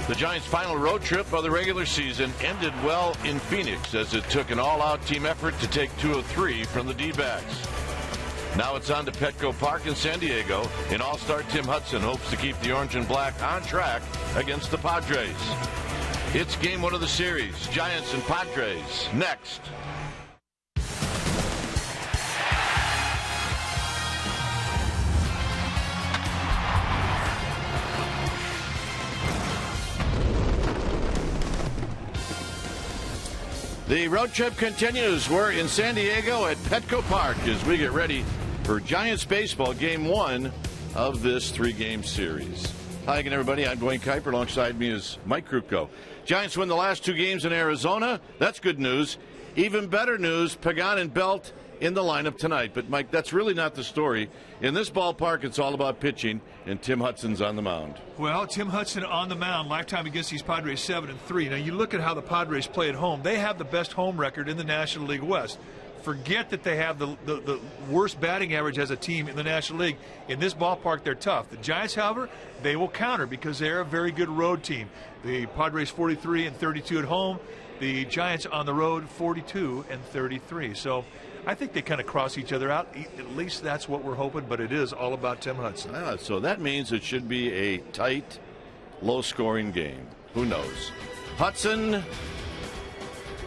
The Giants' final road trip of the regular season ended well in Phoenix as it took an all-out team effort to take 2 of 3 from the D-backs. Now it's on to Petco Park in San Diego, and All-Star Tim Hudson hopes to keep the Orange and Black on track against the Padres. It's game 1 of the series, Giants and Padres, next. The road trip continues. We're in San Diego at Petco Park as we get ready for Giants baseball, game 1 of this 3-game series. Hi again, everybody. I'm Dwayne Kuiper. Alongside me is Mike Krupko. Giants win the last 2 games in Arizona. That's good news. Even better news, Pagan and Belt in the lineup tonight. But, Mike, that's really not the story. In this ballpark, it's all about pitching, and Tim Hudson's on the mound. Well, Tim Hudson on the mound, lifetime against these Padres 7-3. Now, you look at how the Padres play at home. They have the best home record in the National League West. Forget that they have the worst batting average as a team in the National League. In this ballpark, they're tough. The Giants, however, they will counter because they're a very good road team. The Padres 43-32 at home. The Giants on the road 42-33. So I think they kind of cross each other out. At least that's what we're hoping, but it is all about Tim Hudson. So that means it should be a tight, low-scoring game. Who knows? Hudson,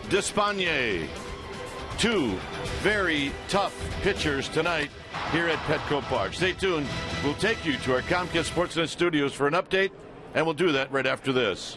Despagne. 2 very tough pitchers tonight here at Petco Park. Stay tuned. We'll take you to our Comcast Sportsnet studios for an update, and we'll do that right after this.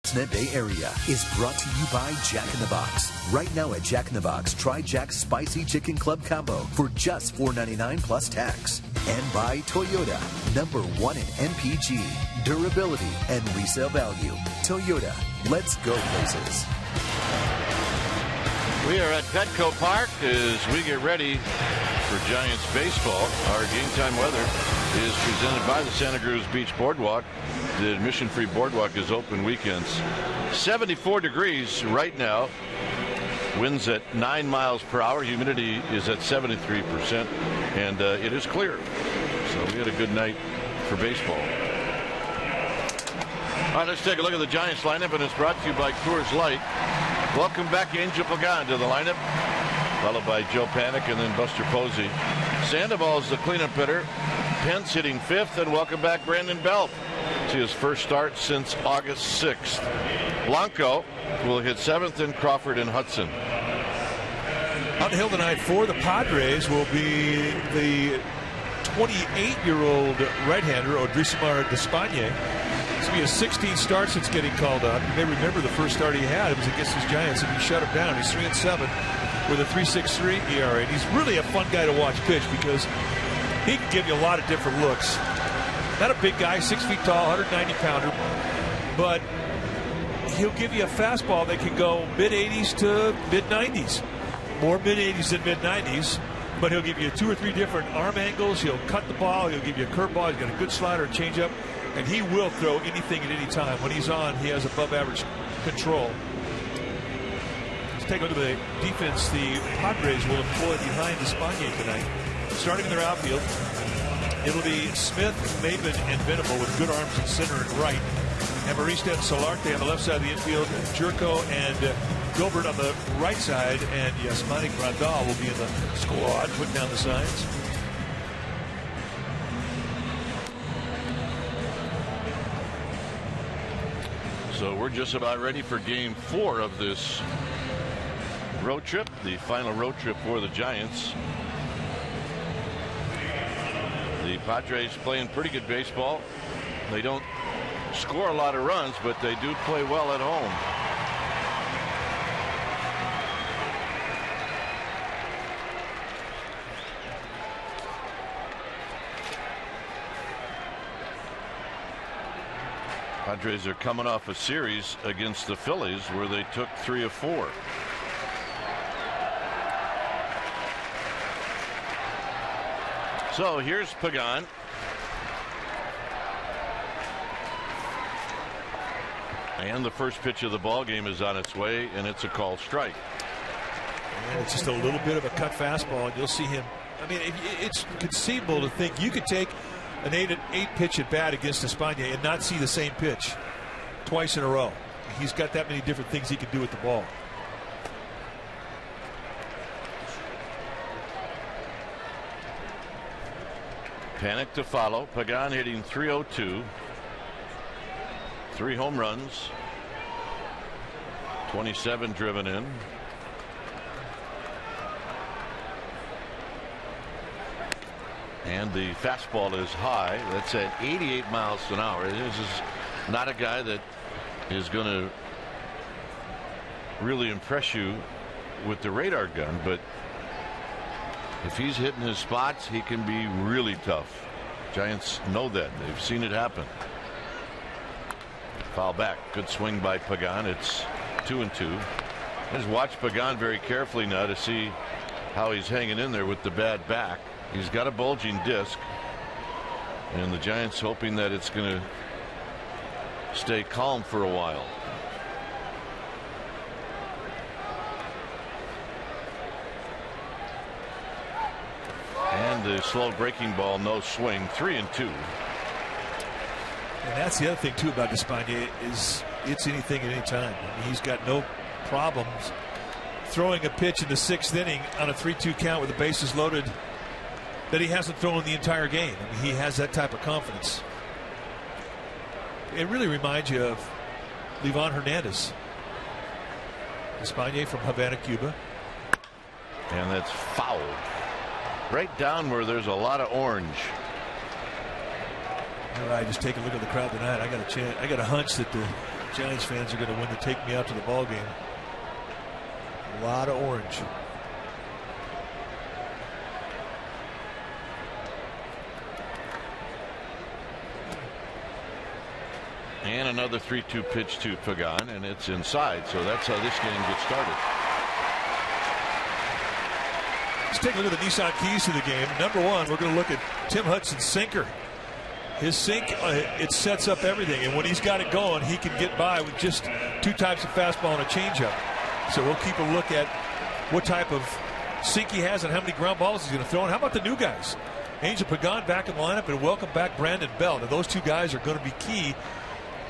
Sportsnet Bay Area is brought to you by Jack in the Box. Right now at Jack in the Box, try Jack's Spicy Chicken Club Combo for just $4.99 plus tax. And by Toyota, #1 in MPG, durability, and resale value. Toyota, let's go places. We are at Petco Park as we get ready for Giants baseball. Our game time weather is presented by the Santa Cruz Beach Boardwalk. The admission-free boardwalk is open weekends. 74 degrees right now. Winds at 9 miles per hour. Humidity is at 73%, and it is clear. So we had a good night for baseball. All right, let's take a look at the Giants lineup, and it's brought to you by Coors Light. Welcome back Angel Pagan to the lineup, followed by Joe Panik and then Buster Posey. Sandoval's the cleanup hitter. Pence hitting 5th, and welcome back Brandon Belt to his first start since August 6th. Blanco will hit 7th, and Crawford and Hudson. On the hill tonight for the Padres will be the 28-year-old right-hander Odrisamar Despaigne. It's going to be his 16th start since getting called up. You may remember the first start he had. It was against his Giants, and he shut him down. He's 3-7 with a 3.63 ERA. And he's really a fun guy to watch pitch because he can give you a lot of different looks. Not a big guy, 6 feet tall, 190-pounder, but he'll give you a fastball that can go mid-80s to mid-90s. More mid-80s than mid-90s, but he'll give you 2 or 3 different arm angles. He'll cut the ball. He'll give you a curveball. He's got a good slider, a changeup, and he will throw anything at any time. When he's on, he has above-average control. Let's take a look at the defense the Padres will employ behind Despaigne tonight. Starting in their outfield, it'll be Smith, Maven, and Venable with good arms in center and right. And Marista and Solarte on the left side of the infield. Jerko and Gilbert on the right side. And Yasmani Grandal will be in the squad, putting down the signs. So we're just about ready for game 4 of this road trip, the final road trip for the Giants. The Padres playing pretty good baseball. They don't score a lot of runs, but they do play well at home. Padres are coming off a series against the Phillies where they took 3 of 4. So here's Pagan. And the first pitch of the ball game is on its way, and it's a called strike. And it's just a little bit of a cut fastball, and you'll see him. I mean, it's conceivable to think you could take an 8 pitch at bat against Despaigne and not see the same pitch twice in a row. He's got that many different things he can do with the ball. Panic to follow. Pagan hitting .302. 3 home runs. 27 driven in. And the fastball is high. That's at 88 miles an hour. This is not a guy that is going to really impress you with the radar gun, but if he's hitting his spots, he can be really tough. Giants know that. They've seen it happen. Foul back. Good swing by Pagan. It's 2-2. Just watch Pagan very carefully now to see how he's hanging in there with the bad back. He's got a bulging disc, and the Giants hoping that it's going to stay calm for a while. And the slow breaking ball, no swing. 3-2. And that's the other thing too about Despaigne is it's anything at any time. I mean, he's got no problems throwing a pitch in the 6th inning on a 3-2 count with the bases loaded that he hasn't thrown the entire game. I mean, he has that type of confidence. It really reminds you of Livan Hernandez. Despaigne from Havana, Cuba. And that's fouled. Right down where there's a lot of orange. All right, just take a look at the crowd tonight. I got a hunch that the Giants fans are going to win the take me out to the ball game. A lot of orange. And another 3-2 pitch to Pagan, and it's inside. So that's how this game gets started. Let's take a look at the Nissan keys to the game. Number one, we're going to look at Tim Hudson's sinker. His sink, it sets up everything, and when he's got it going, he can get by with just 2 types of fastball and a changeup. So we'll keep a look at what type of sink he has and how many ground balls he's going to throw. And how about the new guys? Angel Pagan back in the lineup, and welcome back Brandon Bell. Now those 2 guys are going to be key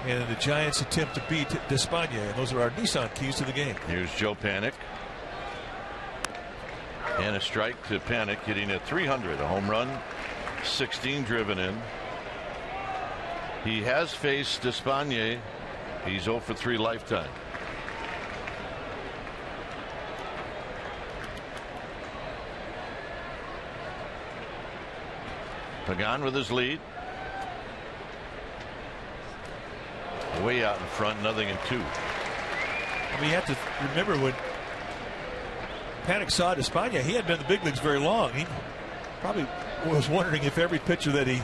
in the Giants' attempt to beat Despagne. And those are our Nissan keys to the game. Here's Joe Panik. And a strike to Panik, hitting at .300, a home run, 16 driven in. He has faced Despagne. He's 0 for 3 lifetime. Pagan with his lead. Way out in front, 0-2. I mean, you have to remember when Panik saw Despagne, he hadn't been in the big leagues very long. He probably was wondering if every pitcher that he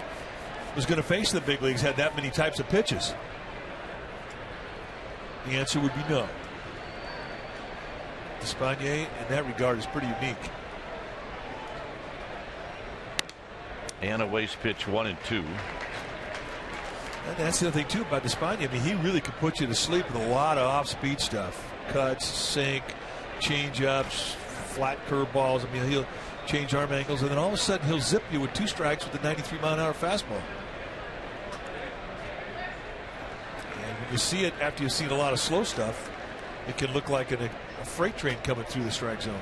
was going to face in the big leagues had that many types of pitches. The answer would be no. Despagne, in that regard, is pretty unique. And a waste pitch, 1-2. And that's the other thing, too, about Despagne. I mean, he really could put you to sleep with a lot of off-speed stuff. Cuts, sink, change-ups, flat curveballs. I mean, he'll change arm angles, and then all of a sudden he'll zip you with 2 strikes with a 93-mile-an-hour fastball. And when you see it after you've seen a lot of slow stuff, it can look like a freight train coming through the strike zone.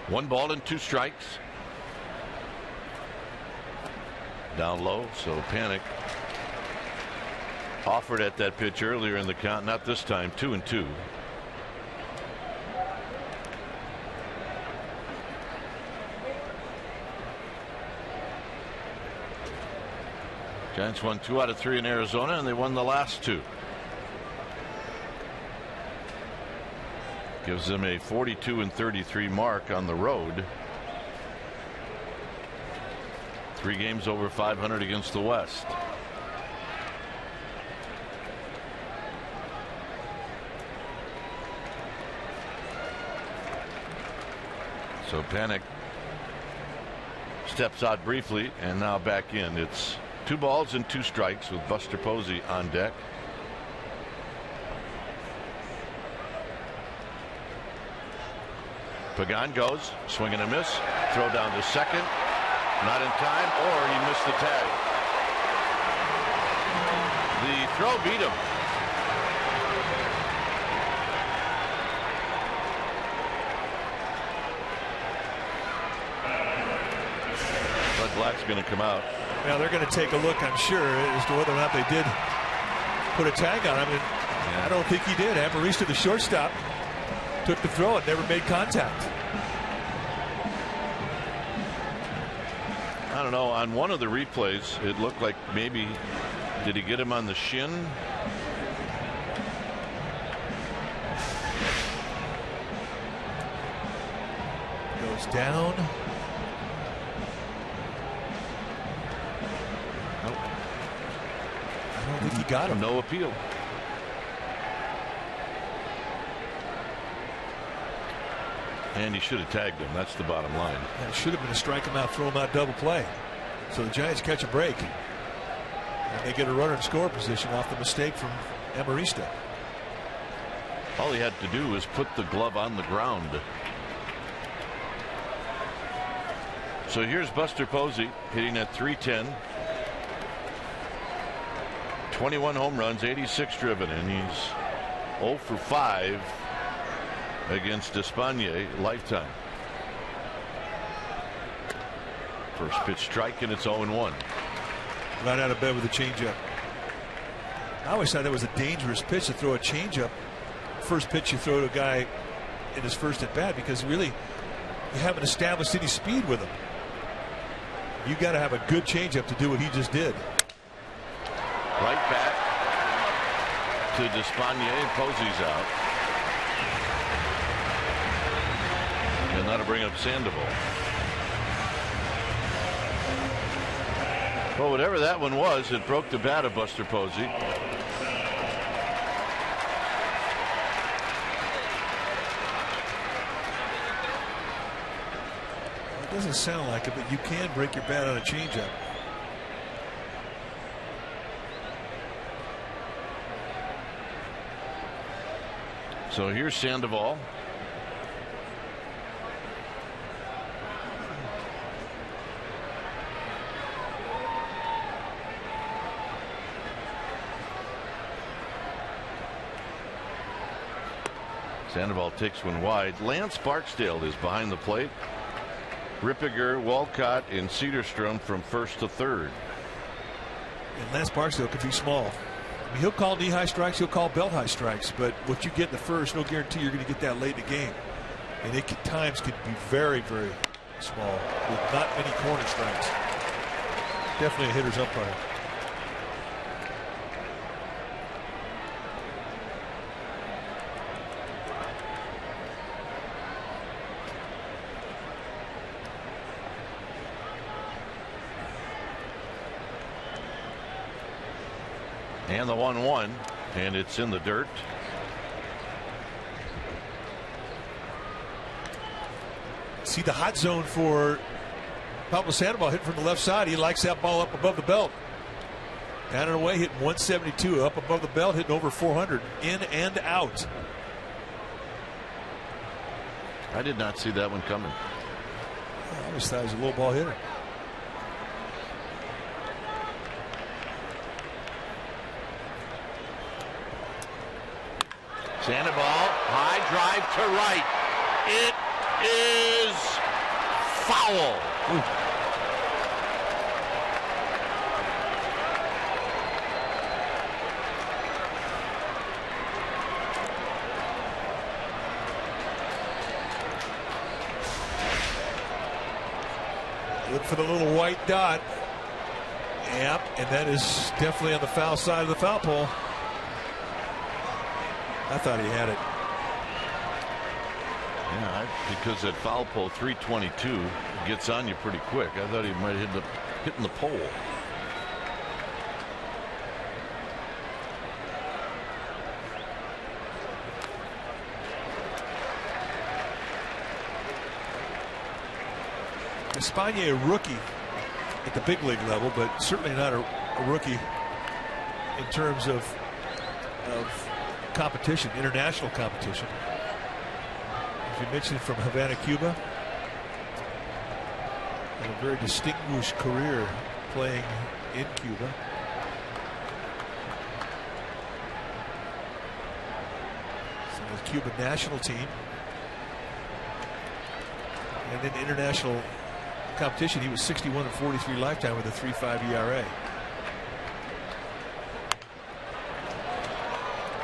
One ball and 2 strikes. Down low, so Panik offered at that pitch earlier in the count, not this time. 2-2. Giants won 2 out of 3 in Arizona, and they won the last 2. Gives them a 42-33 mark on the road. 3 games over 500 against the West. So Panik steps out briefly and now back in. It's 2 balls and 2 strikes with Buster Posey on deck. Pagan goes, swing and a miss, throw down to second, not in time, or he missed the tag. The throw beat him. Bud Black's going to come out. Now they're going to take a look, I'm sure, as to whether or not they did put a tag on him. And I don't think he did. Amarista, the shortstop, took the throw and never made contact. I don't know. On one of the replays, it looked like maybe, did he get him on the shin? Goes down. Nope. I don't think he got him. No appeal. And he should have tagged him. That's the bottom line. That should have been a strike him out, throw him out, double play. So the Giants catch a break. And they get a runner in score position off the mistake from Amarista. All he had to do was put the glove on the ground. So here's Buster Posey hitting at .310. 21 home runs, 86 driven in. He's 0 for 5 against Despagne lifetime. First pitch strike, and it's 0-1. Right out of bed with a changeup. I always thought that was a dangerous pitch to throw a changeup. First pitch you throw to a guy in his first at bat, because really you haven't established any speed with him. You got to have a good changeup to do what he just did. Right back to Despaigne. Posey's out. And that'll bring up Sandoval. Well, whatever that one was, it broke the bat of Buster Posey. It doesn't sound like it, but you can break your bat on a changeup. So here's Sandoval. Sandoval takes one wide. Lance Barksdale is behind the plate. Rippiger, Walcott, and Cedarstrom from first to third. And Lance Barksdale could be small. I mean, he'll call knee-high strikes, he'll call belt-high strikes, but what you get in the first, no guarantee you're going to get that late in the game. And it can, times could be very, very small with not many corner strikes. Definitely a hitter's umpire. And the 1-1, and it's in the dirt. See the hot zone for Pablo Sandoval, hit from the left side. He likes that ball up above the belt. Down and away, hitting 172, up above the belt, hitting over 400, in and out. I did not see that one coming. I always thought he was a low ball hitter. Sandoval, high drive to right. It is foul. Ooh. Look for the little white dot. Yep, and that is definitely on the foul side of the foul pole. I thought he had it. Yeah, because that foul pole 322 gets on you pretty quick. I thought he might have hitting the pole. Despaigne, a rookie at the big league level, but certainly not a rookie in terms of competition, international competition. As you mentioned, from Havana, Cuba, and a very distinguished career playing in Cuba. So the Cuban national team, and in international competition, he was 61-43 lifetime with a 3.5 ERA.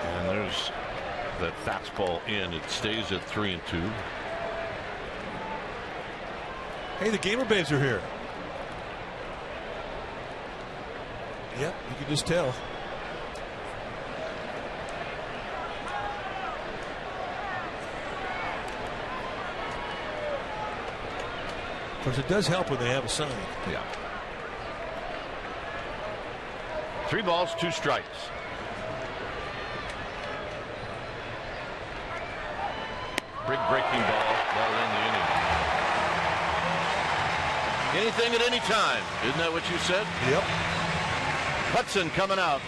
And there's that fastball in. It stays at 3-2. Hey, the Gamer Babes are here. Yep, you can just tell. Of course, it does help when they have a sign. Yeah. 3 balls, 2 strikes. Big breaking ball. That'll end the inning. Anything at any time. Isn't that what you said? Yep. Hudson coming out.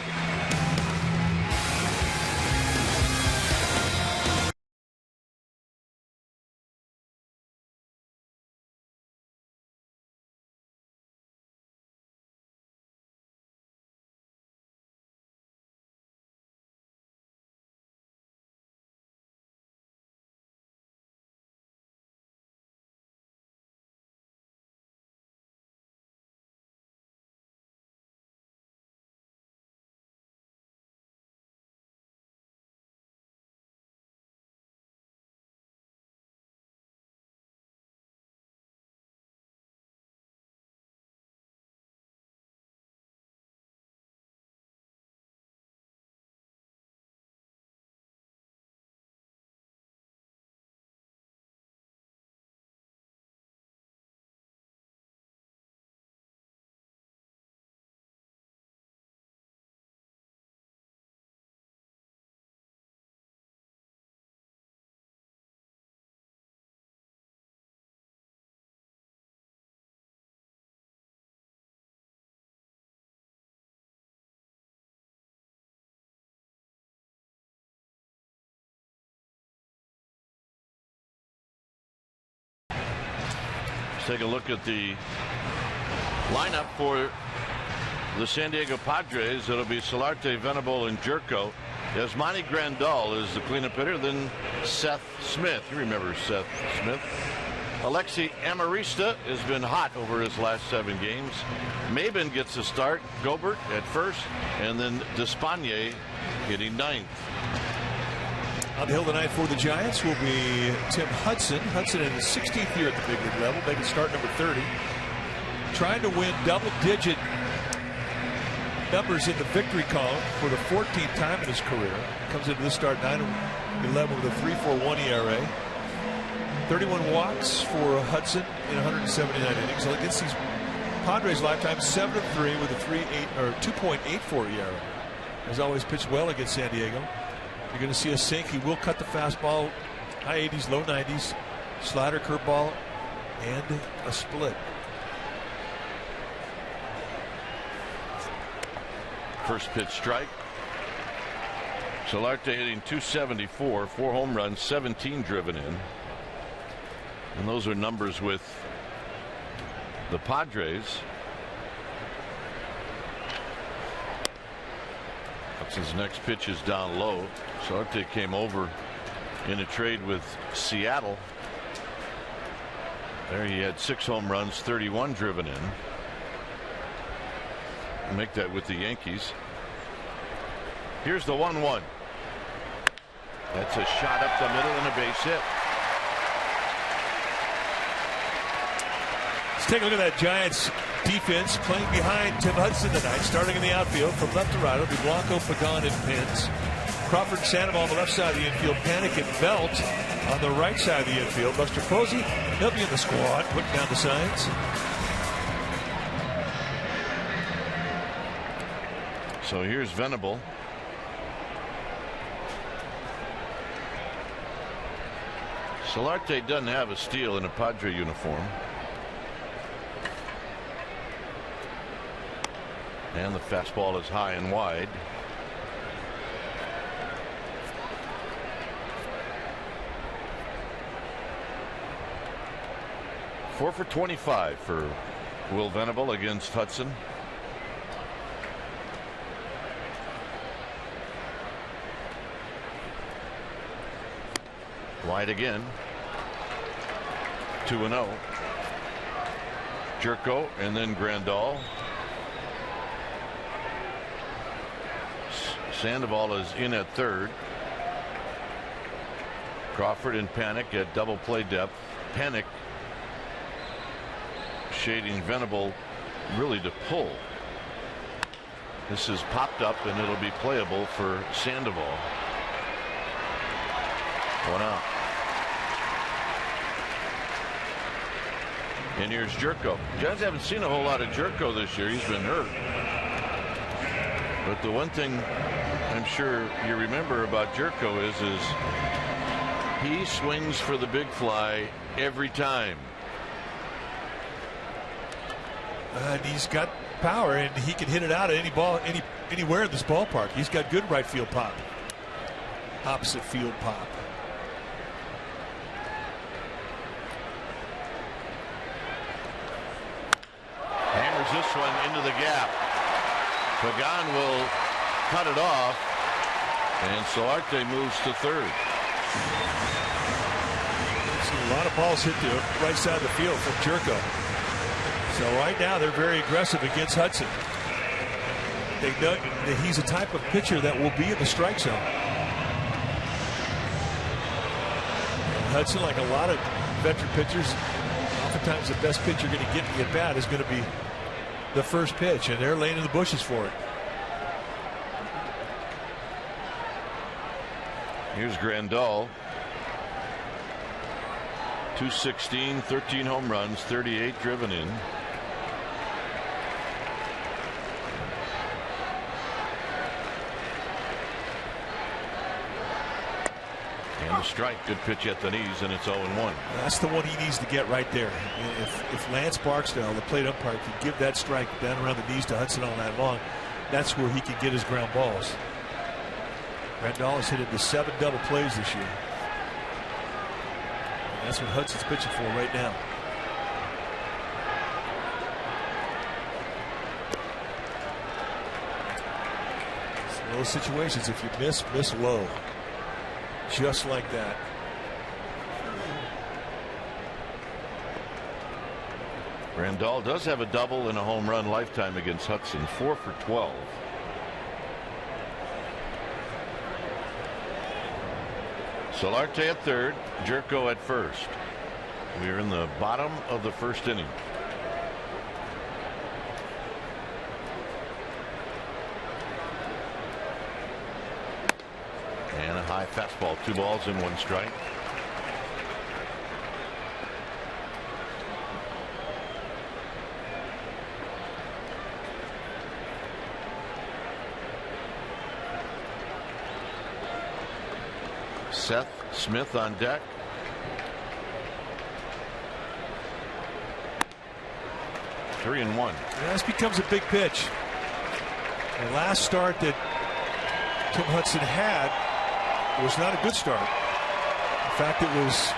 Let's take a look at the lineup for the San Diego Padres. It'll be Solarte, Venable, and Jerko. Yasmani Grandal is the cleanup hitter. Then Seth Smith. You remember Seth Smith. Alexi Amarista has been hot over his last 7 games. Maben gets a start. Gobert at first, and then Despagne hitting 9th. On the hill tonight for the Giants will be Tim Hudson. Hudson in his 16th year at the big league level, making start number 30. Trying to win double-digit numbers in the victory column for the 14th time in his career. Comes into this start 9-11 with a 3.41 ERA. 31 walks for Hudson in 179 innings. Against these Padres lifetime, 7-3 with a 2.84 ERA. Has always pitched well against San Diego. You're going to see a sink. He will cut the fastball, high 80s, low 90s, slider, curveball, and a split. First pitch strike. Solarte hitting .274, 4 home runs, 17 driven in. And those are numbers with the Padres. Hudson's next pitch is down low. Solarte came over in a trade with Seattle. There he had 6 home runs, 31 driven in. Make that with the Yankees. Here's the 1-1. That's a shot up the middle and a base hit. Let's take a look at that Giants defense playing behind Tim Hudson tonight. Starting in the outfield from left to right will be Blanco, Pagan, and Pins. Crawford and Sandoval on the left side of the infield. Panic and Belt on the right side of the infield. Buster Posey, he'll be in the squad, putting down the signs. So here's Venable. Solarte doesn't have a steal in a Padre uniform. And the fastball is high and wide. Four for 25 for Will Venable against Hudson. Wide again. 2-0. Jerko and then Grandal. Sandoval is in at third. Crawford and Panic at double play depth. Panic shading Venable really to pull. This is popped up and it'll be playable for Sandoval. 1 out. And here's Jerko. Giants haven't seen a whole lot of Jerko this year. He's been hurt. But the one thing I'm sure you remember about Jerko is he swings for the big fly every time. And he's got power, and he can hit it out at any ball, anywhere in this ballpark. He's got good right field pop, opposite field pop. Hammers this one into the gap. Pagan will cut it off, and Solarte moves to third. Seen a lot of balls hit the right side of the field from Jerko. So right now they're very aggressive against Hudson. They know that he's a type of pitcher that will be in the strike zone. And Hudson, like a lot of veteran pitchers, oftentimes the best pitch you're going to get in the at bat is going to be the first pitch, and they're laying in the bushes for it. Here's Grandal. 216, 13 home runs, 38 driven in. And a strike. Good pitch at the knees, and it's 0-1. That's the one he needs to get right there. If Lance Barksdale, the plate umpire, can give that strike down around the knees to Hudson all night long, that's where he can get his ground balls. Grandal has hit into 7 double plays this year. And that's what Hudson's pitching for right now. those situations, if you miss low. Just like that. Randall does have a double and a home run lifetime against Hudson, 4 for 12. Solarte at third, Jerko at first. We are in the bottom of the first inning. And a high fastball, 2 balls and 1 strike. Seth Smith on deck. Three and one. Yeah, this becomes a big pitch. The last start that Tim Hudson had was not a good start. In fact, it was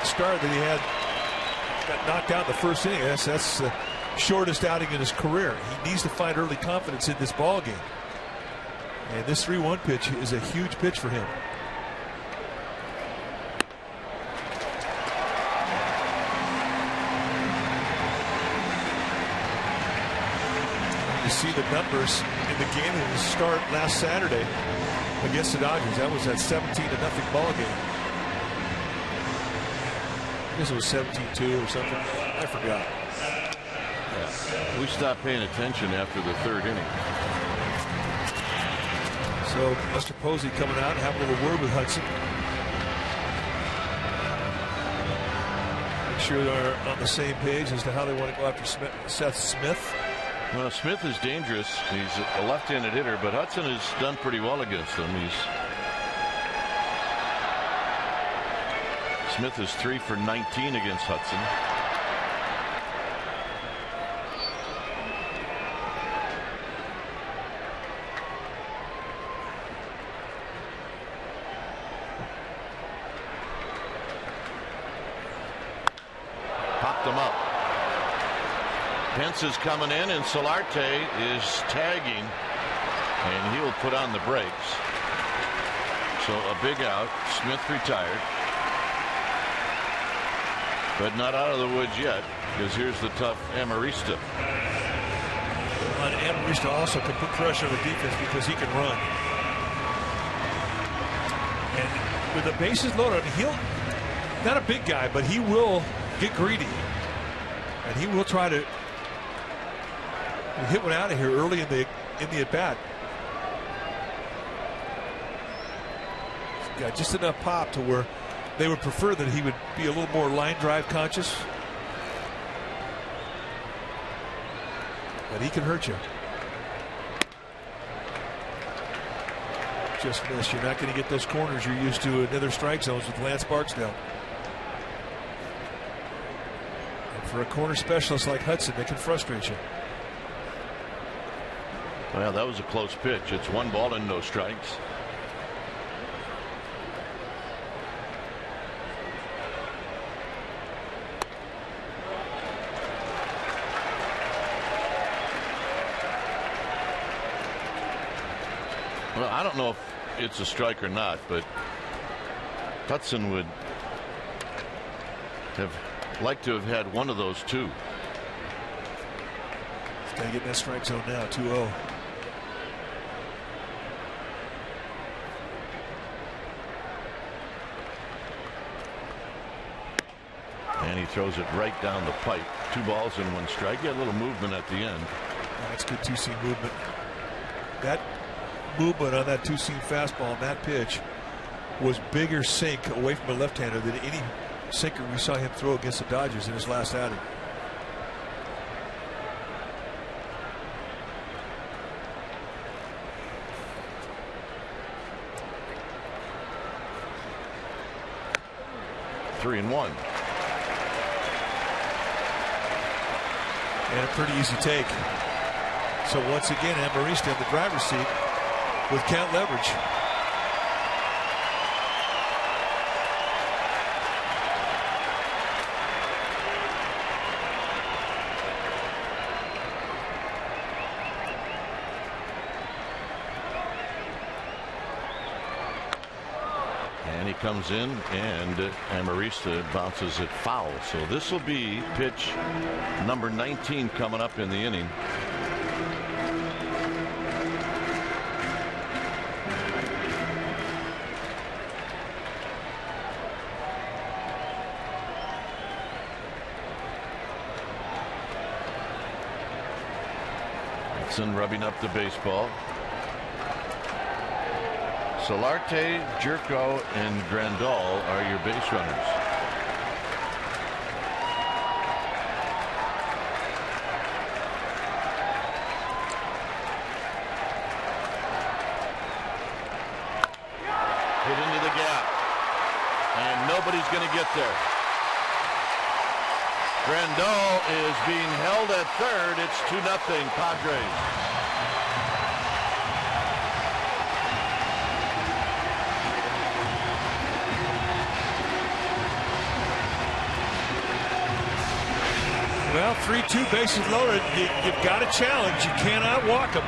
a start that he had got knocked out in the first inning. That's the shortest outing in his career. He needs to find early confidence in this ball game. And this 3-1 pitch is a huge pitch for him. See the numbers in the game that was start last Saturday against the Dodgers. That was that 17-0 ball game. I guess it was 17-2 or something. I forgot. Yeah. We stopped paying attention after the 3rd inning. So Mr. Posey coming out and having a little word with Hudson. Make sure they're on the same page as to how they want to go after Seth Smith. Well, Smith is dangerous. He's a left-handed hitter, but Hudson has done pretty well against him. Smith is 3 for 19 against Hudson. Popped him up. Pence is coming in, and Solarte is tagging, and he will put on the brakes. So a big out. Smith retired, but not out of the woods yet, because here's the tough Amarista. And Amarista also can put pressure on the defense because he can run. And with the bases loaded, I mean, he'll not a big guy, but he will get greedy, and he will try to hit one out of here early in the at bat. He's got just enough pop to where they would prefer that he would be a little more line drive conscious. But he can hurt you. Just miss. You're not going to get those corners you're used to in other strike zones with Lance Barksdale. And for a corner specialist like Hudson, they can frustrate you. Well, that was a close pitch. It's 1 ball and no strikes. Well, I don't know if it's a strike or not, but Hudson would have liked to have had one of those two. He's got to get in that strike zone now, 2-0. And he throws it right down the pipe. 2 balls and 1 strike. Get a little movement at the end. That's good two-seam movement. That movement on that two-seam fastball on that pitch was bigger sink away from a left-hander than any sinker we saw him throw against the Dodgers in his last outing. Three and one. And a pretty easy take. So once again, Amarista in the driver's seat with count leverage. comes in, and Amarista bounces it foul. So this will be pitch number 19 coming up in the inning. Hudson rubbing up the baseball. Solarte, Jerko, and Grandal are your base runners. Hit into the gap, and nobody's going to get there. Grandal is being held at third. It's 2-0 Padres. Well, 3-2 bases loaded. You've got a challenge. You cannot walk them.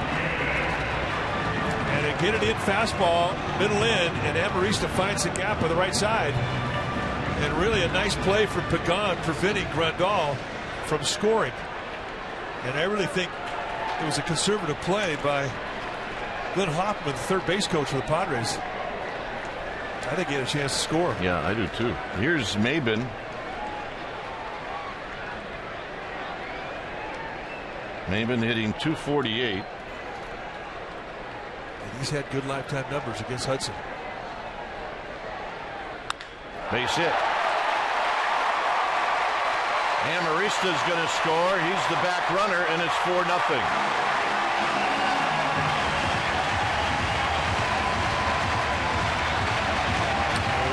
And they get it in fastball, middle in, and Amarista finds the gap on the right side. And really a nice play from Pagan preventing Grandal from scoring. And I really think it was a conservative play by Glenn Hoffman, the third base coach for the Padres. I think he had a chance to score. Yeah, I do too. Here's Maben. Maben hitting .248. And he's had good lifetime numbers against Hudson. Base hit. Amarista's going to score. He's the back runner, and it's 4-0.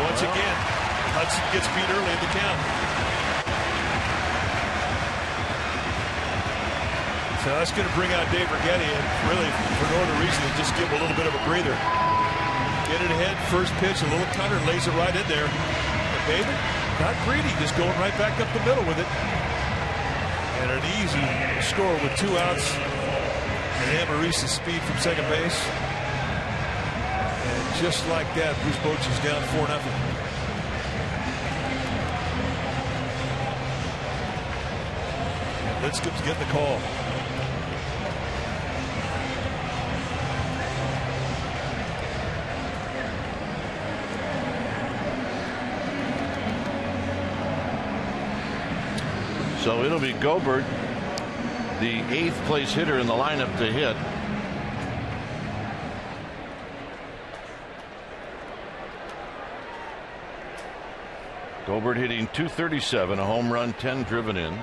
Once again, Hudson gets beat early in the count. So that's going to bring out Dave Righetti, and really for no other reason than just give him a little bit of a breather. Get it ahead, first pitch, a little cutter, lays it right in there. And Maben, not greedy, just going right back up the middle with it. And an easy score with 2 outs. And Amarista's speed from second base. And just like that, Bruce Bochy's down 4-0. And Lincecum's getting the call. So it'll be Gobert, the 8th place hitter in the lineup, to hit. Gobert hitting .237, a home run, 10 driven in.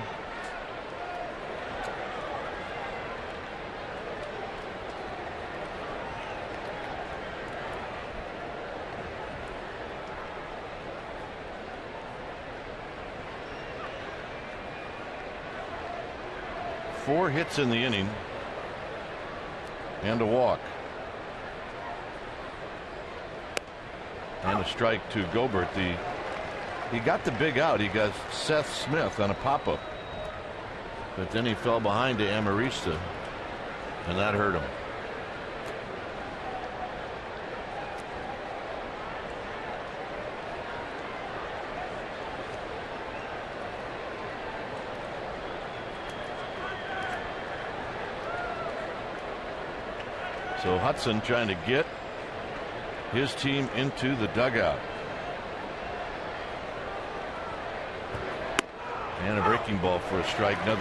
Four hits in the inning and a walk. And a strike to Gobert. He got the big out. He got Seth Smith on a pop-up. But then he fell behind to Amarista, and that hurt him. So Hudson trying to get his team into the dugout. And a breaking ball for a strike, 0-2.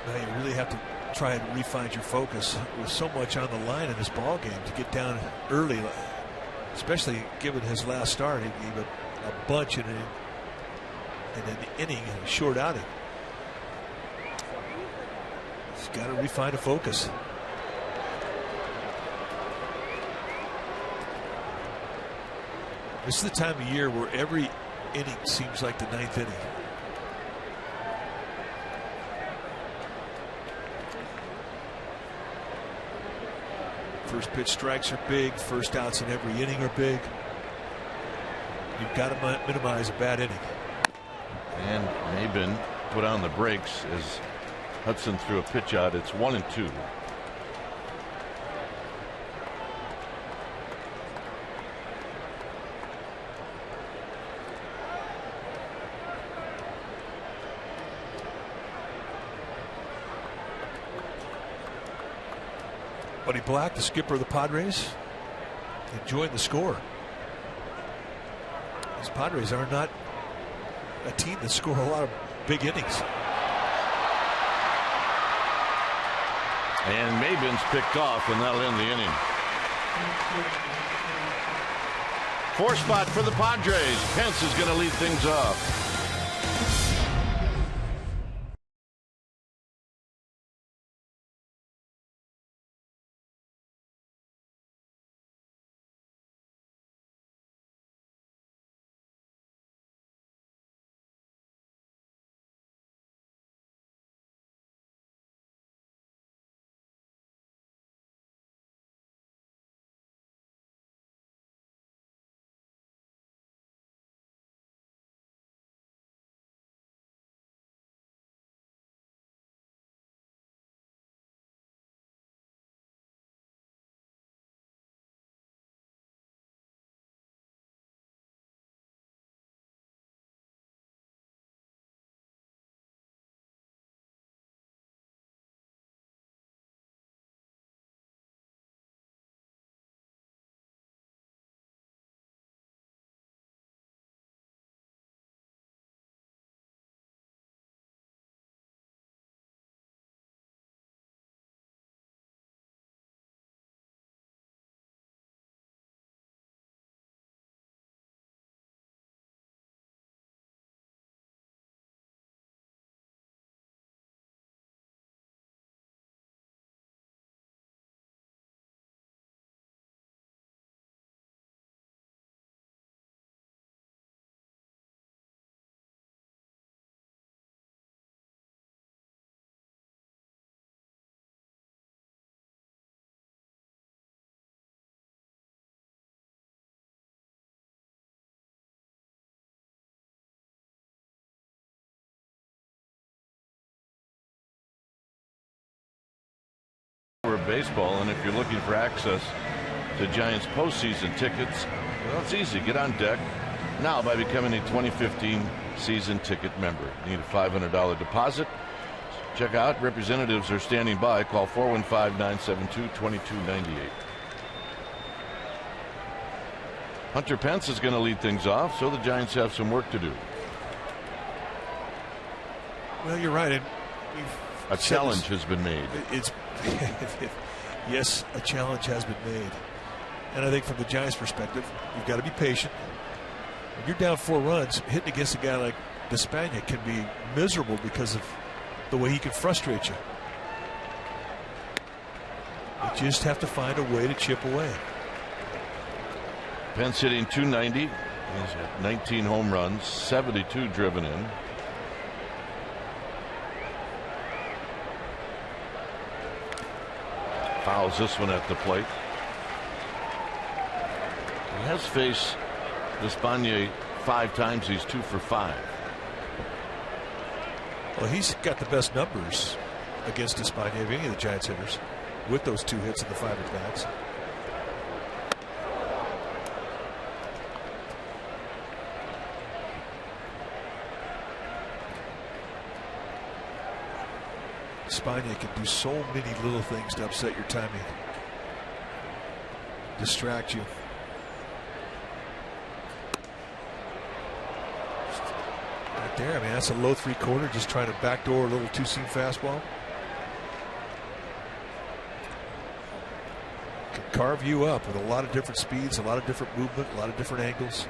Now you really have to try and refine your focus with so much on the line in this ball game to get down early, especially given his last start. He gave a bunch in an inning and a short outing. He's got to refine a focus. This is the time of year where every inning seems like the 9th inning. First pitch strikes are big. First outs in every inning are big. You've got to minimize a bad inning. And Maben put on the brakes as Hudson threw a pitch out. It's 1-2. Buddy Black, the skipper of the Padres, enjoying the score. These Padres are not a team that score a lot of big innings. And Maybin's picked off, and that'll end the inning. 4 spot for the Padres. Pence is going to lead things off. Baseball, and if you're looking for access to Giants postseason tickets, well, it's easy. Get on deck now by becoming a 2015 season ticket member. Need a $500 deposit. Check out, representatives are standing by. Call 415-972-2298. Hunter Pence is going to lead things off, so the Giants have some work to do. Well, you're right. And a challenge has been made. Yes, a challenge has been made. And I think from the Giants' perspective, you've got to be patient. When you're down 4 runs, hitting against a guy like Despaigne can be miserable because of the way he can frustrate you. You just have to find a way to chip away. Pence hitting .290. He's had 19 home runs, 72 driven in. Fouls this one at the plate. He has faced Despaigne 5 times. He's 2 for 5. Well, he's got the best numbers against Despaigne of any of the Giants hitters with those 2 hits in the 5 at-bats. Despaigne can do so many little things to upset your timing, distract you. Right there, I mean, that's a low 3/4, just trying to backdoor a little 2-seam fastball. Can carve you up with a lot of different speeds, a lot of different movement, a lot of different angles.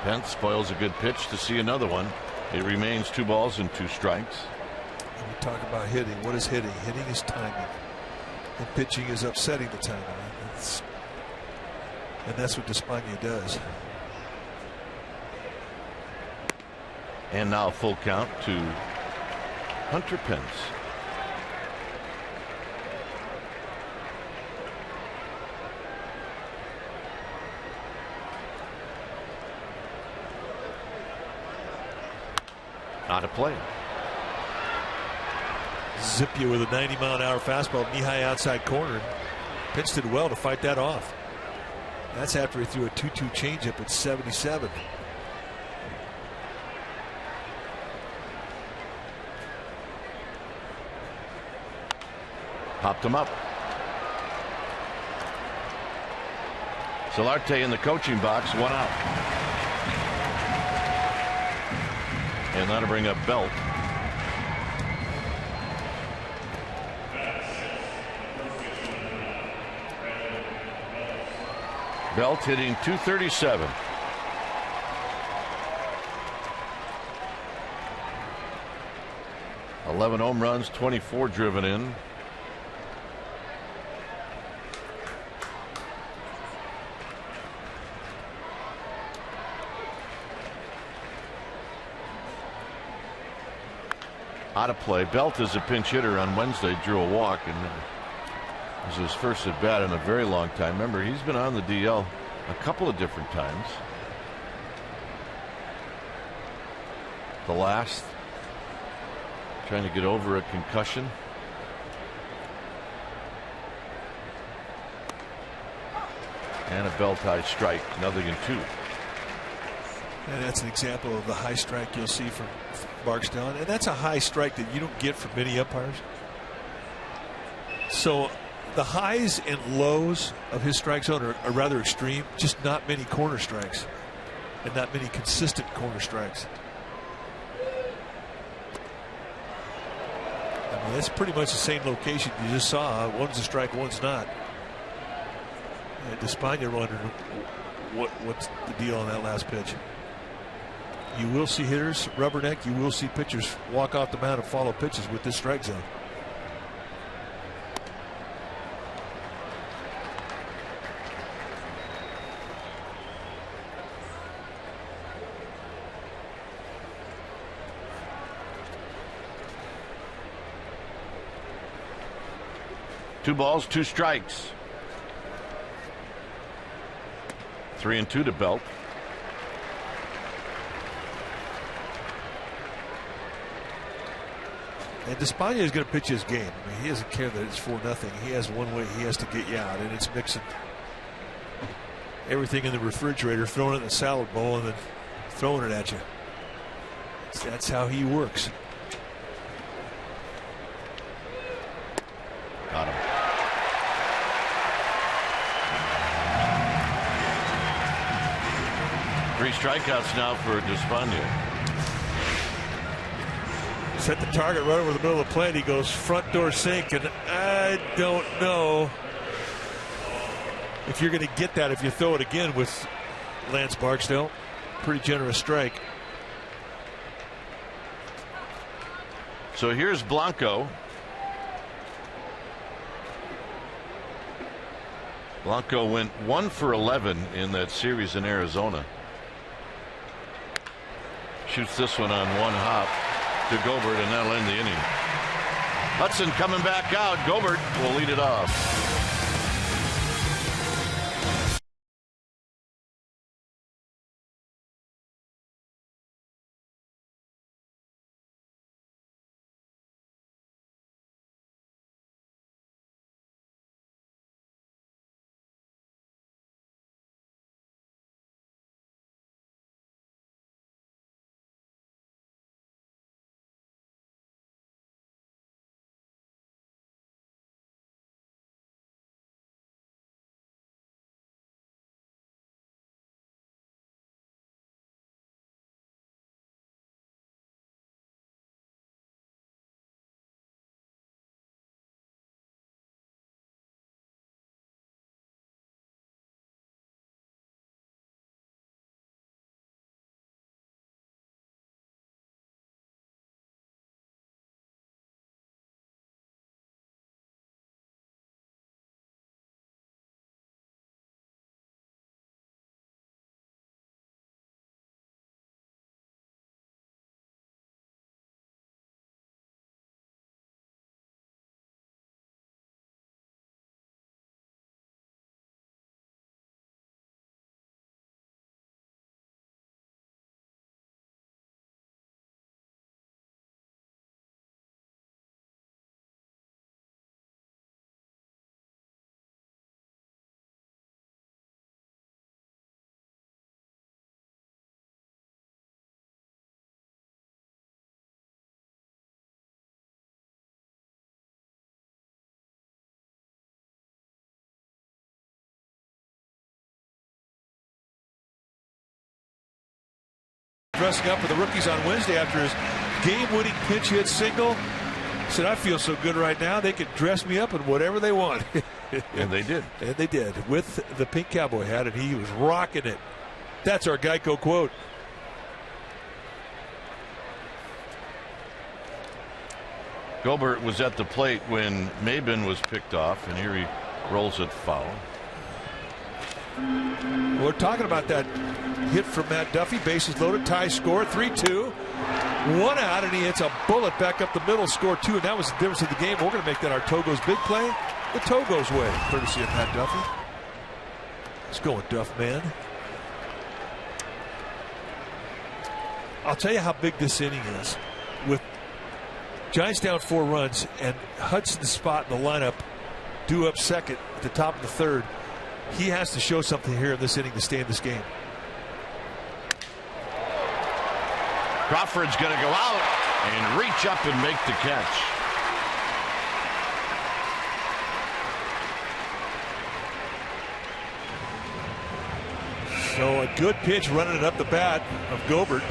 Pence spoils a good pitch to see another one. It remains 2 balls and 2 strikes. When you talk about hitting, what is hitting? Hitting is timing, and pitching is upsetting the timing. And that's what Despaigne does. And now full count to Hunter Pence. Out of play. Zip you with a 90-mile-an-hour fastball, knee-high outside corner. Pence did well to fight that off. That's after he threw a 2-2 changeup at 77. Popped him up. Solarte in the coaching box, 1 out. And that'll bring up Belt. Belt hitting .237. $11 home runs, 24 driven in. Out of play. Belt is a pinch hitter on Wednesday, drew a walk, and it was his first at bat in a very long time. Remember, he's been on the DL a couple of different times. The last, trying to get over a concussion. And a Belt high strike, 0-2. And that's an example of the high strike you'll see from Barksdale. And that's a high strike that you don't get from many umpires. So the highs and lows of his strike zone are rather extreme. Just not many corner strikes. And not many consistent corner strikes. I mean, that's pretty much the same location you just saw. One's a strike, one's not. And Despaigne wondered what's the deal on that last pitch. You will see hitters rubberneck. You will see pitchers walk off the mound and follow pitches with this strike zone. Two balls, 2 strikes. 3-2 to Belt. And Despaigne is going to pitch his game. I mean, he doesn't care that it's 4-0. He has one way he has to get you out, and it's mixing everything in the refrigerator, throwing it in the salad bowl, and then throwing it at you. That's how he works. Got him. Three strikeouts now for Despaigne. Set the target right over the middle of the plate. He goes front door sink, and I don't know if you're going to get that if you throw it again with Lance Barksdale. Pretty generous strike. So here's Blanco. Blanco went 1 for 11 in that series in Arizona. Shoots this one on one hop to Gobert, and that'll end the inning. Hudson coming back out. Gobert will lead it off. Dressing up for the Rookies on Wednesday after his game-winning pinch hit single. He said, I feel so good right now, they could dress me up in whatever they want. And they did. And they did, with the pink cowboy hat, and he was rocking it. That's our Geico quote. Gobert was at the plate when Maben was picked off, and here he rolls it foul. We're talking about that hit from Matt Duffy. Bases loaded, tie score, 3-2. One out, and he hits a bullet back up the middle, score 2, and that was the difference of the game. We're going to make that our Togo's big play the Togo's way, courtesy of Matt Duffy. Let's go with Duff, man. I'll tell you how big this inning is. With Giants down 4 runs and Hudson's spot in the lineup due up second at the top of the third, he has to show something here in this inning to stay in this game. Crawford's going to go out and reach up and make the catch. So a good pitch running it up the bat of Gobert.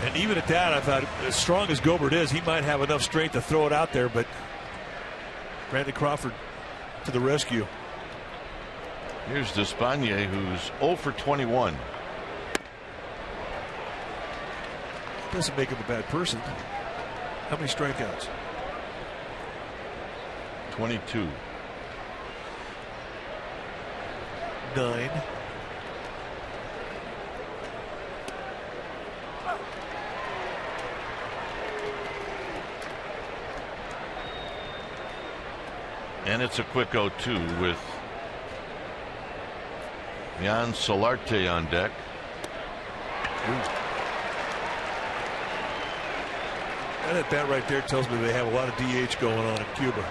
And even at that, I thought, as strong as Gobert is, he might have enough strength to throw it out there, but Brandon Crawford to the rescue. Here's Despagne, who's 0 for 21. Doesn't make him a bad person. How many strikeouts? 22. 9. And it's a quick 0-2 with Jan Solarte on deck. And that bat right there tells me they have a lot of DH going on in Cuba.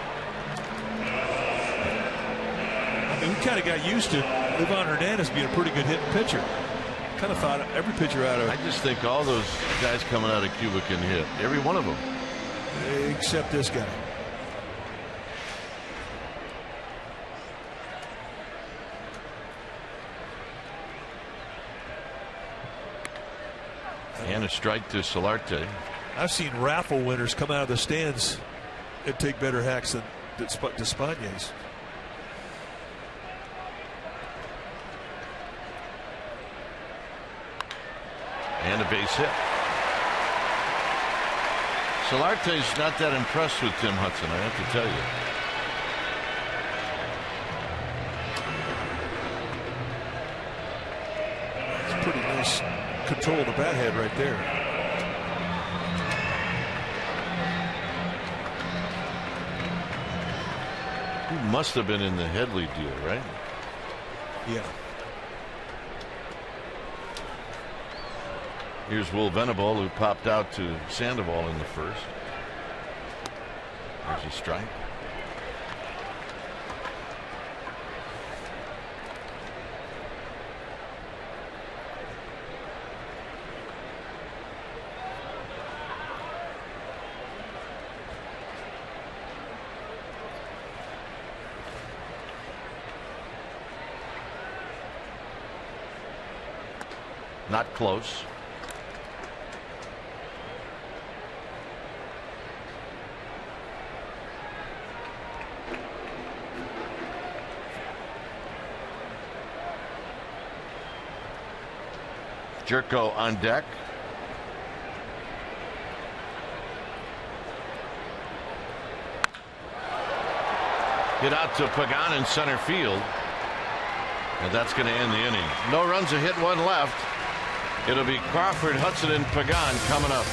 I mean, we kind of got used to Livan Hernandez being a pretty good hitting pitcher. Kind of thought every pitcher out of. I just think all those guys coming out of Cuba can hit. Every one of them. Except this guy. And a strike to Solarte. I've seen raffle winners come out of the stands and take better hacks than Despagne's. And a base hit. Solarte's not that impressed with Tim Hudson, I have to tell you. It's pretty nice control of the bat head right there. He must have been in the Headley deal, right? Yeah. Here's Will Venable, who popped out to Sandoval in the first. There's a strike. Not close. Jerko on deck. Get out to Pagan in center field. And that's going to end the inning. No runs, a hit, 1 left. It'll be Crawford, Hudson, and Pagan coming up.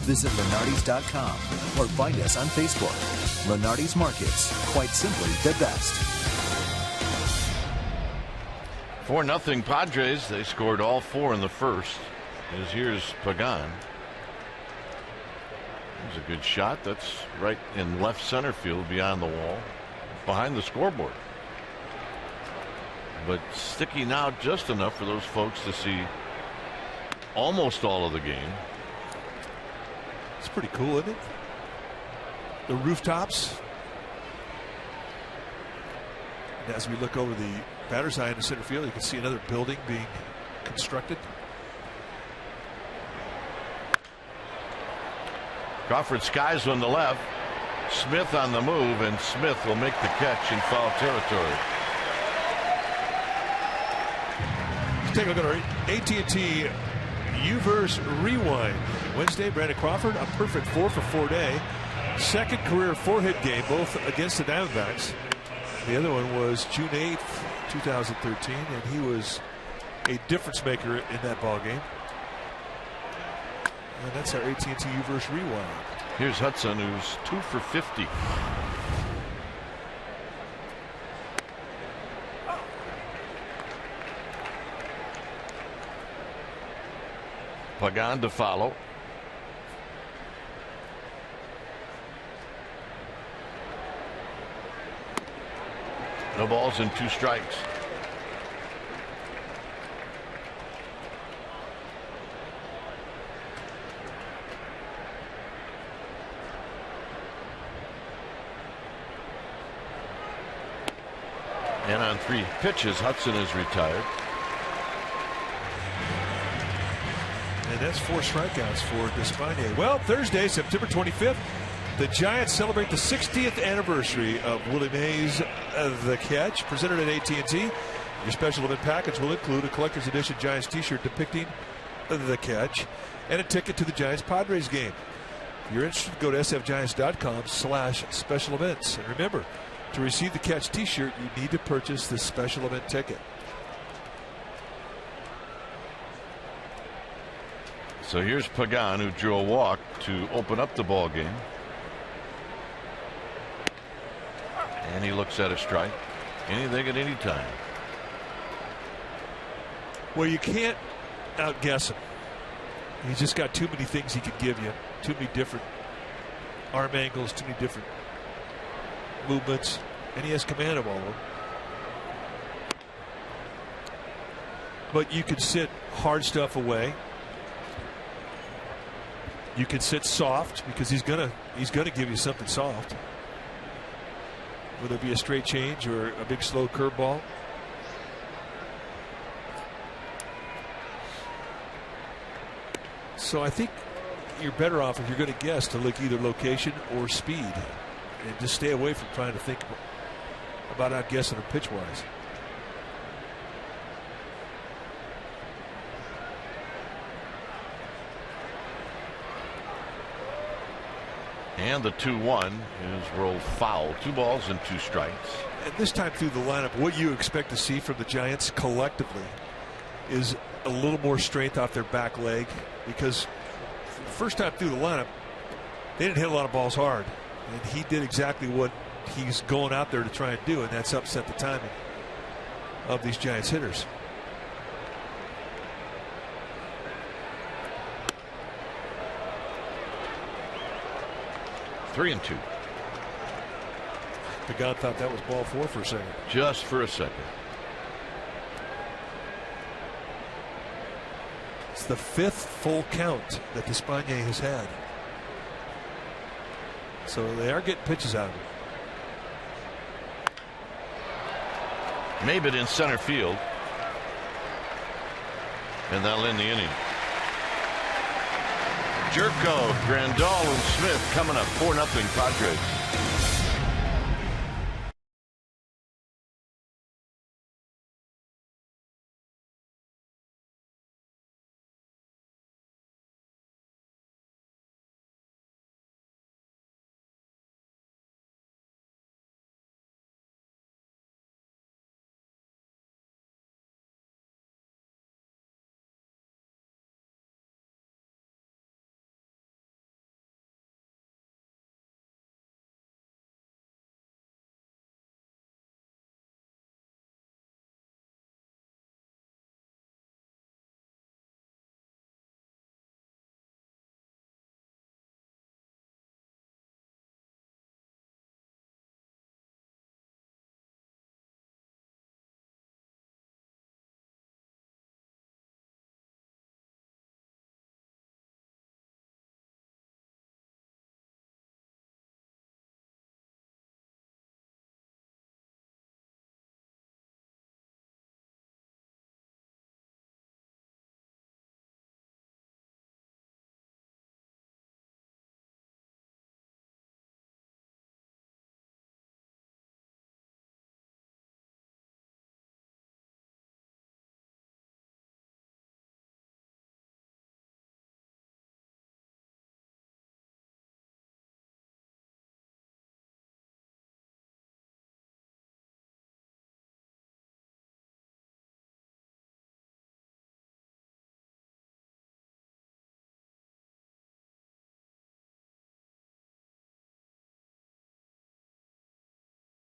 Visit Lenardi's.com or find us on Facebook. Lenardi's Markets, quite simply the best. 4-0 Padres. They scored all 4 in the first. As here's Pagan. There's a good shot. That's right in left center field beyond the wall, behind the scoreboard. But sticking out just enough for those folks to see almost all of the game. It's pretty cool, isn't it? The rooftops. And as we look over the batter's eye in the center field, you can see another building being constructed. Crawford skies on the left. Smith on the move, and Smith will make the catch in foul territory. Let's take a look at our AT&T U-verse Rewind. Wednesday, Brandon Crawford, a perfect 4-for-4 day. Second career 4-hit game, both against the Diamondbacks. The other one was June 8th, 2013, and he was a difference maker in that ball game. And that's our AT&T U-verse Rewind. Here's Hudson, who's 2 for 50. Pagan to follow. No balls and 2 strikes. And on 3 pitches, Hudson is retired. And that's 4 strikeouts for Despaigne. Well, Thursday, September 25th, the Giants celebrate the 60th anniversary of Willie Mays' The Catch, presented at AT&T. Your special event package will include a collector's edition Giants t-shirt depicting The Catch and a ticket to the Giants Padres game. If you're interested, go to sfgiants.com/special events. And remember, to receive the Catch t-shirt, you need to purchase the special event ticket. So here's Pagan, who drew a walk to open up the ball game. And he looks at a strike. Anything at any time. Well, you can't outguess him. He's just got too many things he could give you. Too many different arm angles, too many different movements, and he has command of all of them. But you can sit hard stuff away. You can sit soft because he's gonna give you something soft. Whether it be a straight change or a big slow curveball. So I think you're better off, if you're going to guess, to look either location or speed, and just stay away from trying to think about outguessing him pitch wise. And the 2-1 is rolled foul. 2 balls and 2 strikes. And this time through the lineup, what you expect to see from the Giants collectively is a little more strength off their back leg, because the first time through the lineup, they didn't hit a lot of balls hard. And he did exactly what he's going out there to try and do, and that's upset the timing of these Giants hitters. Three and 2. The guy thought that was ball 4 for a second. Just for a second. It's the 5th full count that Despaigne has had. So they are getting pitches out of it. Maybin in center field. And that'll end the inning. Jerko, Grandal, and Smith coming up 4-0 Padres.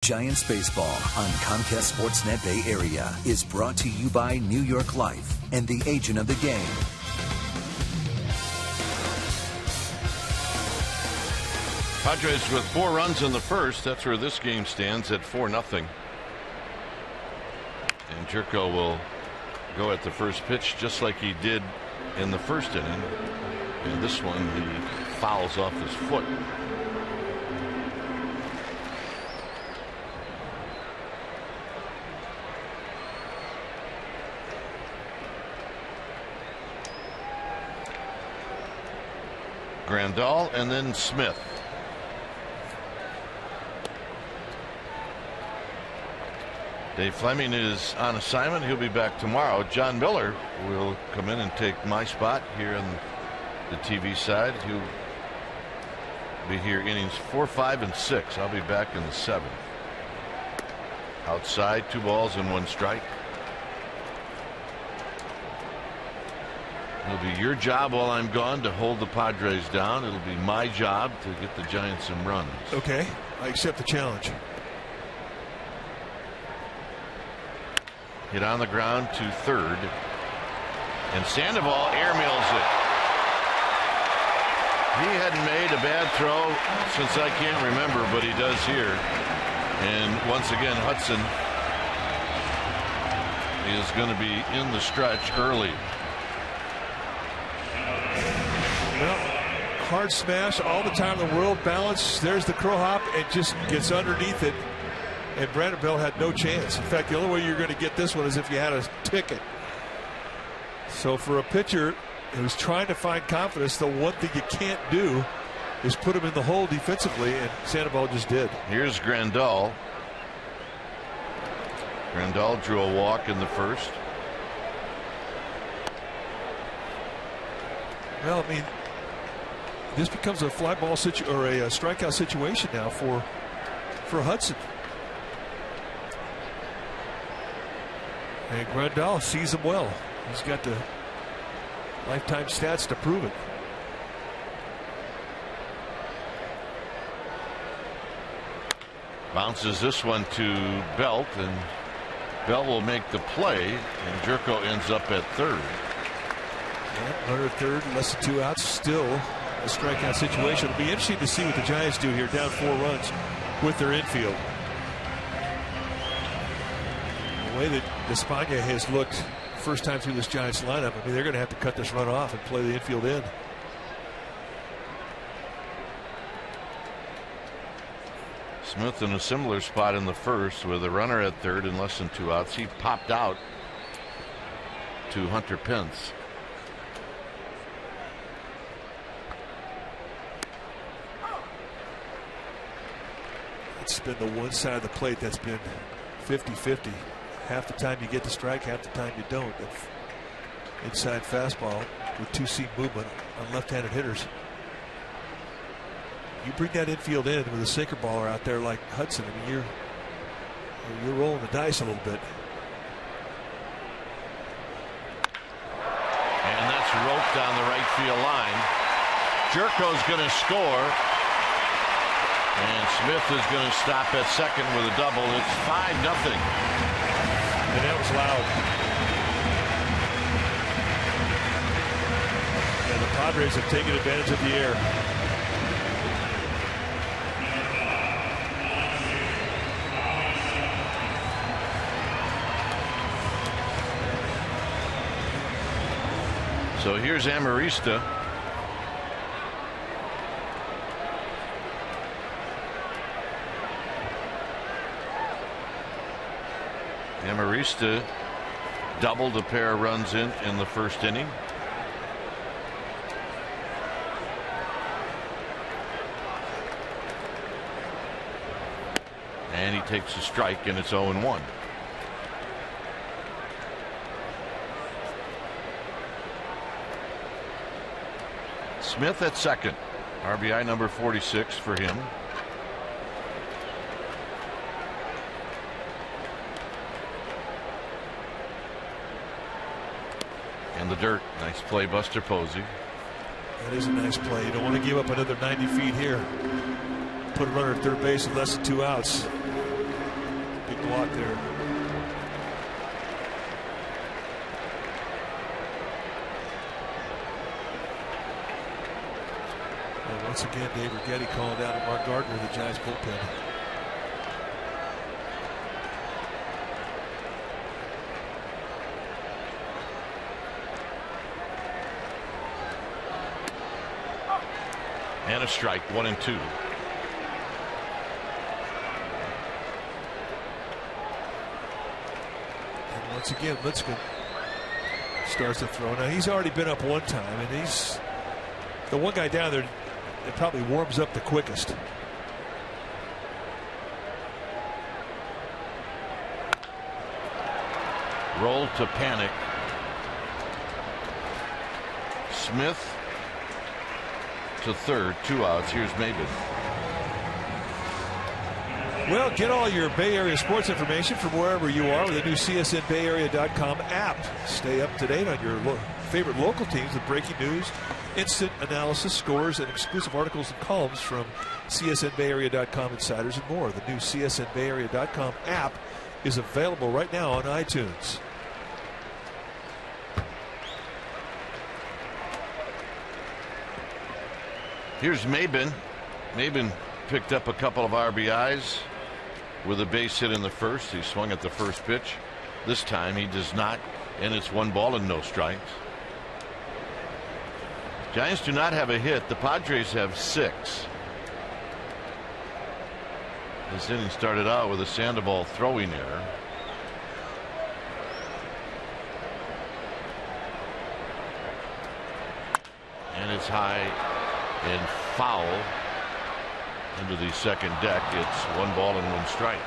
Giants baseball on Comcast Sportsnet Bay Area is brought to you by New York Life and the agent of the game. Padres with 4 runs in the first. That's where this game stands at 4-0. And Jerko will go at the first pitch just like he did in the first inning. And this one he fouls off his foot. Grandal and then Smith. Dave Fleming is on assignment. He'll be back tomorrow. John Miller will come in and take my spot here on the TV side. He'll be here innings 4, 5, and 6. I'll be back in the 7th. Outside, 2 balls and 1 strike. It'll be your job while I'm gone to hold the Padres down. It'll be my job to get the Giants some runs. Okay, I accept the challenge. Hit on the ground to third. And Sandoval airmails it. He hadn't made a bad throw since I can't remember, but he does here. And once again, Hudson is going to be in the stretch early. Well, hard smash all the time in the world. Balance. There's the crow hop. It just gets underneath it. And Brandon Bell had no chance. In fact, the only way you're going to get this one is if you had a ticket. So for a pitcher who's trying to find confidence, the one thing you can't do is put him in the hole defensively, and Sandoval just did. Here's Grandal. Grandal drew a walk in the first. Well, I mean, this becomes a fly ball or a strikeout situation now for Hudson. And Grandal sees him well. He's got the lifetime stats to prove it. Bounces this one to Belt, and Bell will make the play, and Jerko ends up at third. Yeah, runner third, less than 2 outs, still a strikeout situation. It'll be interesting to see what the Giants do here, down 4 runs with their infield. The way that Despaigne has looked first time through this Giants lineup, I mean, they're going to have to cut this run off and play the infield in. Smith in a similar spot in the first with a runner at third and less than 2 outs. He popped out to Hunter Pence. It's been the one side of the plate that's been 50-50. Half the time you get the strike, half the time you don't. Inside fastball with 2-seam movement on left-handed hitters. You bring that infield in with a sinker baller out there like Hudson, I mean, you're rolling the dice a little bit. And that's roped down the right field line. Jerko's going to score. And Smith is going to stop at second with a double. It's 5-0. And that was loud. And the Padres have taken advantage of the air. So here's Amarista. Amarista doubled a pair of runs in the first inning. And he takes a strike, and it's 0-1. Smith at second. RBI number 46 for him. In the dirt. Nice play, Buster Posey. That is a nice play. You don't want to give up another 90 feet here. Put a runner at third base with less than 2 outs. Once again, Dave Righetti calling down to Mark Gardner, the Giants bullpen. And a strike, 1-2. And once again, Litzman starts to throw. Now, he's already been up one time, and he's the one guy down there that probably warms up the quickest. Roll to panic. Smith to third, 2 outs. Here's Maben. Well, get all your Bay Area sports information from wherever you are with the new CSNBayArea.com app. Stay up to date on your favorite local teams with breaking news, instant analysis, scores, and exclusive articles and columns from CSNBayArea.com insiders and more. The new CSNBayArea.com app is available right now on iTunes. Here's Maben. Maben picked up a couple of RBIs with a base hit in the first. He swung at the first pitch. This time he does not, and it's 1 ball and no strikes. Giants do not have a hit. The Padres have 6. This inning started out with a Sandoval throwing error. And it's high and foul into the second deck. It's 1 ball and 1 strike.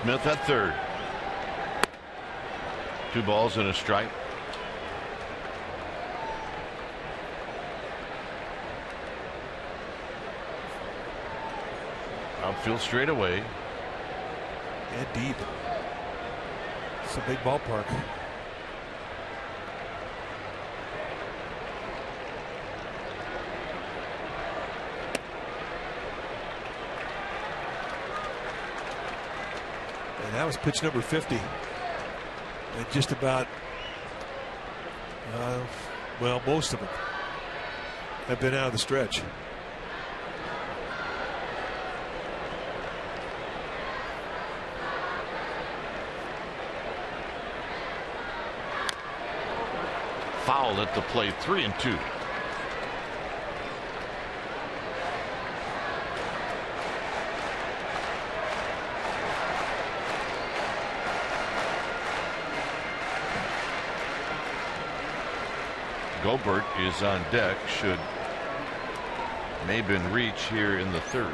Smith at third. 2 balls and a strike. Outfield straight away. And deep. It's a big ballpark. And that was pitch number 50. And just about, well, most of them have been out of the stretch. Foul at the plate, 3-2. Gobert is on deck should Maben reach here in the third.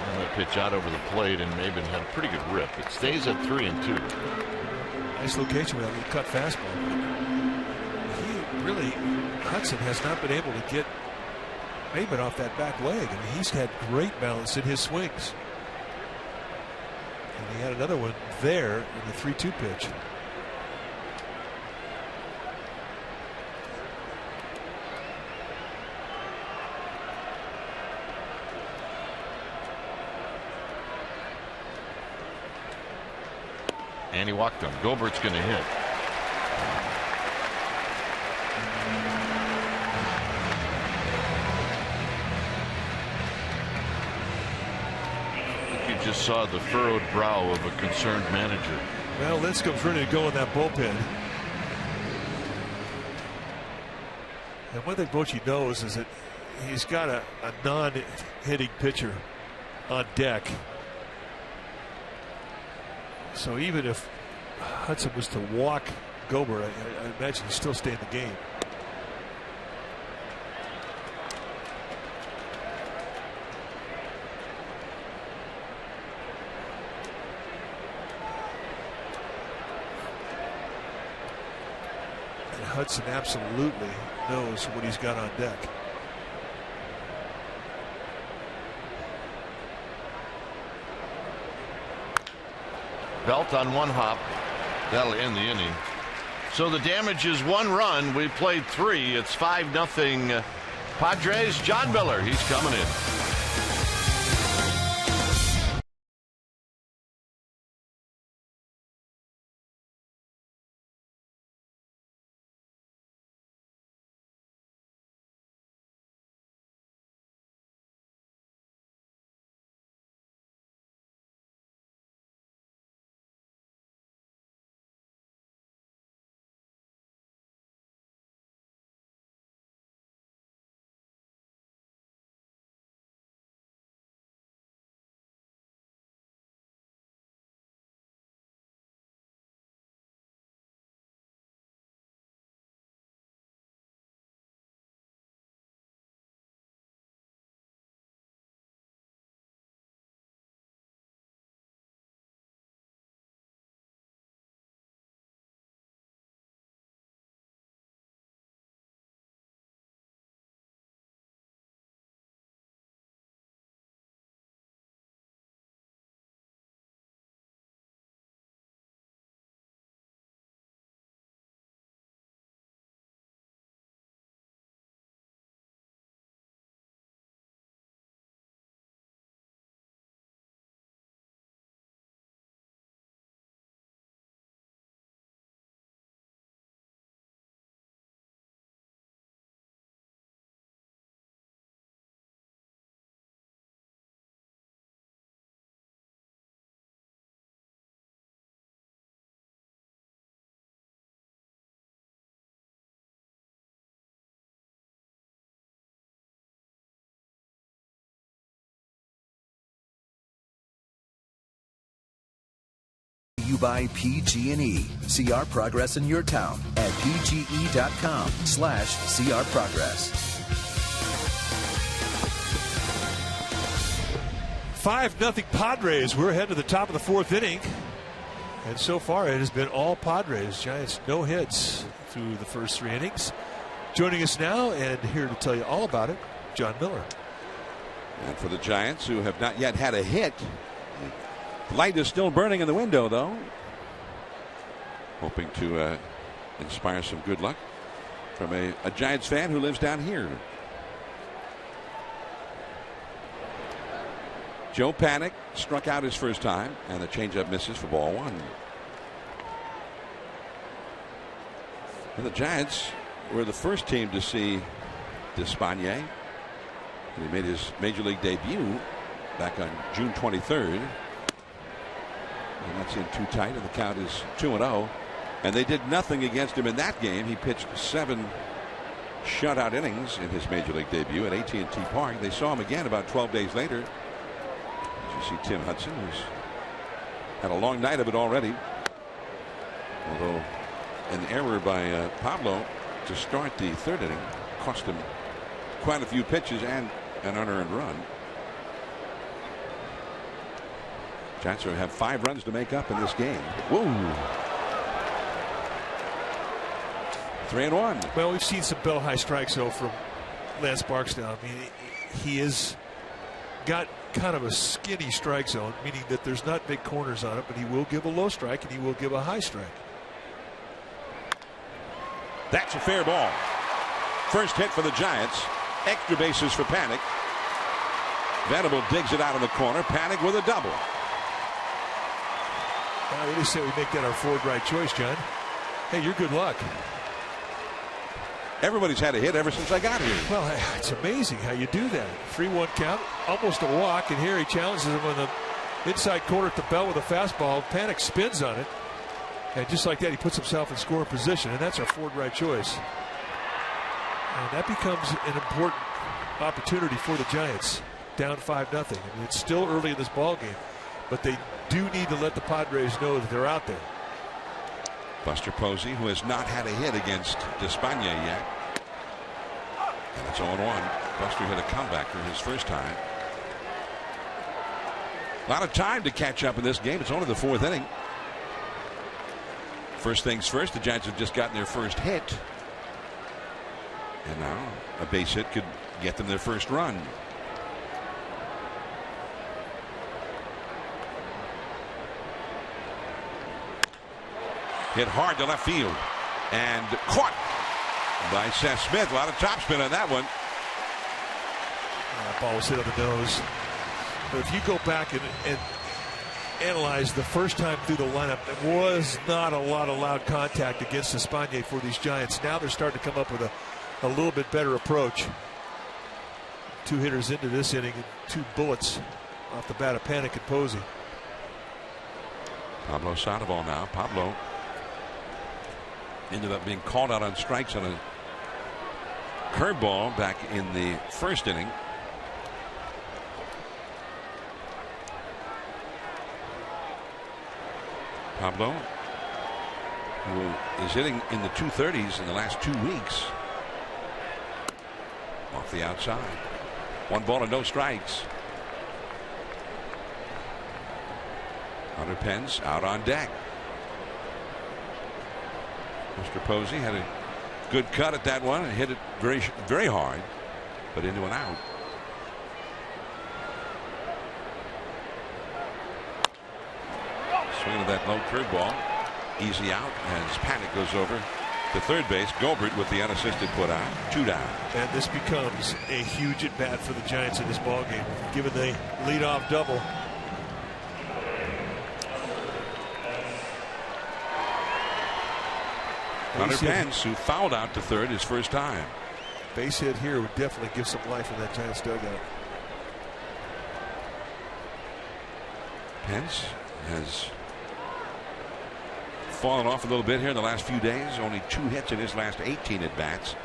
And the pitch out over the plate, and Maben had a pretty good rip. It stays at 3-2. Nice location with that cut fastball. Really, Hudson has not been able to get Maben off that back leg. I mean, he's had great balance in his swings. And he had another one there in the 3-2 pitch. And he walked him. Gobert's going to hit. Just saw the furrowed brow of a concerned manager. Well, Lincecum's ready to go in that bullpen. And one thing Bochy knows is that he's got a non-hitting pitcher on deck. So even if Hudson was to walk Gobert, I imagine he'd still stay in the game. Hudson absolutely knows what he's got on deck. Belt on one hop. That'll end the inning. So the damage is 1 run. We played 3. It's 5-0 Padres. John Miller, he's coming in. You by PG&E. See our progress in your town at pge.com/crprogress. 5-0 Padres. We're ahead to the top of the 4th inning. And so far it has been all Padres. Giants no hits through the first 3 innings. Joining us now and here to tell you all about it, John Miller. And for the Giants, who have not yet had a hit, the light is still burning in the window, though. Hoping to inspire some good luck from a Giants fan who lives down here. Joe Panik struck out his first time, and the changeup misses for ball 1. And the Giants were the first team to see Despaigne. He made his major league debut back on June 23rd. And that's in too tight, and the count is 2-0. And they did nothing against him in that game. He pitched 7 shutout innings in his major league debut at AT&T Park. They saw him again about 12 days later. As you see Tim Hudson, who's had a long night of it already. Although an error by Pablo to start the 3rd inning cost him quite a few pitches and an unearned run. Giants have 5 runs to make up in this game. Woo! 3-1. Well, we've seen some bell high strikes though from Lance Barksdale. I mean, he has got kind of a skinny strike zone, meaning that there's not big corners on it, but he will give a low strike and he will give a high strike. That's a fair ball. First hit for the Giants. Extra bases for Panik. Venable digs it out of the corner. Panik with a double. I really say we make that our forward right choice, John. Hey, you're good luck. Everybody's had a hit ever since I got here. Well, it's amazing how you do that. 3-1 count, almost a walk, and here he challenges him on the inside corner at the belt with a fastball. Panik spins on it, and just like that, he puts himself in scoring position, and that's our forward right choice. And that becomes an important opportunity for the Giants, down 5-0. I mean, it's still early in this ball game, but they do need to let the Padres know that they're out there. Buster Posey, who has not had a hit against Despaigne yet. And it's 0-1. Buster hit a comeback for his first time. A lot of time to catch up in this game. It's only the 4th inning. First things first, the Giants have just gotten their first hit And now a base hit could get them their first run. Hit hard to left field and caught by Seth Smith. A lot of topspin on that one. That ball was hit on the nose. But if you go back and analyze the first time through the lineup, there was not a lot of loud contact against Espana for these Giants. Now they're starting to come up with a little bit better approach. 2 hitters into this inning and 2 bullets off the bat of Panik and Posey. Pablo Sandoval now. Pablo ended up being called out on strikes on a curveball back in the first inning. Pablo, who is hitting in the 230s in the last 2 weeks. Off the outside. 1 ball and no strikes. Hunter Pence out on deck. Mr. Posey had a good cut at that one and hit it very hard, but into an out. Swing of that low curveball. Easy out as Panik goes over to third base. Gobert with the unassisted put out. 2 down. And this becomes a huge at bat for the Giants in this ball game, given the leadoff double. Hunter Pence, who fouled out to third his first time. Base hit here would definitely give some life in that Giants dugout. Pence has fallen off a little bit here in the last few days. Only 2 hits in his last 18 at bats.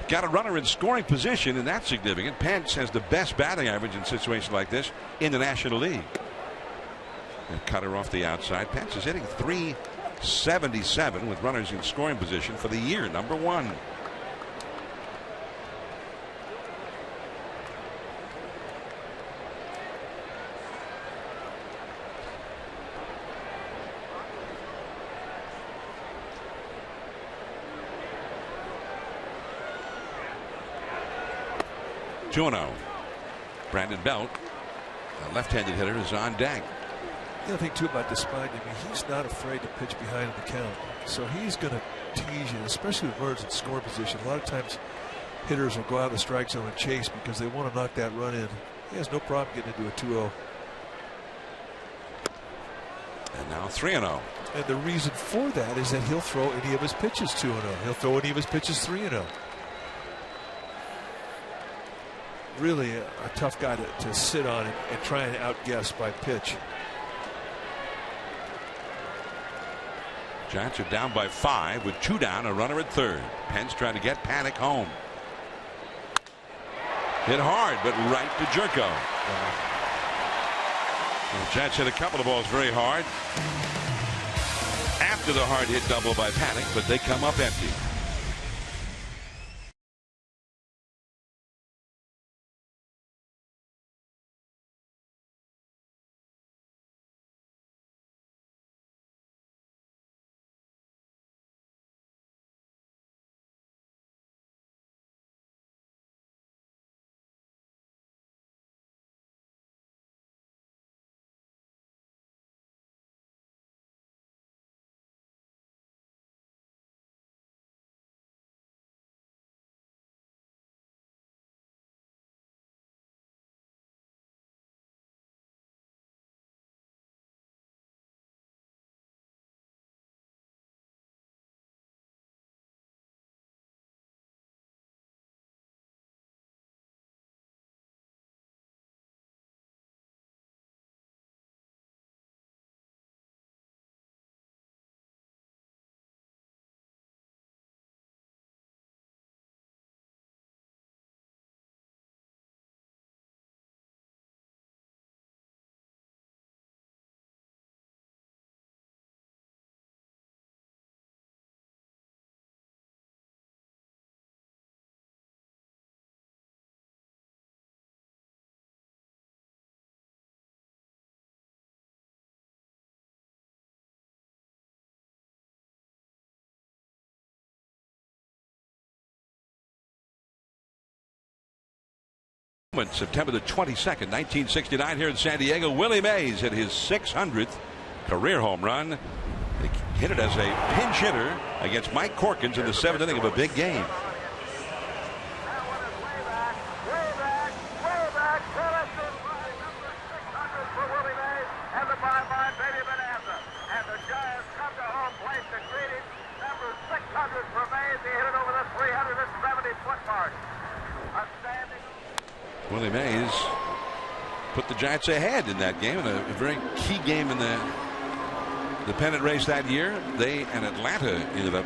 Got a runner in scoring position, and that's significant. Pence has the best batting average in situations like this in the National League. And cut her off the outside. Pence is hitting .377 with runners in scoring position for the year, number 1. Jono. Brandon Belt, a left-handed hitter, is on deck. The other thing too about Despaigne, I mean, he's not afraid to pitch behind in the count, so he's going to tease you, especially with runners in scoring position. A lot of times hitters will go out of the strike zone and chase because they want to knock that run in. He has no problem getting into a 2-0. And now 3-0. And the reason for that is that he'll throw any of his pitches 2-0. He'll throw any of his pitches 3-0. Really a tough guy to sit on and try and outguess by pitch. Giants are down by 5 with 2 down, a runner at third. Pence trying to get Panik home. Hit hard, but right to Jerko. The Giants hit a couple of balls very hard after the hard hit double by Panik, but they come up empty. September the 22nd, 1969, here in San Diego. Willie Mays hit his 600th career home run. He hit it as a pinch hitter against Mike Corkins in the 7th inning of a big game. Willie Mays put the Giants ahead in that game, in a very key game in the pennant race that year. They and Atlanta ended up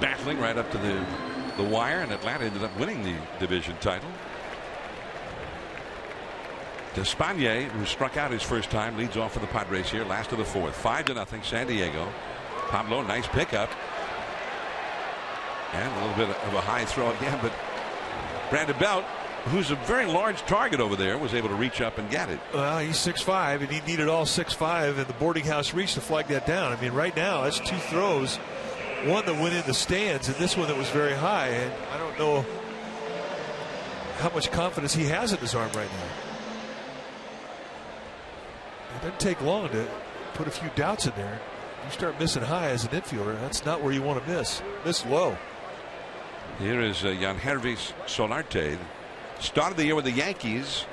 battling right up to the wire, and Atlanta ended up winning the division title. Despaigne, who struck out his first time, leads off for the Padres here, last of the 4th. 5-0 San Diego. Pablo, nice pickup. And a little bit of a high throw again, but Brandon Belt, who's a very large target over there, was able to reach up and get it. Well, he's 6'5", and he needed all 6'5", and the boarding house reach to flag that down. I mean, right now, that's 2 throws. One that went in the stands, and this one that was very high. And I don't know how much confidence he has in his arm right now. It doesn't take long to put a few doubts in there. You start missing high as an infielder, that's not where you want to miss. Miss low. Here is Yangervis Solarte. Started the year with the Yankees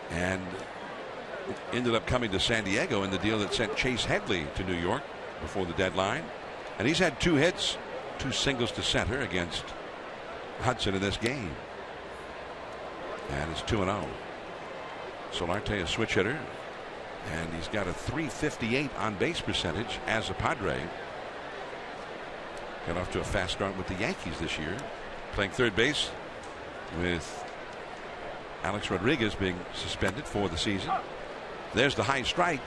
and ended up coming to San Diego in the deal that sent Chase Headley to New York before the deadline. And he's had 2 hits, 2 singles to center against Hudson in this game. And it's 2-0. Solarte, a switch hitter, and he's got a .358 on base percentage as a Padre. Got off to a fast start with the Yankees this year, playing third base with Alex Rodriguez being suspended for the season. There's the high strike,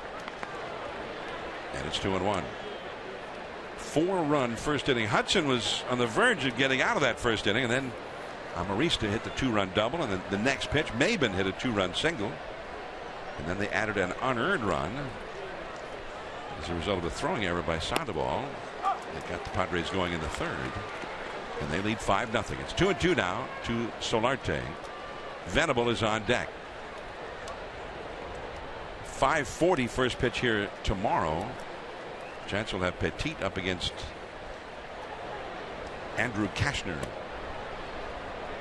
and it's 2-1. 4-run first inning. Hudson was on the verge of getting out of that first inning, and then Amarista hit the 2-run double, and then the next pitch, Maben hit a 2-run single, and then they added an unearned run as a result of a throwing error by Sandoval. They got the Padres going in the 3rd, and they lead 5-0. It's 2-2 now to Solarte. Venable is on deck. 5:40 first pitch here tomorrow. Giants will have Petit up against Andrew Kashner.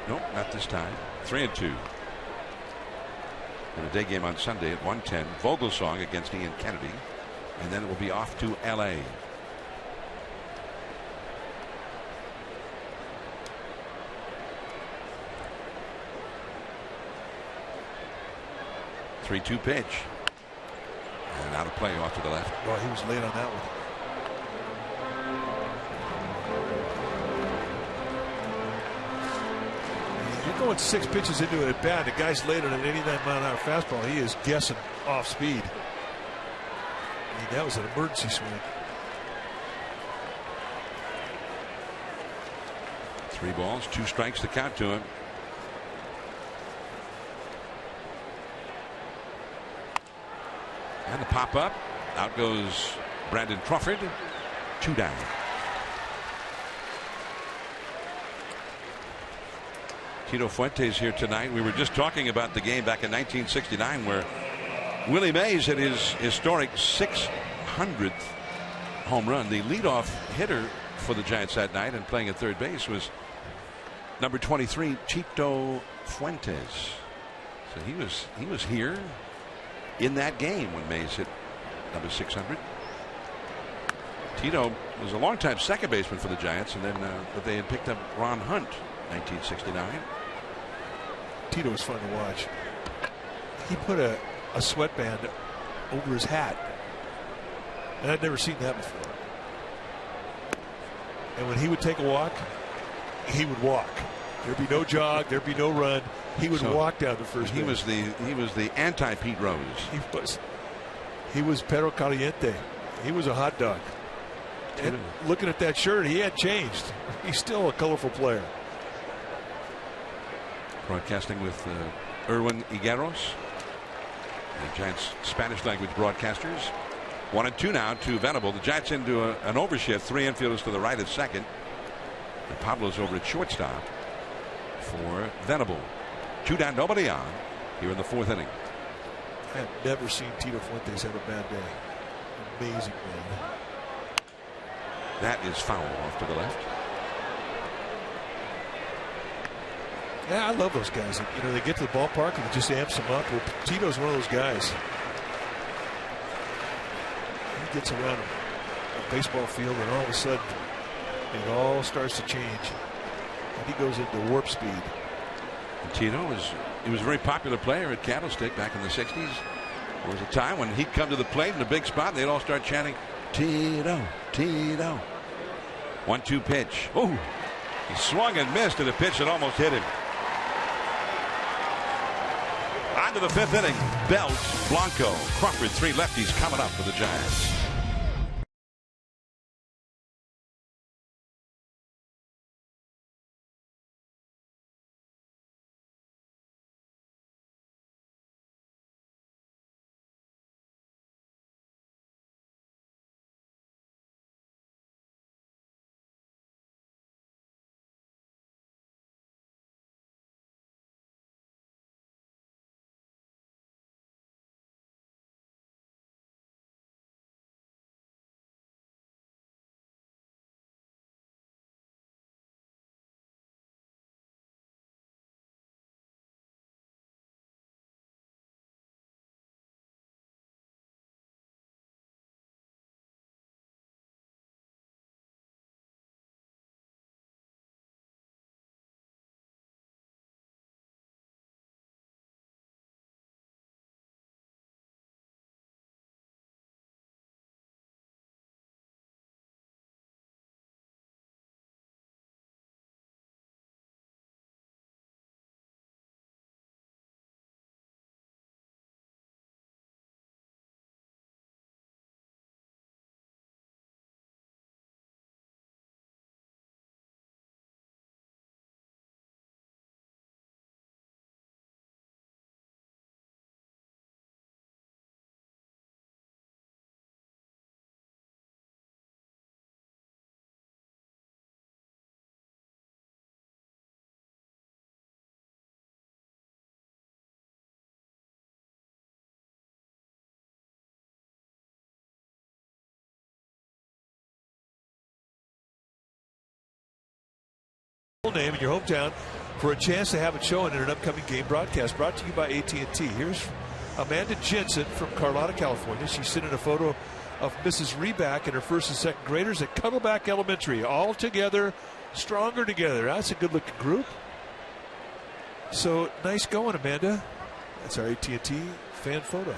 Nope, not this time. 3-2. And a day game on Sunday at 1:10. Vogelsong against Ian Kennedy, and then it will be off to L.A. Three-two pitch. And out of play off to the left. Well, he was late on that one. You're going 6 pitches into it at bat. The guy's later than 89-mile-an-hour fastball. He is guessing off speed. I mean, that was an emergency swing. 3 balls, 2 strikes to count to him. And the pop up. Out goes Brandon Crawford. 2 down. Tito Fuentes here tonight. We were just talking about the game back in 1969 where Willie Mays hit his historic 600th home run. The leadoff hitter for the Giants that night and playing at third base was number 23, Tito Fuentes. So he was here in that game when Mays hit number 600. Tito was a longtime second baseman for the Giants, and then but they had picked up Ron Hunt, 1969. Tito was fun to watch. He put a sweatband over his hat, and I'd never seen that before. And when he would take a walk, he would walk. There'd be no jog, there'd be no run. He would walk down the first base. He was the anti Pete Rose. He was perro caliente. He was a hot dog. And looking at that shirt, he had changed. He's still a colorful player. Broadcasting with Erwin Higueros, the Giants Spanish language broadcasters. 1-2 now to Venable. The Giants into an overshift. 3 infielders to the right at second. And Pablo's over at shortstop for Venable. 2 down, nobody on here in the 4th inning. I have never seen Tito Fuentes have a bad day. Amazing man. That is foul off to the left. Yeah, I love those guys. You know, they get to the ballpark and it just amps them up. Well, Tito's one of those guys. He gets around a baseball field and all of a sudden it all starts to change. And he goes into warp speed. And Tito was a very popular player at Candlestick back in the 60s. There was a time when he'd come to the plate in a big spot and they'd all start chanting, Tito, Tito. 1-2 pitch. Oh, he swung and missed at a pitch that almost hit him. On to the 5th inning. Belt, Blanco, Crawford, 3 lefties coming up for the Giants. Name in your hometown for a chance to have it shown in an upcoming game broadcast brought to you by AT&T. Here's Amanda Jensen from Carlotta, California. She's sending a photo of Mrs. Reback and her 1st and 2nd graders at Cuddleback Elementary. All together, stronger together. That's a good looking group. So nice going, Amanda. That's our AT&T fan photo.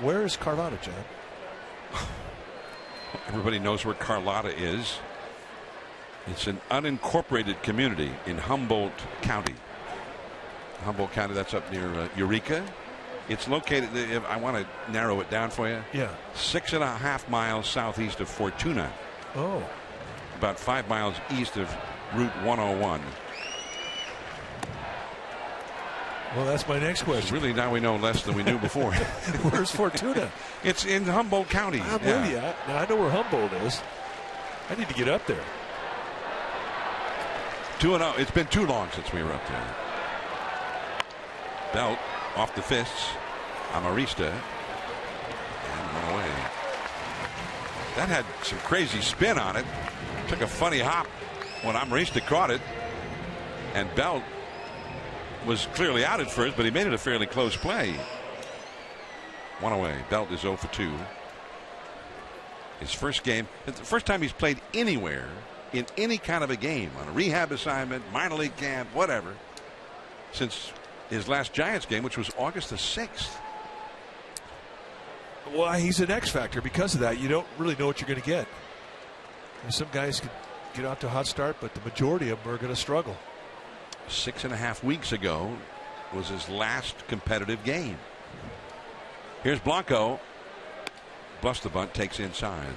Where is Carlotta, John? Everybody knows where Carlotta is. It's an unincorporated community in Humboldt County. Humboldt County, that's up near Eureka. It's located, if I want to narrow it down for you. Yeah. 6.5 miles southeast of Fortuna. Oh. About 5 miles east of Route 101. Well, that's my next question. Really, now we know less than we knew before. Where's Fortuna? It's in Humboldt County. I'm with you. Now, I know where Humboldt is. I need to get up there. 2-0. It's been too long since we were up there. Belt off the fists. Amarista. And one away. That had some crazy spin on it. Took a funny hop when Amarista caught it. And Belt was clearly out at first, but he made it a fairly close play. One away. Belt is 0 for 2. His first game, it's the first time he's played anywhere in any kind of a game, on a rehab assignment, minor league camp, whatever, since his last Giants game, which was August the 6th. Well, he's an X factor because of that. You don't really know what you're going to get. Some guys can get out to a hot start, but the majority of them are going to struggle. 6.5 weeks ago was his last competitive game. Here's Blanco. Busts the bunt, takes inside.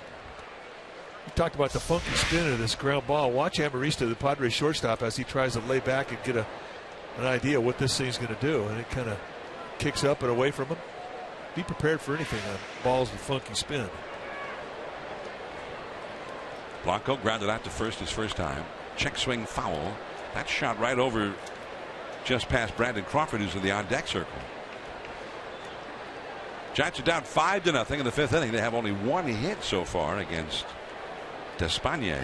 You talked about the funky spin of this ground ball. Watch Amarista, the Padres shortstop, as he tries to lay back and get an idea what this thing's going to do. And it kind of kicks up and away from him. Be prepared for anything on balls with funky spin. Blanco grounded out to first his first time. Check swing foul. That shot right over just past Brandon Crawford, who's in the on-deck circle. Giants are down 5-0 in the 5th inning. They have only one hit so far against Despaigne.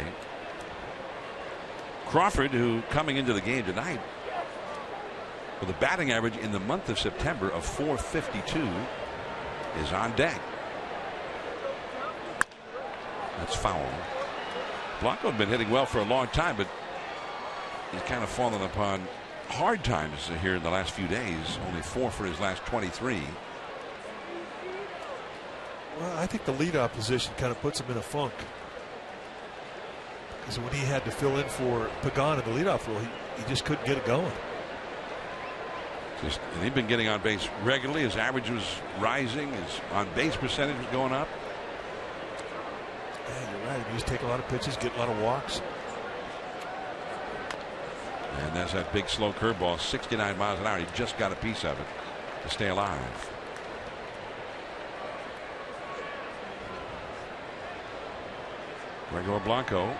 Crawford, who coming into the game tonight with a batting average in the month of September of .452, is on deck. That's foul. Blanco had been hitting well for a long time, but he's kind of fallen upon hard times here in the last few days. Only 4 for his last 23. Well, I think the leadoff position kind of puts him in a funk. Because when he had to fill in for Pagan in the leadoff role, he just couldn't get it going. And he'd been getting on base regularly. His average was rising. His on base percentage was going up. Yeah, you're right. He used to take a lot of pitches, get a lot of walks. And that's that big slow curveball, 69 miles an hour. He just got a piece of it to stay alive. Gregor Blanco.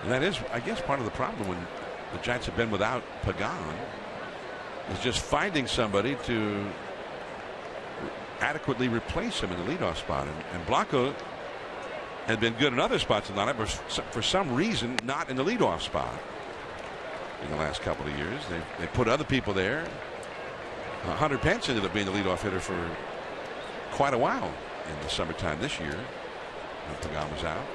And that is, I guess, part of the problem when the Giants have been without Pagan, is just finding somebody to adequately replace him in the leadoff spot. And Blanco had been good in other spots in the lineup, but for some reason not in the leadoff spot in the last couple of years. They put other people there. Hunter Pence ended up being the leadoff hitter for quite a while in the summertime this year when Pagan was out.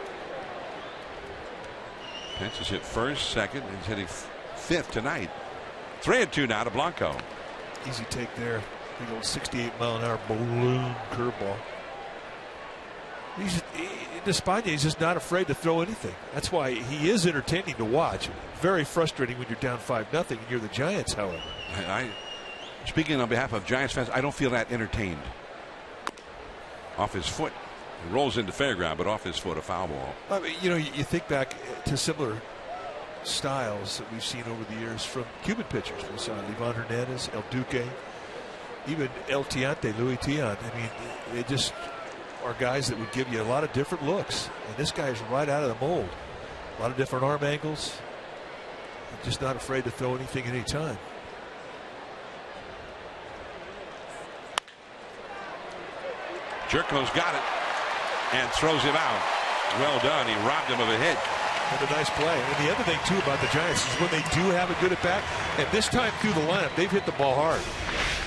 Pence has hit first, second, and he's hitting 5th tonight. 3-2 now to Blanco. Easy take there. Big old 68-mile-an-hour balloon curveball. Despaigne is just not afraid to throw anything. That's why he is entertaining to watch. Very frustrating when you're down 5-0 and you're the Giants, however. Speaking on behalf of Giants fans, I don't feel that entertained. Off his foot. He rolls into fair ground, but off his foot, a foul ball. I mean, you think back to similar styles that we've seen over the years from Cuban pitchers. We saw Livan Hernandez, El Duque, even El Tiante, Luis Tiant. I mean, they just are guys that would give you a lot of different looks. And this guy is right out of the mold. A lot of different arm angles. Just not afraid to throw anything at any time. Jerko's got it and throws him out. Well done. He robbed him of a hit. And a nice play. And the other thing, too, about the Giants is when they do have a good at bat, and this time through the lineup, they've hit the ball hard.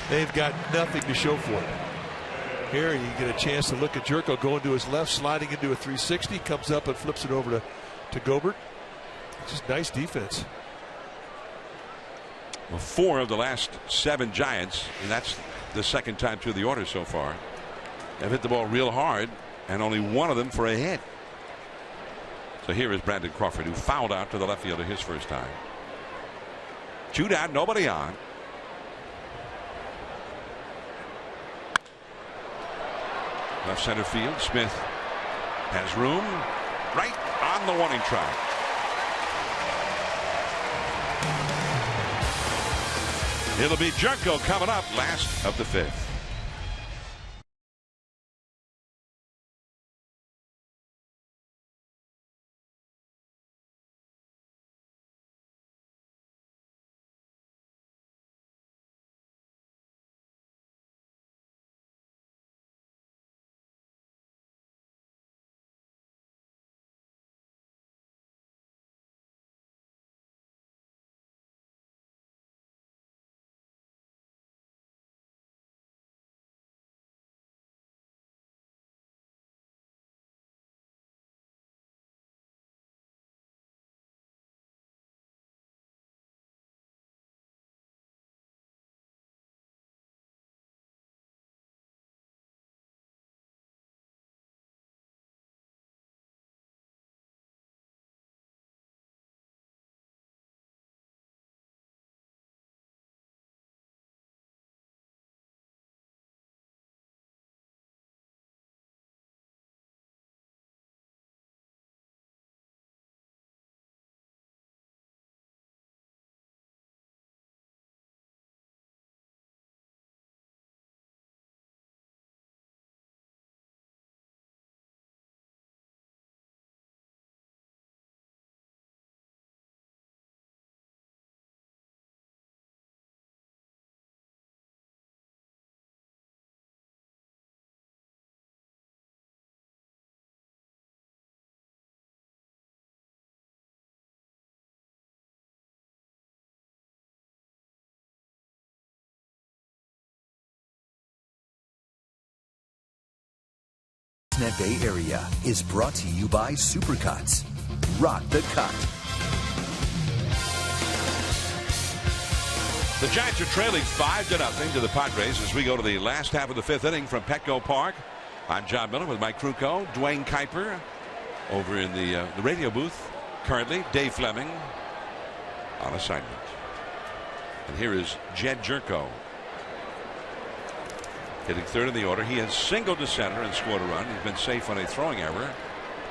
They've got nothing to show for it. Here you get a chance to look at Jerko going to his left, sliding into a 360, comes up and flips it over to Gobert. It's just nice defense. Well, 4 of the last 7 Giants, and that's the second time through the order so far, have hit the ball real hard, and only one of them for a hit. So here is Brandon Crawford, who fouled out to the left fielder his first time. 2 down, nobody on. Left center field, Smith has room right on the warning track. It'll be Jerko coming up last of the 5th. Internet Bay Area is brought to you by Supercuts. Rock the cut. The Giants are trailing 5-0 to the Padres as we go to the last half of the fifth inning from Petco Park. I'm John Miller with Mike Krukow, Dwayne Kuiper over in the radio booth. Currently, Dave Fleming on assignment. And here is Jed Jerko hitting third in the order. He has singled to center and scored a run. He's been safe on a throwing error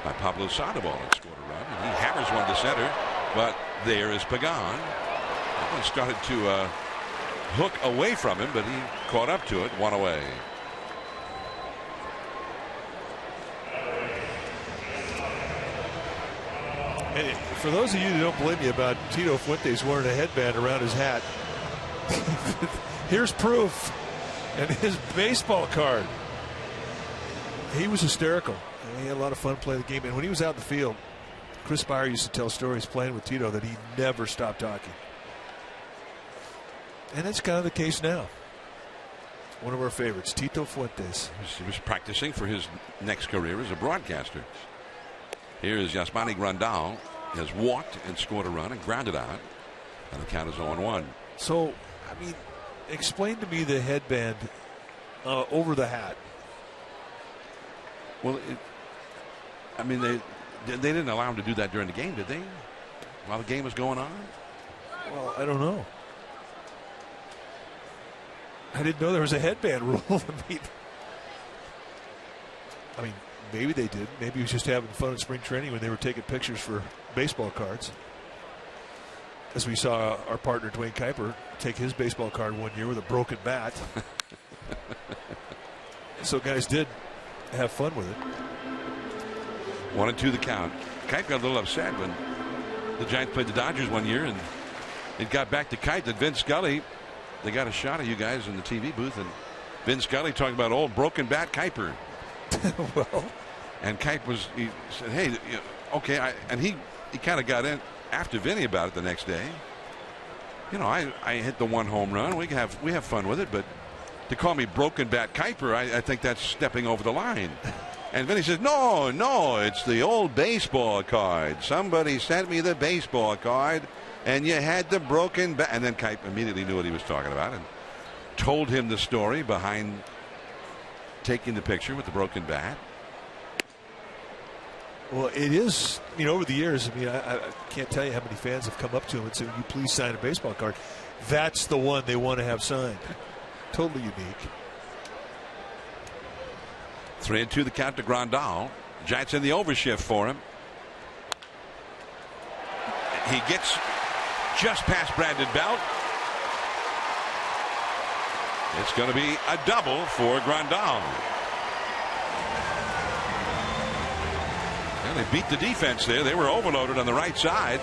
by Pablo Sandoval and scored a run. And he hammers one to center, but there is Pagan. That one started to hook away from him, but he caught up to it, one away. And for those of you who don't believe me about Tito Fuentes wearing a headband around his hat, here's proof. And his baseball card. He was hysterical. He had a lot of fun playing the game. And when he was out in the field, Chris Beyer used to tell stories playing with Tito that he never stopped talking. And that's kind of the case now. One of our favorites, Tito Fuentes. He was practicing for his next career as a broadcaster. Here is Yasmani Grandal. He has walked and scored a run and grounded out. And the count is 0-1. So, I mean, explain to me the headband over the hat. Well, I mean, they didn't allow him to do that during the game, did they? While the game was going on? Well, I don't know. I didn't know there was a headband rule. I mean, maybe they did. Maybe he was just having fun in spring training when they were taking pictures for baseball cards. As we saw our partner Dwayne Kuiper take his baseball card one year with a broken bat. So guys did have fun with it. 1-2 the count. Kuiper got a little upset when the Giants played the Dodgers one year, and it got back to Kuiper that Vin Scully. They got a shot of you guys in the TV booth, and Vin Scully talking about old broken bat Kuiper. Well, and Kuiper he said, "Hey, okay," and he kind of got in after Vinny about it the next day. You know, I hit the one home run. We have fun with it, but to call me broken bat Kuiper, I think that's stepping over the line. And Vinny says, no, it's the old baseball card. Somebody sent me the baseball card, and you had the broken bat. And then Kuiper immediately knew what he was talking about and told him the story behind taking the picture with the broken bat. Well, it is, over the years, I can't tell you how many fans have come up to him and said, "Will you please sign a baseball card?" That's the one they want to have signed. Totally unique. 3-2 the count to Grandal. Giants in the overshift for him. He gets just past Brandon Belt. It's going to be a double for Grandal. They beat the defense there. They were overloaded on the right side.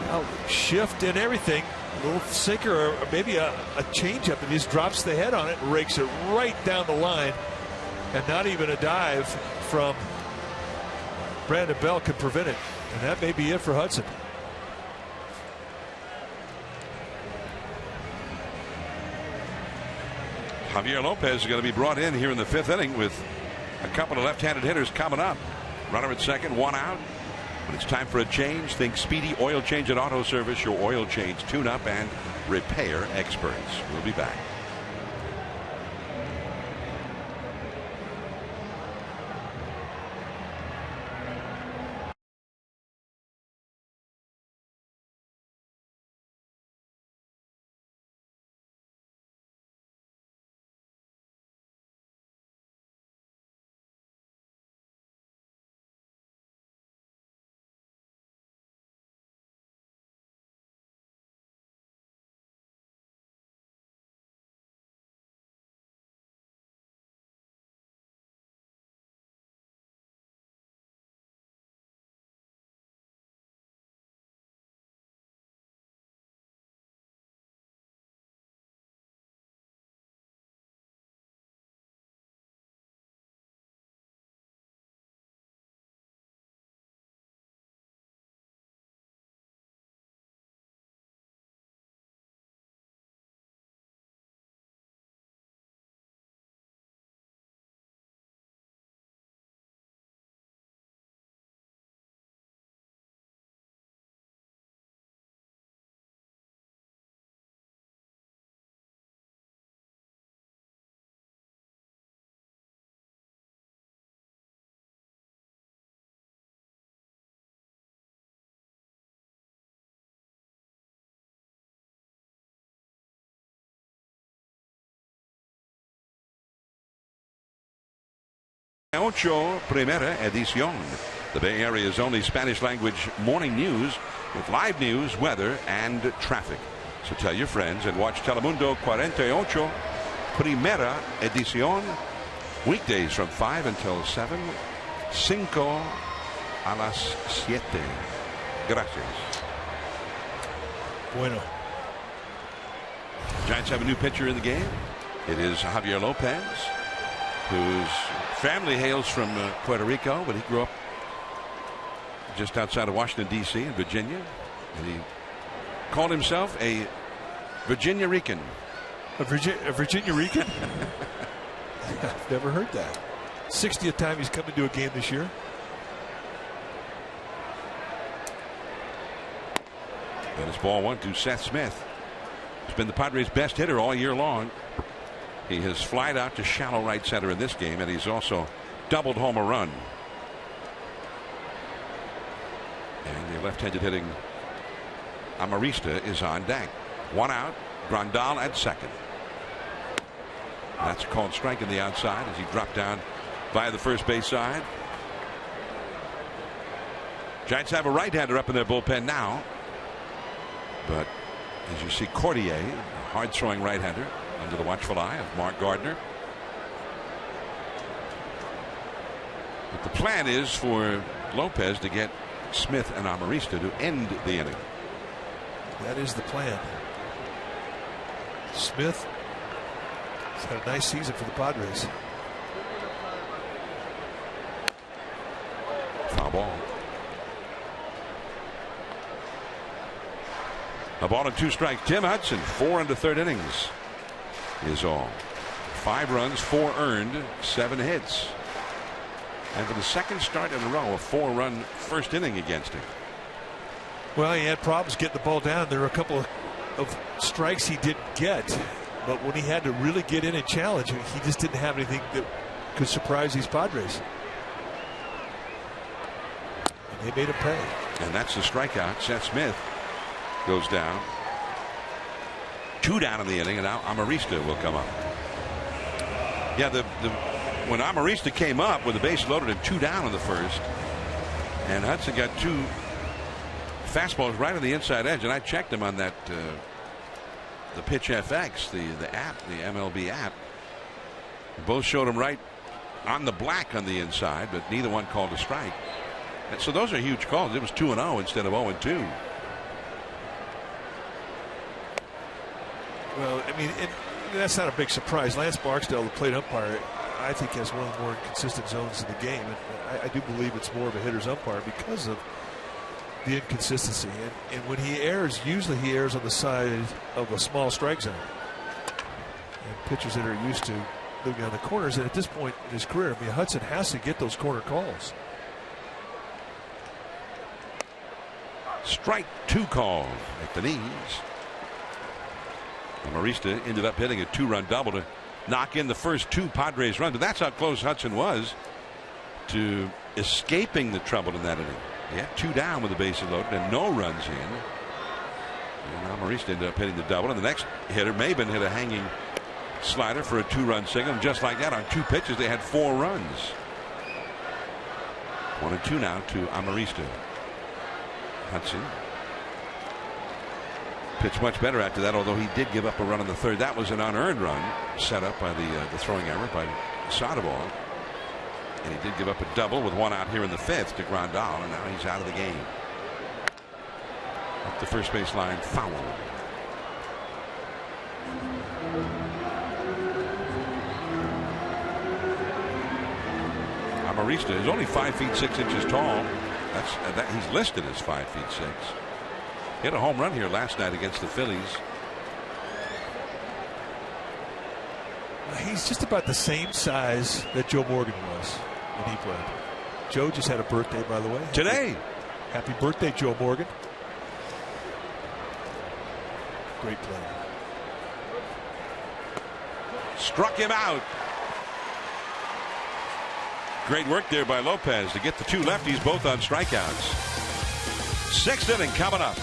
Well, shift and everything. A little sinker or maybe a changeup, and he just drops the head on it and rakes it right down the line. And not even a dive from Brandon Bell could prevent it. And that may be it for Hudson. Javier Lopez is going to be brought in here in the fifth inning with a couple of left-handed hitters coming up. Runner at second, one out. When it's time for a change, think Speedy Oil Change and Auto Service, your oil change, tune-up, and repair experts. We'll be back. Ocho Primera Edición, the Bay Area's only Spanish language morning news with live news, weather, and traffic. So tell your friends and watch Telemundo 48 Primera Edición weekdays from 5 until 7, 5 a las 7. Gracias. Bueno. Giants have a new pitcher in the game. It is Javier Lopez, whose family hails from Puerto Rico, but he grew up just outside of Washington, D.C. in Virginia. And he called himself a Virginia Rican. A Virginia Rican? I've never heard that. 60th time he's come into a game this year. And it's ball one to Seth Smith. He's been the Padres' best hitter all year long. He has flied out to shallow right center in this game, and he's also doubled home a run. And the left-handed hitting Amarista is on deck. One out, Grandal at second. That's a called strike in the outside as he dropped down by the first base side. Giants have a right-hander up in their bullpen now. But as you see, Cordier, a hard-throwing right-hander, under the watchful eye of Mark Gardner. But the plan is for Lopez to get Smith and Amarista to end the inning. That is the plan. Smith has had a nice season for the Padres. Foul ball. A ball and 2 strikes. Tim Hudson, 4 into third innings is all. 5 runs, 4 earned, 7 hits. And for the second start in a row, a 4-run first inning against him. Well, he had problems getting the ball down. There were a couple of strikes he didn't get, but when he had to really get in and challenge, he just didn't have anything that could surprise these Padres. And they made him pay. And that's the strikeout. Seth Smith goes down. 2 down in the inning, and now Amarista will come up. Yeah, when Amarista came up with the base loaded and 2 down in the first, and Hudson got 2 fastballs right on the inside edge, and I checked him on that the Pitch FX, the app, the MLB app. Both showed him right on the black on the inside, but neither one called a strike. And so those are huge calls. It was 2-0 instead of 0-2. Well, I mean, that's not a big surprise. Lance Barksdale, the plate umpire, I think has one of the more inconsistent zones in the game. And I do believe it's more of a hitter's umpire because of the inconsistency. And when he errs, usually he errs on the side of a small strike zone. And pitchers that are used to living on the corners, and at this point in his career, I mean, Hudson has to get those corner calls. Strike 2 call at the knees. Amarista ended up hitting a 2-run double to knock in the first 2 Padres runs, but that's how close Hudson was to escaping the trouble in that inning. He had 2 down with the bases loaded and no runs in. And Amarista ended up hitting the double, and the next hitter, Maben, hit a hanging slider for a 2-run single, and just like that, on 2 pitches they had 4 runs. 1-2 now to Amarista. Hudson pitched much better after that, although he did give up a run in the third. That was an unearned run set up by the throwing error by Sandoval. And he did give up a double with 1 out here in the 5th to Grandal, and now he's out of the game. Up the first base line, foul. Amarista is only 5 feet 6 inches tall. He's listed as 5 feet 6. He hit a home run here last night against the Phillies. He's just about the same size that Joe Morgan was when he played. Joe just had a birthday, by the way. Today. Happy birthday, Joe Morgan. Great player. Struck him out. Great work there by Lopez to get the 2 lefties both on strikeouts. 6th inning coming up.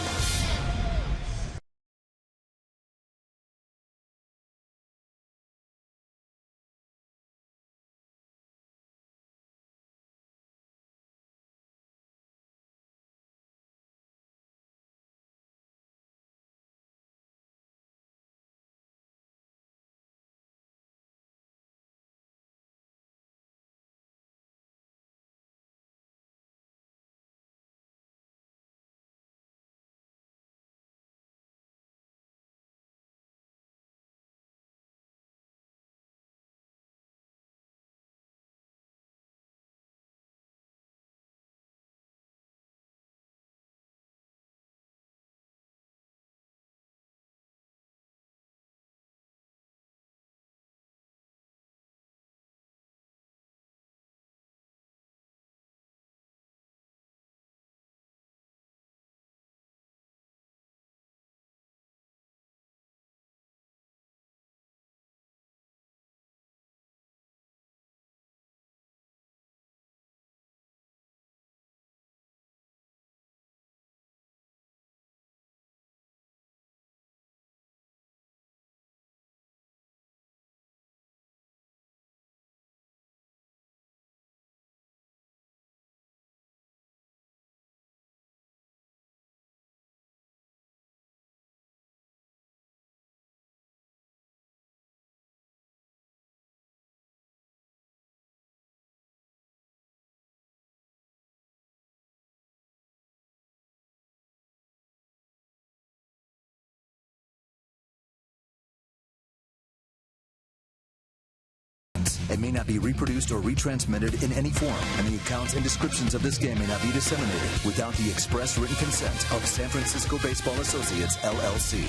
It may not be reproduced or retransmitted in any form, and the accounts and descriptions of this game may not be disseminated without the express written consent of San Francisco Baseball Associates, LLC.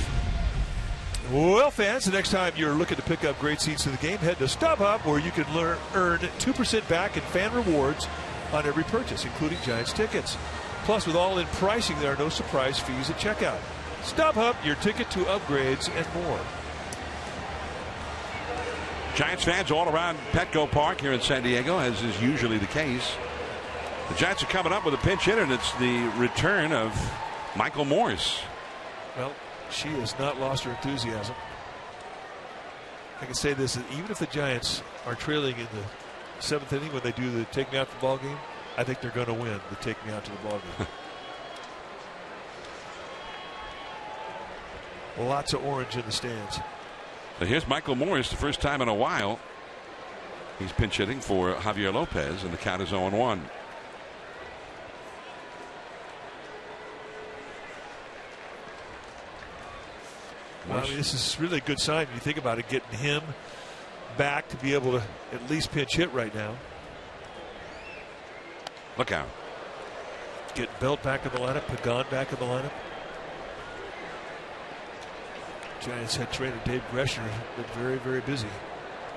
Well, fans, the next time you're looking to pick up great seats to the game, head to StubHub, where you can earn 2% back in fan rewards on every purchase, including Giants tickets. Plus, with all-in pricing, there are no surprise fees at checkout. StubHub, your ticket to upgrades and more. Giants fans all around Petco Park here in San Diego, as is usually the case. The Giants are coming up with a pinch hitter, and it's the return of Michael Morse. Well, she has not lost her enthusiasm. I can say this, that even if the Giants are trailing in the 7th inning when they do the take me out to the ball game, I think they're going to win the take me out to the ball game. Lots of orange in the stands. So here's Michael Morse, the first time in a while. He's pinch hitting for Javier Lopez, and the count is 0-1. Well, I mean, this is really a good sign when you think about it, getting him back to be able to at least pinch hit right now. Look out. Getting Belt back in the lineup, Pagan back in the lineup. Giants head trainer Dave Greshner has been very, very busy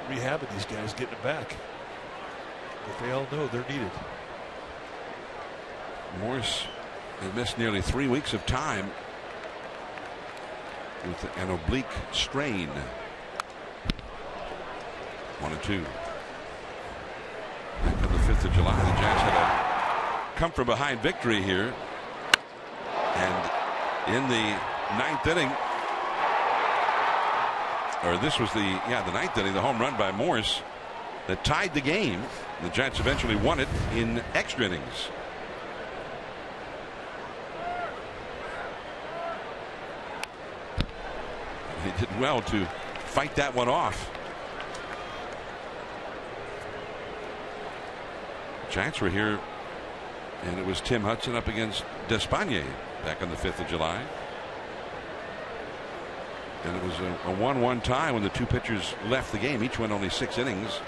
rehabbing these guys, getting them back. But they all know they're needed. Morse has missed nearly 3 weeks of time with an oblique strain. 1-2. Back on the 5th of July, the Giants had a come from behind victory here. And in the 9th inning, or this was the 9th inning, the home run by Morse that tied the game. The Giants eventually won it in extra innings. He did well to fight that one off. The Giants were here, and it was Tim Hudson up against Despagne back on the 5th of July. And it was a 1-1 tie when the two pitchers left the game. Each went only 6 innings.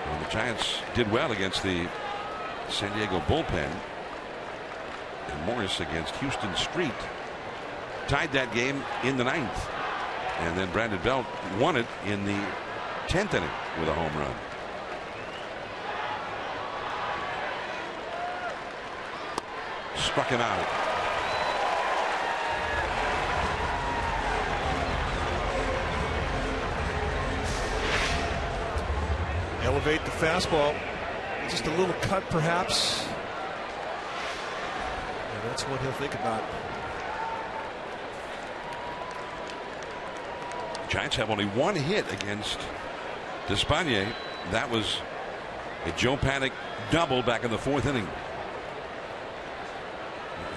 And the Giants did well against the San Diego bullpen. And Morris against Houston Street tied that game in the 9th. And then Brandon Belt won it in the 10th inning with a home run. Struck him out. Elevate the fastball. Just a little cut, perhaps. And that's what he'll think about. Giants have only 1 hit against Despagne. That was a Joe Panic double back in the 4th inning.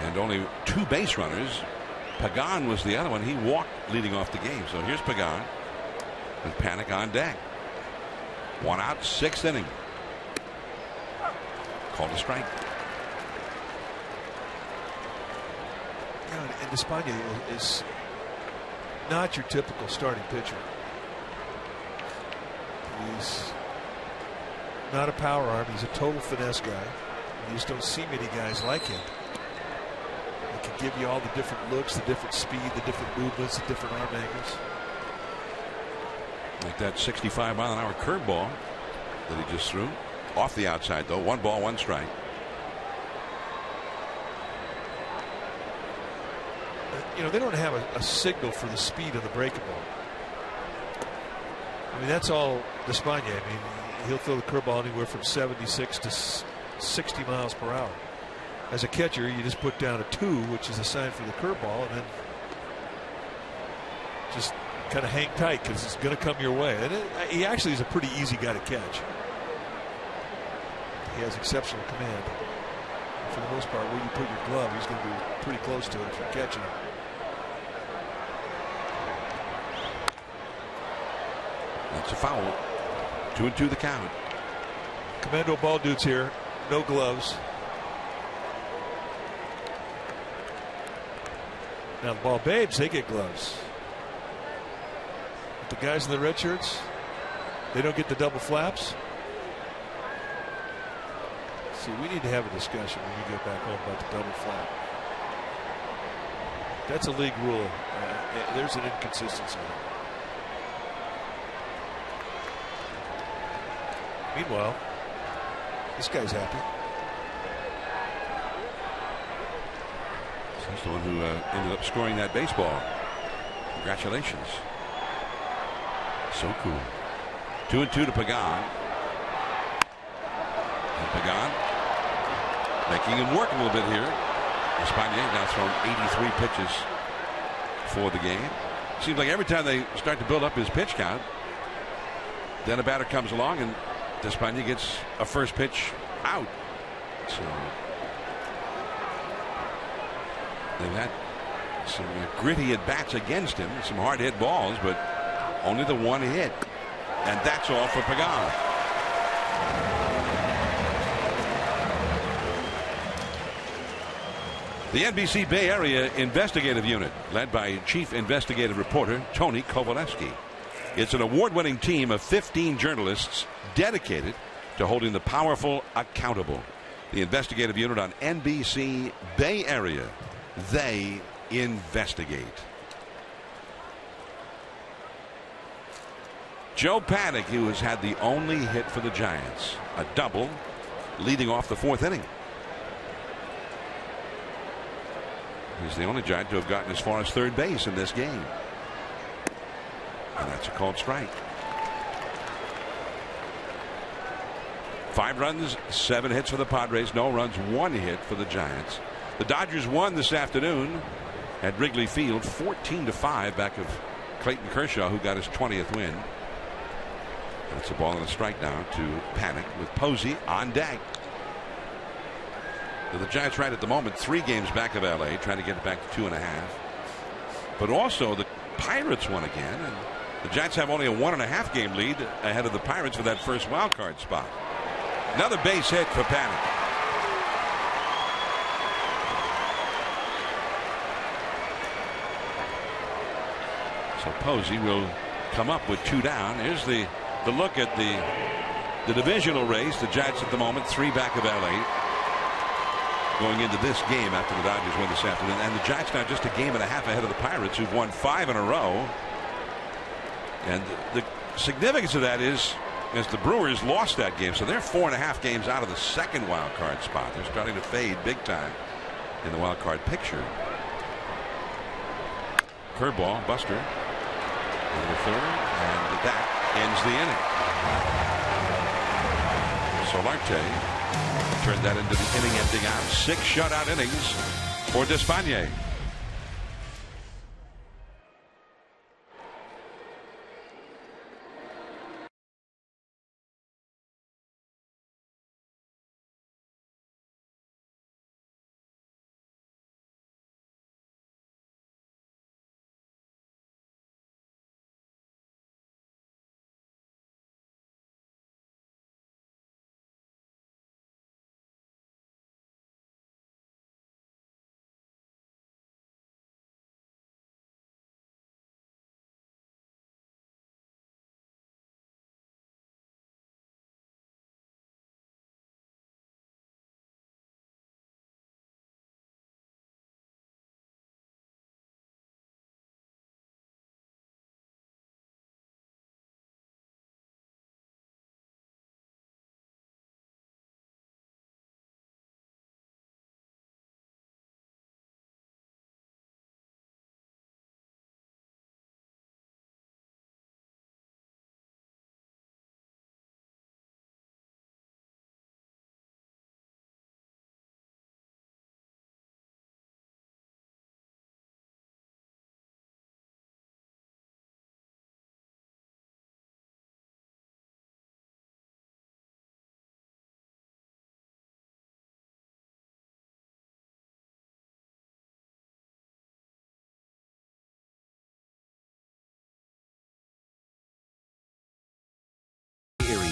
And only 2 base runners. Pagan was the other one. He walked leading off the game. So here's Pagan with Panic on deck. 1 out, 6th inning. Called a strike. And Despagne is not your typical starting pitcher. He's not a power arm. He's a total finesse guy. You just don't see many guys like him. He can give you all the different looks, the different speed, the different movements, the different arm angles. Like that 65-mile-an-hour curveball that he just threw. Off the outside, though. 1 ball, 1 strike. You know, they don't have a signal for the speed of the breaking ball. I mean, that's all Despagne. I mean, he'll throw the curveball anywhere from 76 to 60 miles per hour. As a catcher, you just put down a 2, which is a sign for the curveball, and then just kind of hang tight because it's going to come your way. And he actually is a pretty easy guy to catch. He has exceptional command. For the most part, where you put your glove, he's going to be pretty close to it if you're catching him. That's a foul. 2-2 the count. Commando ball dudes here. No gloves. Now the ball babes, they get gloves. The guys in the red shirts, they don't get the double flaps. See, we need to have a discussion when we get back home about the double flap. That's a league rule. There's an inconsistency. Meanwhile, this guy's happy. So he's the one who ended up scoring that baseball. Congratulations. So cool. 2-2 to Pagan. And Pagan making him work a little bit here. Espana now thrown 83 pitches for the game. Seems like every time they start to build up his pitch count, then a batter comes along and Espana gets a first pitch out. So they've had some gritty at bats against him, some hard hit balls, but only the one hit. And that's all for Pagan. The NBC Bay Area Investigative Unit, led by Chief Investigative Reporter Tony Kowaleski. It's an award-winning team of 15 journalists dedicated to holding the powerful accountable. The investigative unit on NBC Bay Area. They investigate. Joe Paddock, who has had the only hit for the Giants, a double, leading off the fourth inning. He's the only Giant to have gotten as far as third base in this game. And that's a called strike. 5 runs, 7 hits for the Padres, no runs, 1 hit for the Giants. The Dodgers won this afternoon at Wrigley Field 14-5 back of Clayton Kershaw, who got his 20th win. That's a ball and a strike now to Paddock with Posey on deck. So the Giants right at the moment 3 games back of LA, trying to get it back to 2.5. But also the Pirates won again, and the Giants have only a 1.5 game lead ahead of the Pirates for that first wild card spot. Another base hit for Paddock. So Posey will come up with 2 down. Here's the look at the divisional race. The Giants at the moment 3 back of LA. Going into this game after the Dodgers win this afternoon, and the Giants now just a game and a half ahead of the Pirates, who've won 5 in a row. And the significance of that is the Brewers lost that game, so they're 4.5 games out of the second wild card spot. They're starting to fade big time in the wild card picture. Curveball, Buster, in the third, and that ends the inning. Solarte turned that into the inning ending out. 6 shutout innings for Despaigne.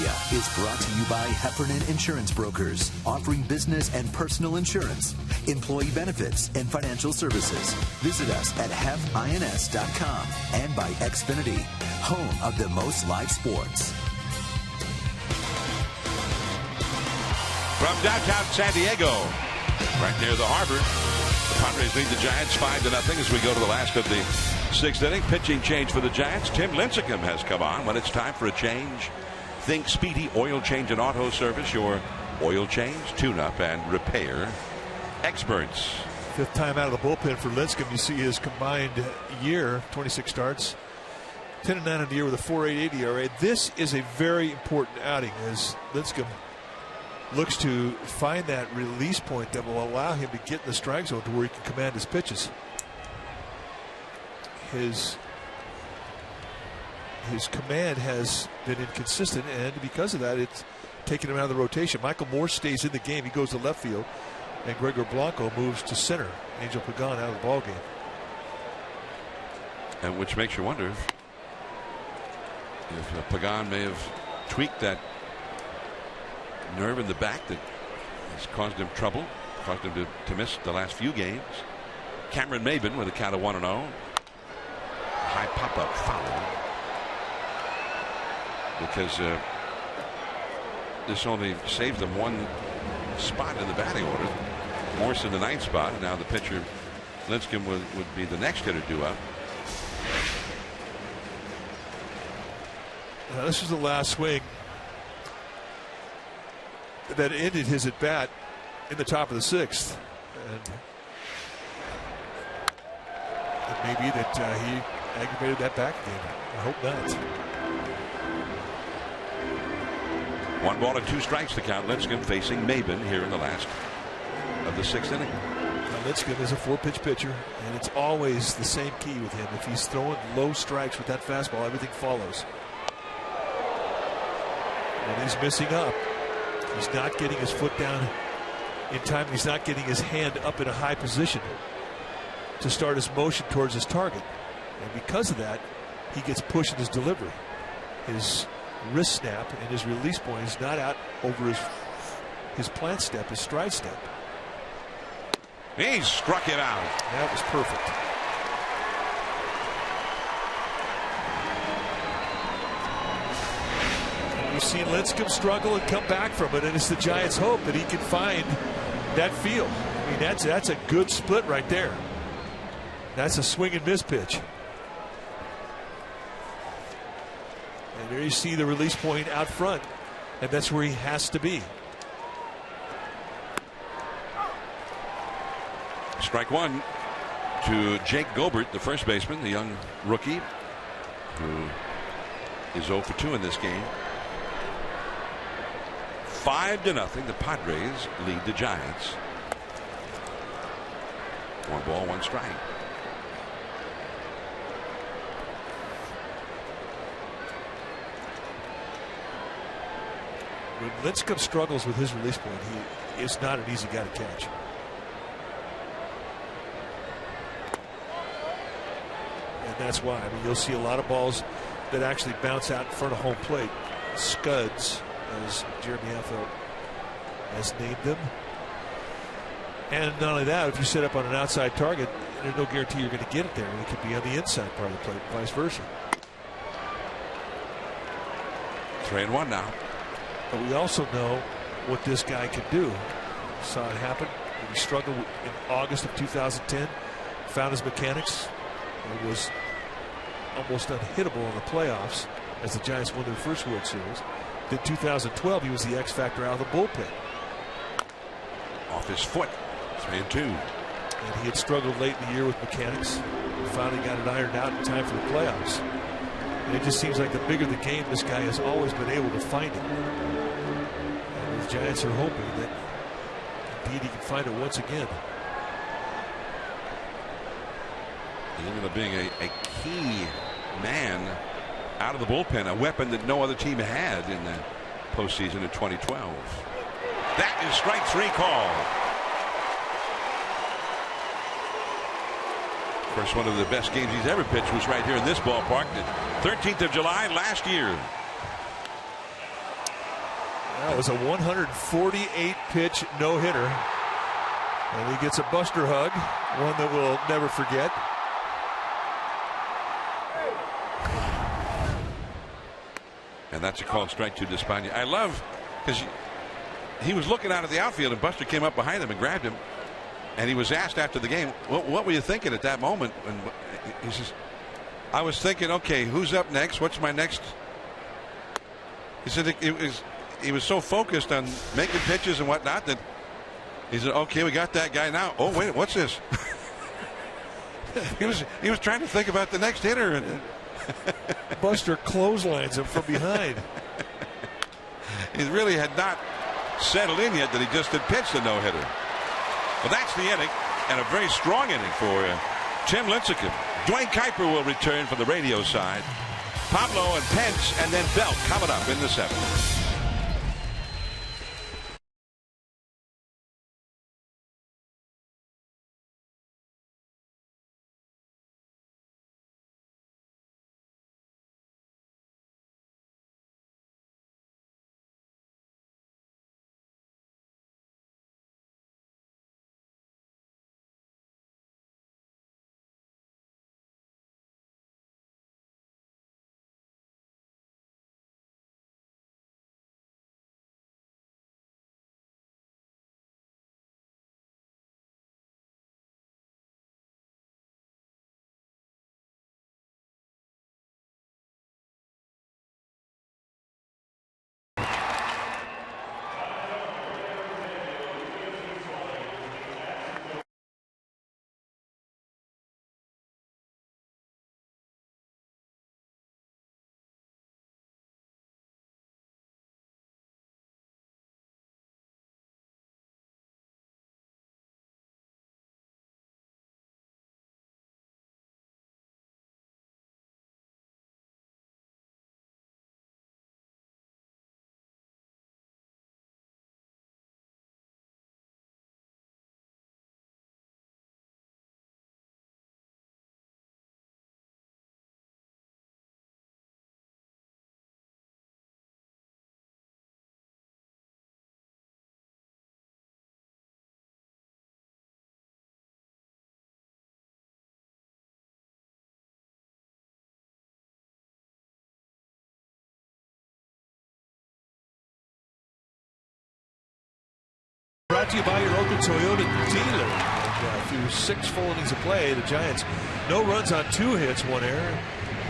Media is brought to you by Heffernan Insurance Brokers, offering business and personal insurance, employee benefits, and financial services. Visit us at hefins.com and by Xfinity, home of the most live sports. From downtown San Diego, right near the harbor, the Padres lead the Giants 5-0 as we go to the last of the sixth inning. Pitching change for the Giants. Tim Lincecum has come on when it's time for a change. Think Speedy Oil Change and Auto Service, your oil change, tune-up, and repair experts. Fifth time out of the bullpen for Lincecum. You see his combined year, 26 starts, 10-9 on the year with a 4.88 ERA. This is a very important outing as Lincecum looks to find that release point that will allow him to get in the strike zone to where he can command his pitches. His command has been inconsistent, and because of that, it's taken him out of the rotation. Michael Morse stays in the game. He goes to left field, and Gregor Blanco moves to center. Angel Pagan out of the ball game. And which makes you wonder if Pagan may have tweaked that nerve in the back that has caused him trouble, caused him to miss the last few games. Cameron Maben with a count of 1-0. High pop-up foul, because this only saves them one spot in the batting order. Morse in the 9th spot, and now the pitcher Lincecum would be the next hitter due up. Now, this was the last swing that ended his at bat in the top of the 6th, and it may be that he aggravated that back again. I hope not. 1 ball and 2 strikes to count. Lincecum facing Maben here in the last of the 6th inning. Now, Lincecum is a 4-pitch pitcher, and it's always the same key with him. If he's throwing low strikes with that fastball, everything follows. And he's missing up. He's not getting his foot down in time. He's not getting his hand up in a high position to start his motion towards his target. And because of that, he gets pushed in his delivery. His wrist snap and his release point is not out over his plant step, his stride step. He struck him out. That was perfect. We've seen Lincecum struggle and come back from it, and it's the Giants' hope that he can find that feel. I mean, that's a good split right there. That's a swing and miss pitch. And there you see the release point out front, and that's where he has to be. Strike one to Jake Gobert, the first baseman, the young rookie, who is 0 for 2 in this game. 5-0. The Padres lead the Giants. 1 ball, 1 strike. When Lincecum struggles with his release point, he is not an easy guy to catch. And that's why. I mean, you'll see a lot of balls that actually bounce out in front of home plate. Scuds, as Jeremy Affeldt has named them. And not only that, if you set up on an outside target, there's no guarantee you're going to get it there. It could be on the inside part of the plate, vice versa. 3-1 now. But we also know what this guy can do. Saw it happen when he struggled in August of 2010. Found his mechanics. It was almost unhittable in the playoffs as the Giants won their first World Series. Then 2012, he was the X factor out of the bullpen. Off his foot. 3-2. And he had struggled late in the year with mechanics. He finally got it ironed out in time for the playoffs. And it just seems like the bigger the game, this guy has always been able to find it. And the Giants are hoping that indeed he can find it once again. He ended up being a key man out of the bullpen, a weapon that no other team had in the postseason of 2012. That is strike 3 call. Of course, one of the best games he's ever pitched was right here in this ballpark, the 13th of July last year. That was a 148 pitch no hitter. And he gets a Buster hug, one that we'll never forget. And that's a called strike to Despaigne. I love because he was looking out of the outfield and Buster came up behind him and grabbed him. And he was asked after the game, what were you thinking at that moment? And he says, I was thinking, okay, who's up next? What's my next? He said he was so focused on making pitches and whatnot that he said, okay, we got that guy now. Oh, wait, what's this? he was trying to think about the next hitter. And Buster clotheslines him from behind. He really had not settled in yet that he just had pitched a no-hitter. Well, that's the inning, and a very strong inning for Tim Lincecum. Dwayne Kuiper will return for the radio side. Pablo and Pence, and then Belt coming up in the seventh. Brought to you by your local Toyota dealer. And, through 6 full innings of play, the Giants no runs on 2 hits, 1 error.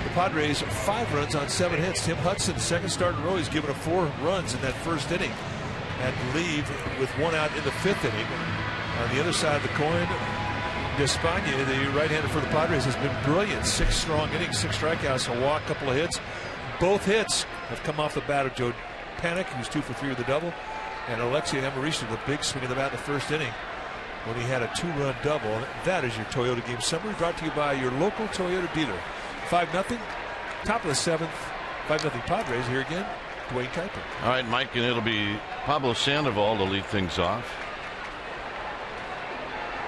The Padres 5 runs on 7 hits. Tim Hudson, second start in a row, he's given up 4 runs in that first inning. Had to leave with 1 out in the 5th inning. On the other side of the coin, Despaigne, the right-hander for the Padres, has been brilliant. 6 strong innings, 6 strikeouts, a walk, couple of hits. Both hits have come off the bat of Joe Panik, who's 2 for 3 with a double. And Alexei Amorisha, the big swing of the bat in the first inning when he had a 2-run double. That is your Toyota game summary, brought to you by your local Toyota dealer. 5-0, top of the 7th, 5-0 Padres. Here again, Dwayne Kuiper. All right, Mike, and it'll be Pablo Sandoval to lead things off.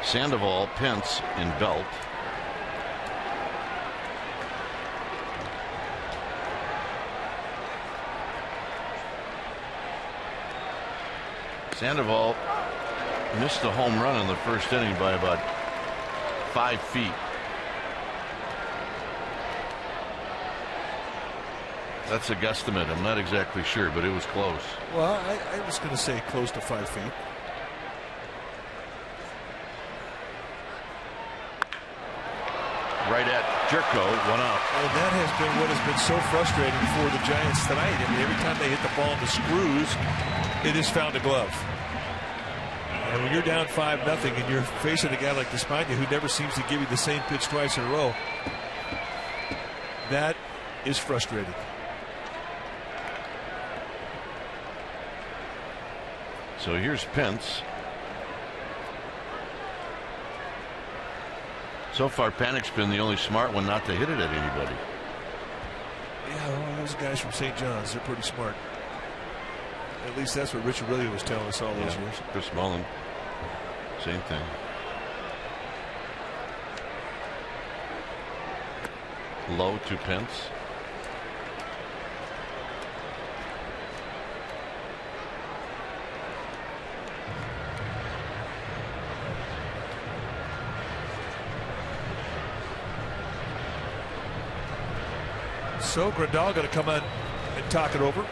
Sandoval, Pence, and Belt. Sandoval missed the home run in the first inning by about 5 feet. That's a guesstimate. I'm not exactly sure, but it was close. Well, I was going to say close to 5 feet. Right at Jerko, 1 out. And that has been what has been so frustrating for the Giants tonight. I mean, every time they hit the ball in the screws, it has found a glove. And when you're down 5-0 and you're facing a guy like Despaigne who never seems to give you the same pitch twice in a row, that is frustrating. So here's Pence. So far, Panic's been the only smart one not to hit it at anybody. Yeah, well, those guys from St. John's, they're pretty smart. At least that's what Richard Williams was telling us all those years. Chris Mullen, same thing. Low to Pence. So Grandal going to come in and talk it over.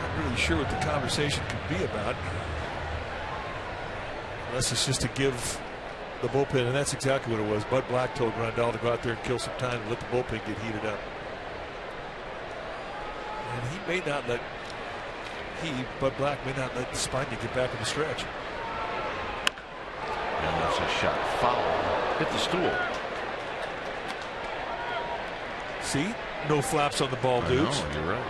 Not really sure what the conversation could be about, unless it's just to give the bullpen, and that's exactly what it was. Bud Black told Grandal to go out there and kill some time and let the bullpen get heated up. And he may not let Bud Black may not let Spania get back in the stretch. And that's a shot foul. Hit the stool. See? No flaps on the ball, dudes. No, you're right.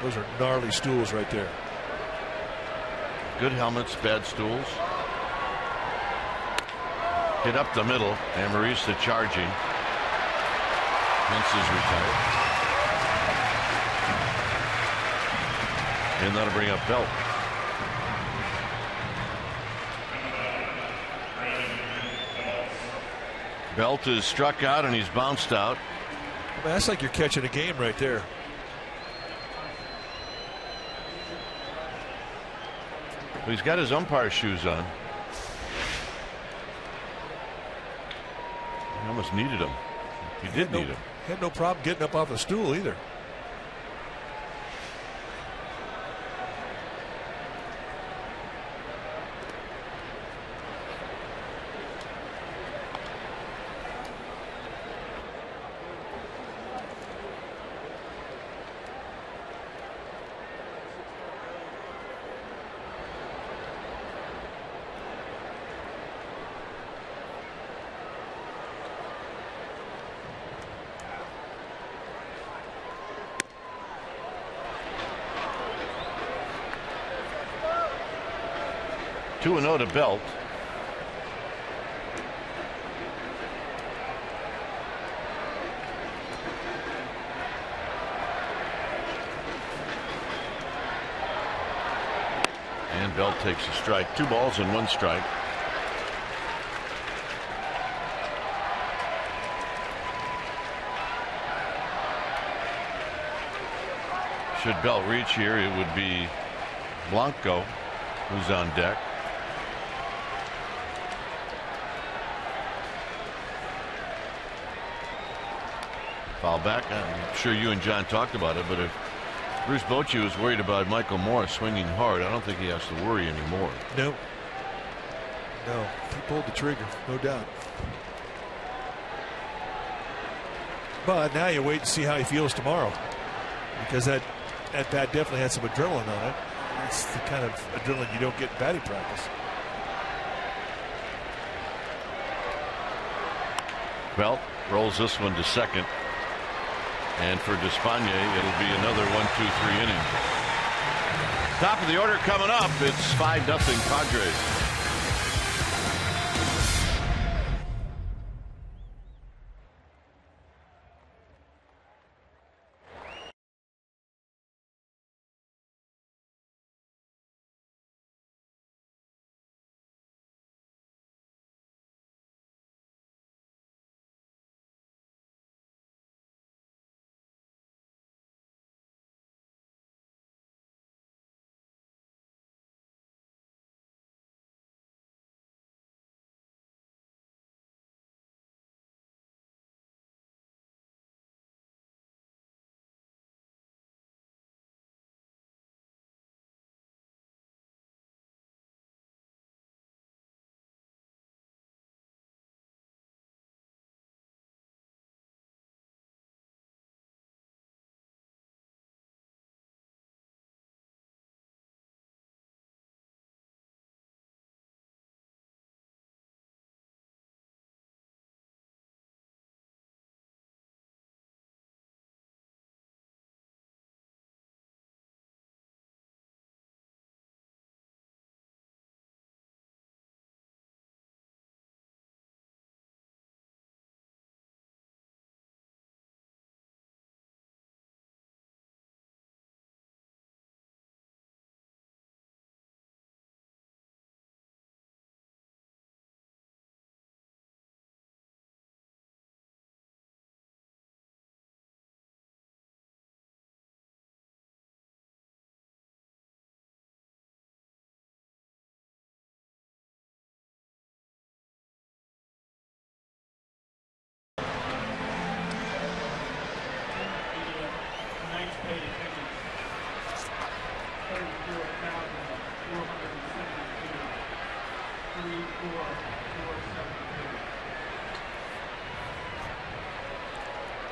Those are gnarly stools right there. Good helmets, bad stools. Hit up the middle, and Marisa charging. Hence is retired. And that'll bring up Belt. Belt is struck out and he's bounced out. I mean, that's like you're catching a game right there. Well, he's got his umpire shoes on. He almost needed them. He did need them. Had no problem getting up off the stool either. Two and 0 to Belt. And Belt takes a strike. 2 balls and 1 strike. Should Belt reach here, it would be Blanco who's on deck. Foul back. I'm sure you and John talked about it, but if Bruce Bochy was worried about Michael Morris swinging hard, I don't think he has to worry anymore. No. No. He pulled the trigger, no doubt. But now you wait and see how he feels tomorrow, because that bat definitely had some adrenaline on it. It's the kind of adrenaline you don't get in batting practice. Belt rolls this one to second. And for Despaigne, it'll be another 1-2-3 inning. Top of the order coming up. It's 5-0 Padres.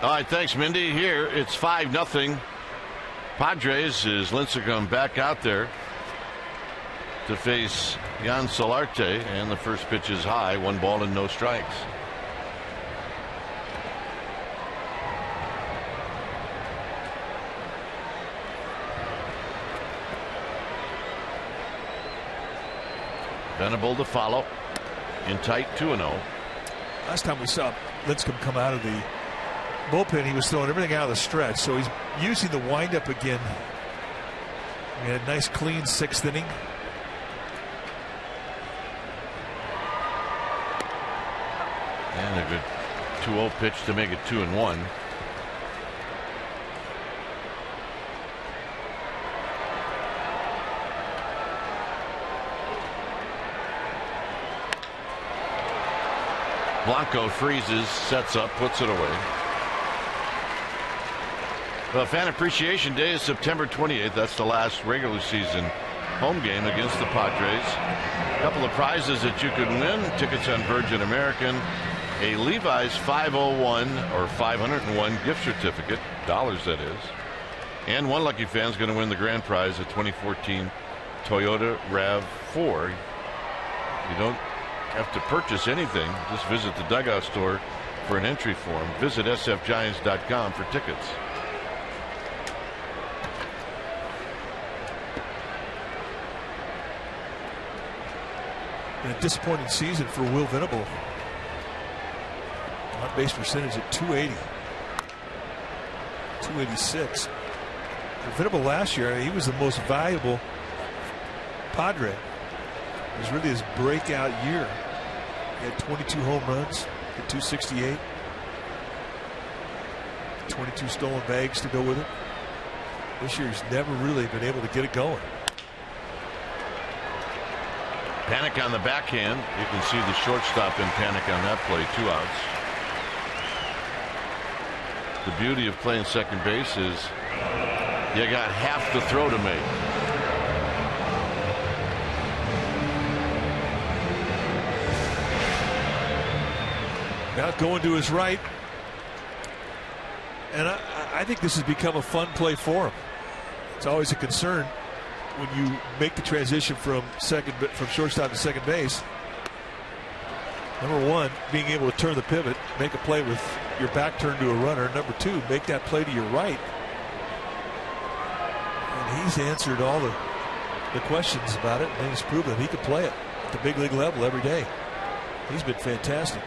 All right, thanks, Mindy. Here, it's 5-0. Padres is Lincecum back out there to face Jan Solarte, and the first pitch is high, 1 ball and no strikes. Venable to follow in tight 2-0. Last time we saw Lincecum come out of the bullpen, he was throwing everything out of the stretch, so he's using the windup again. He had a nice clean 6th inning. And a good 2-0 pitch to make it 2-1. Blanco freezes, sets up, puts it away. Well, Fan Appreciation Day is September 28th. That's the last regular season home game against the Padres. A couple of prizes that you could win: tickets on Virgin American, a Levi's 501 or 501 gift certificate, dollars that is, and one lucky fan is going to win the grand prize, a 2014 Toyota RAV4. You don't have to purchase anything. Just visit the Dugout store for an entry form. Visit sfgiants.com for tickets. And a disappointing season for Will Venable. On base percentage at 280, 286. For Venable last year, he was the most valuable Padre. It was really his breakout year. He had 22 home runs, hit 268, 22 stolen bags to go with it. This year he's never really been able to get it going. Panic on the backhand. You can see the shortstop in panic on that play. 2 outs. The beauty of playing second base is you got half the throw to make. Now going to his right, and I think this has become a fun play for him. It's always a concern when you make the transition from shortstop to second base. Number one, being able to turn the pivot, make a play with your back turned to a runner. Number two, make that play to your right. And he's answered all the questions about it, and he's proven that he can play it at the big league level every day. He's been fantastic.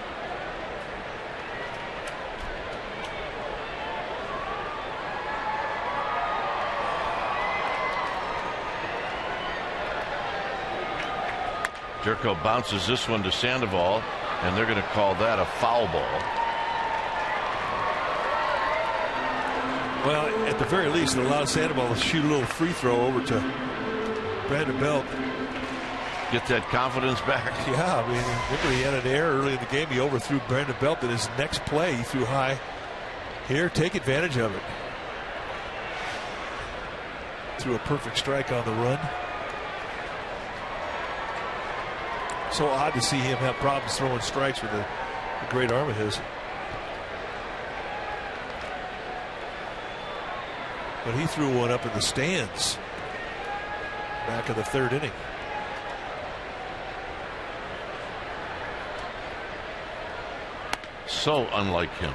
Jerko bounces this one to Sandoval, and they're going to call that a foul ball. Well, at the very least, it allowed Sandoval to shoot a little free throw over to Brandon Belt. Get that confidence back. Yeah, I mean, remember he had an error early in the game. He overthrew Brandon Belt, and his next play he threw high. Here, take advantage of it. Threw a perfect strike on the run. So odd to see him have problems throwing strikes with the great arm of his. But he threw one up in the stands back in the 3rd inning. So unlike him.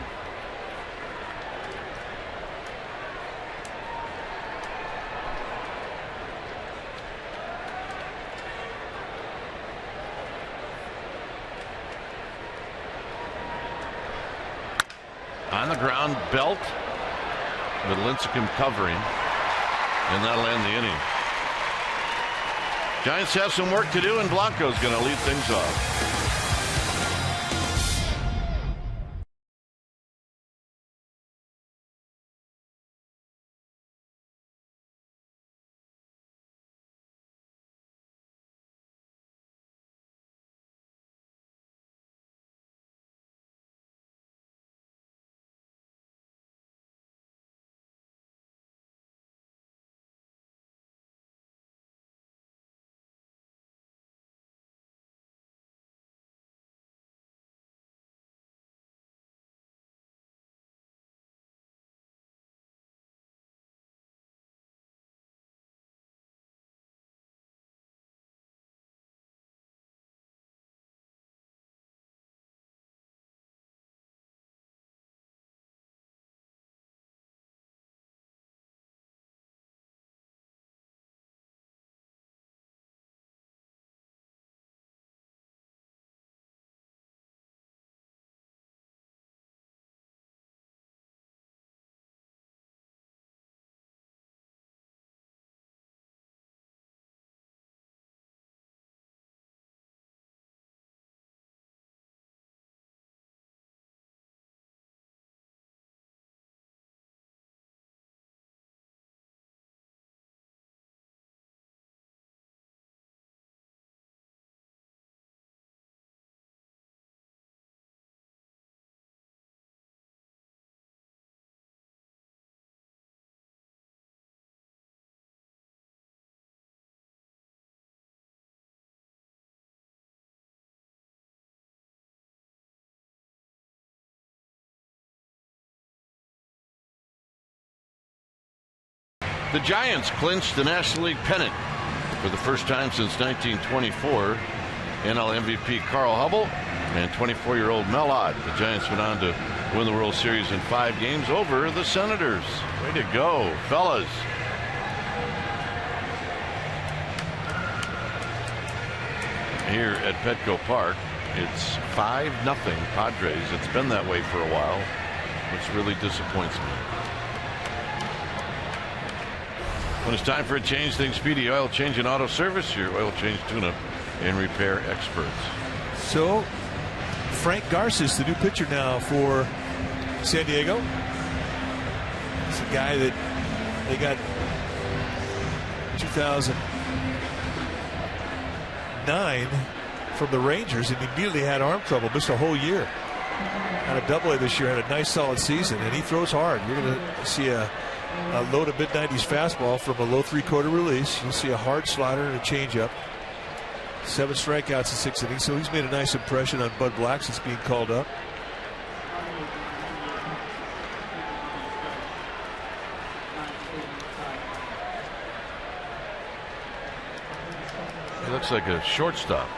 On the ground, Belt, with Lincecum covering, and that'll end the inning. Giants have some work to do, and Blanco's going to lead things off. The Giants clinched the National League pennant for the first time since 1924. NL MVP Carl Hubble and 24-year-old Mel Ott. The Giants went on to win the World Series in 5 games over the Senators. Way to go, fellas. Here at Petco Park, it's 5-0 Padres. It's been that way for a while, which really disappoints me. When it's time for a change, think Speedy Oil Change and Auto Service, your oil change, tune-up, and repair experts. So, Frank Garces, the new pitcher now for San Diego. It's a guy that they got 2009 from the Rangers, and he immediately had arm trouble, missed a whole year. Had a double-A this year, had a nice solid season, and he throws hard. You're going to see a low to mid-90s fastball from a low 3/4 release. You'll see a hard slider and a changeup. 7 strikeouts in 6 innings, so he's made a nice impression on Bud Black since being called up. He looks like a shortstop.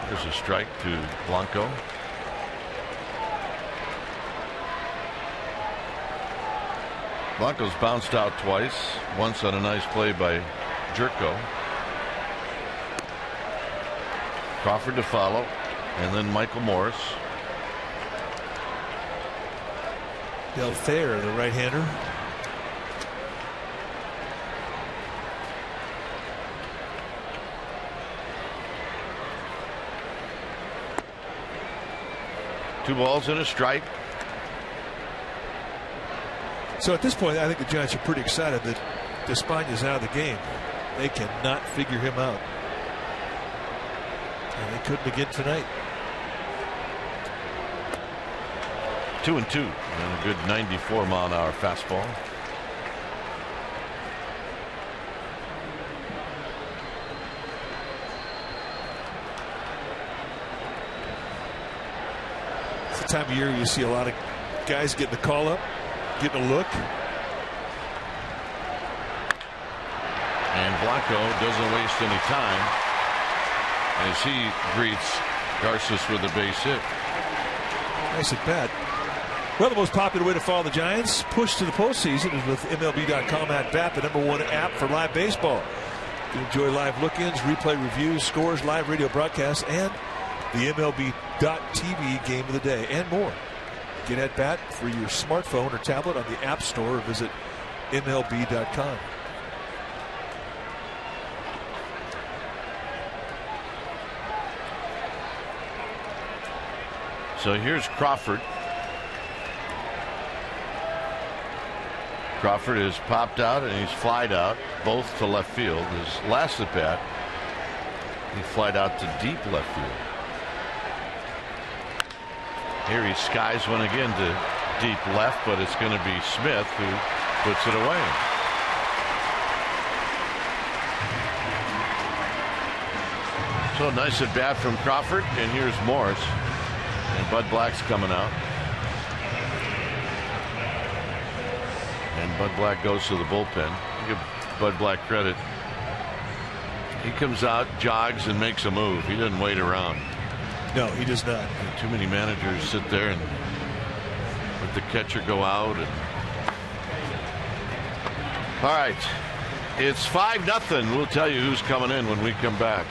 There's a strike to Blanco. Blanco's bounced out twice, once on a nice play by Jerko. Crawford to follow, and then Michael Morris. Del Thayer, the right-hander. Two balls and a strike. So at this point, I think the Giants are pretty excited that Despaign's out of the game. They cannot figure him out. And they couldn't again tonight. 2-2 and a good 94-mile-an-hour fastball. It's the time of year you see a lot of guys getting the call up, getting a look. And Blanco doesn't waste any time as he greets Garces with a base hit. Nice at bat. Well, the most popular way to follow the Giants push to the postseason is with MLB.com at bat, the #1 app for live baseball. You can enjoy live look-ins, replay reviews, scores, live radio broadcasts, and the MLB.TV game of the day, and more. Get at bat for your smartphone or tablet on the App Store or visit MLB.com. So here's Crawford. Crawford is popped out and he's flied out, both to left field. His last at bat, he flied out to deep left field. Here he skies one again to deep left, but it's going to be Smith who puts it away. So nice at bat from Crawford, and here's Morris. And Bud Black's coming out. And Bud Black goes to the bullpen. I give Bud Black credit. He comes out, jogs, and makes a move. He doesn't wait around. No, he does not. Too many managers sit there and let the catcher go out. All right. It's 5-0. We'll tell you who's coming in when we come back.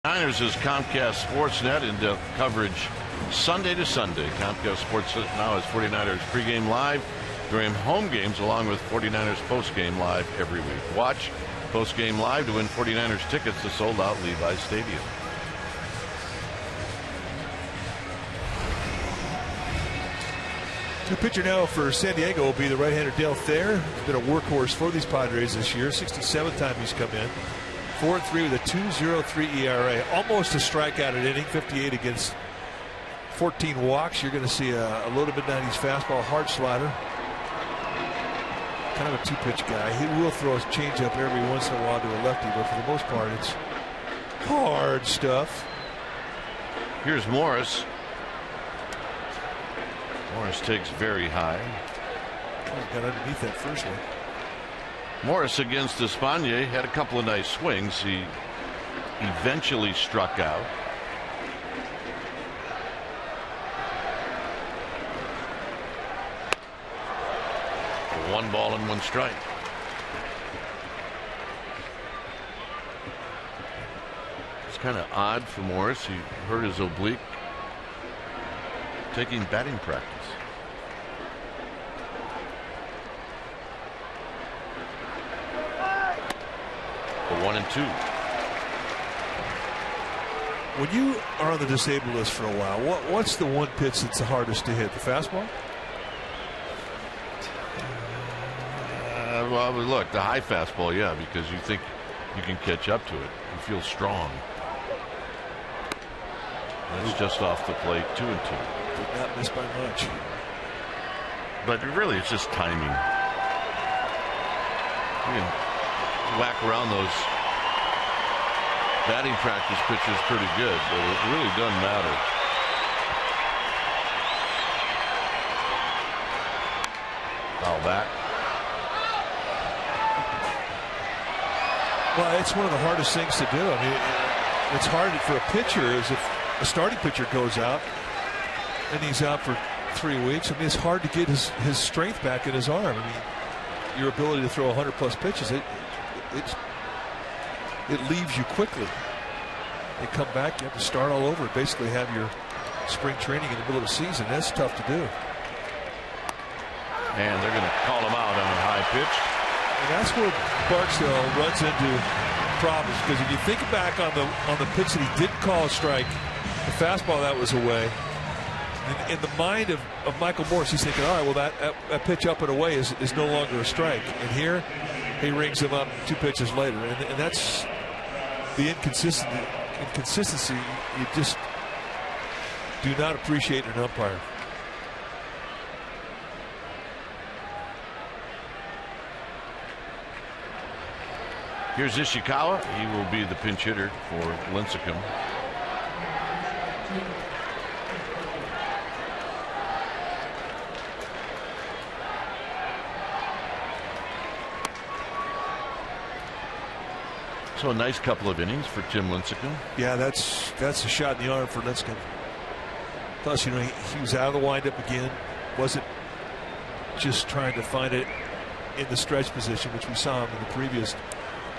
Niners is Comcast Sportsnet in depth coverage Sunday to Sunday. Comcast Sportsnet now has 49ers pregame live during home games along with 49ers postgame live every week. Watch postgame live to win 49ers tickets to sold-out Levi's Stadium. The pitcher now for San Diego will be the right-hander Dale Thayer. He's been a workhorse for these Padres this year. 67th time he's come in. 4-3 with a 2.03 ERA. Almost a strikeout at inning. 58 against 14 walks. You're going to see a loaded mid-90s fastball, hard slider. Kind of a two-pitch guy. He will throw a changeup every once in a while to a lefty, but for the most part, it's hard stuff. Here's Morris. Morris takes very high. Oh, got underneath that first one. Morris against Espana had a couple of nice swings. He eventually struck out. One ball and one strike. It's kind of odd for Morris. He hurt his oblique taking batting practice. The 1-2. When you are on the disabled list for a while, what's the one pitch that's the hardest to hit? The fastball? Well, look, the high fastball, yeah, because you think you can catch up to it. You feel strong. That's just off the plate, 2-2. Did not miss by much. But really, it's just timing. You can whack around those batting practice pitches pretty good, but it really doesn't matter. Foul back. Well, it's one of the hardest things to do. I mean, it's hard for a pitcher, as if a starting pitcher goes out and he's out for 3 weeks. I mean, it's hard to get his strength back in his arm. I mean, your ability to throw 100+ pitches, it leaves you quickly. They come back, you have to start all over, basically have your spring training in the middle of the season. That's tough to do. And they're going to call him out on a high pitch. And that's where Barksdale runs into problems, because if you think back on the pitch that he did call a strike, the fastball that was away, in the mind of Michael Morris, he's thinking, all right, well, that pitch up and away is no longer a strike. And here he rings him up 2 pitches later. And that's the inconsistency you just do not appreciate in an umpire. Here's Ishikawa. He will be the pinch hitter for Lincecum. So a nice couple of innings for Tim Lincecum. Yeah, that's a shot in the arm for Lincecum. Plus, you know, he was out of the windup again. Wasn't just trying to find it in the stretch position, which we saw him in the previous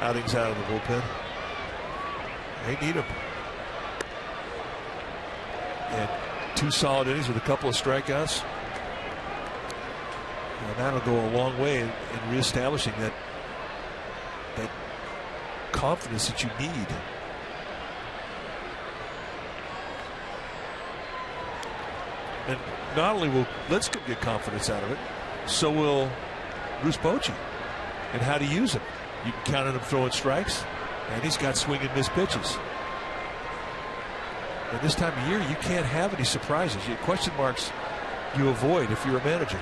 outings out of the bullpen. They need him. And 2 solid innings with a couple of strikeouts. And that'll go a long way in reestablishing that confidence that you need. And not only will Lincecum get confidence out of it, so will Bruce Bochy and how to use him. You can count on him throwing strikes, and he's got swing and miss pitches. And this time of year, you can't have any surprises. Question marks you avoid if you're a manager.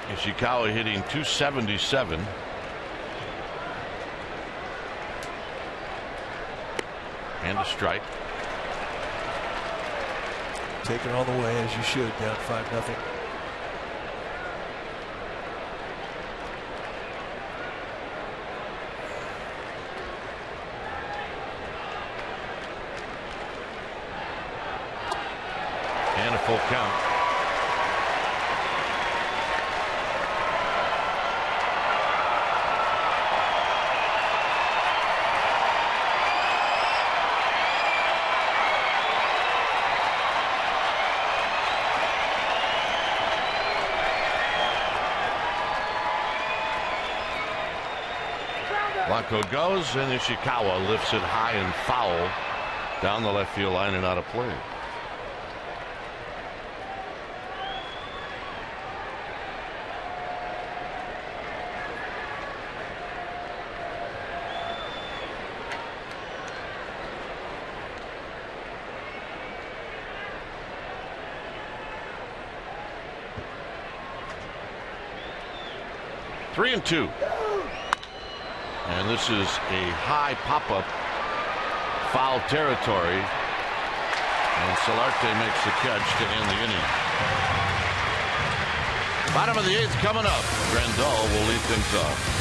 Ishikawa hitting .277. And a strike. Take it all the way, as you should, down 5-0. And a full count. Blanco goes, and Ishikawa lifts it high and foul down the left field line and out of play. Three and two. And this is a high pop-up, foul territory, and Solarte makes the catch to end the inning. Bottom of the eighth coming up. Grandal will lead things off.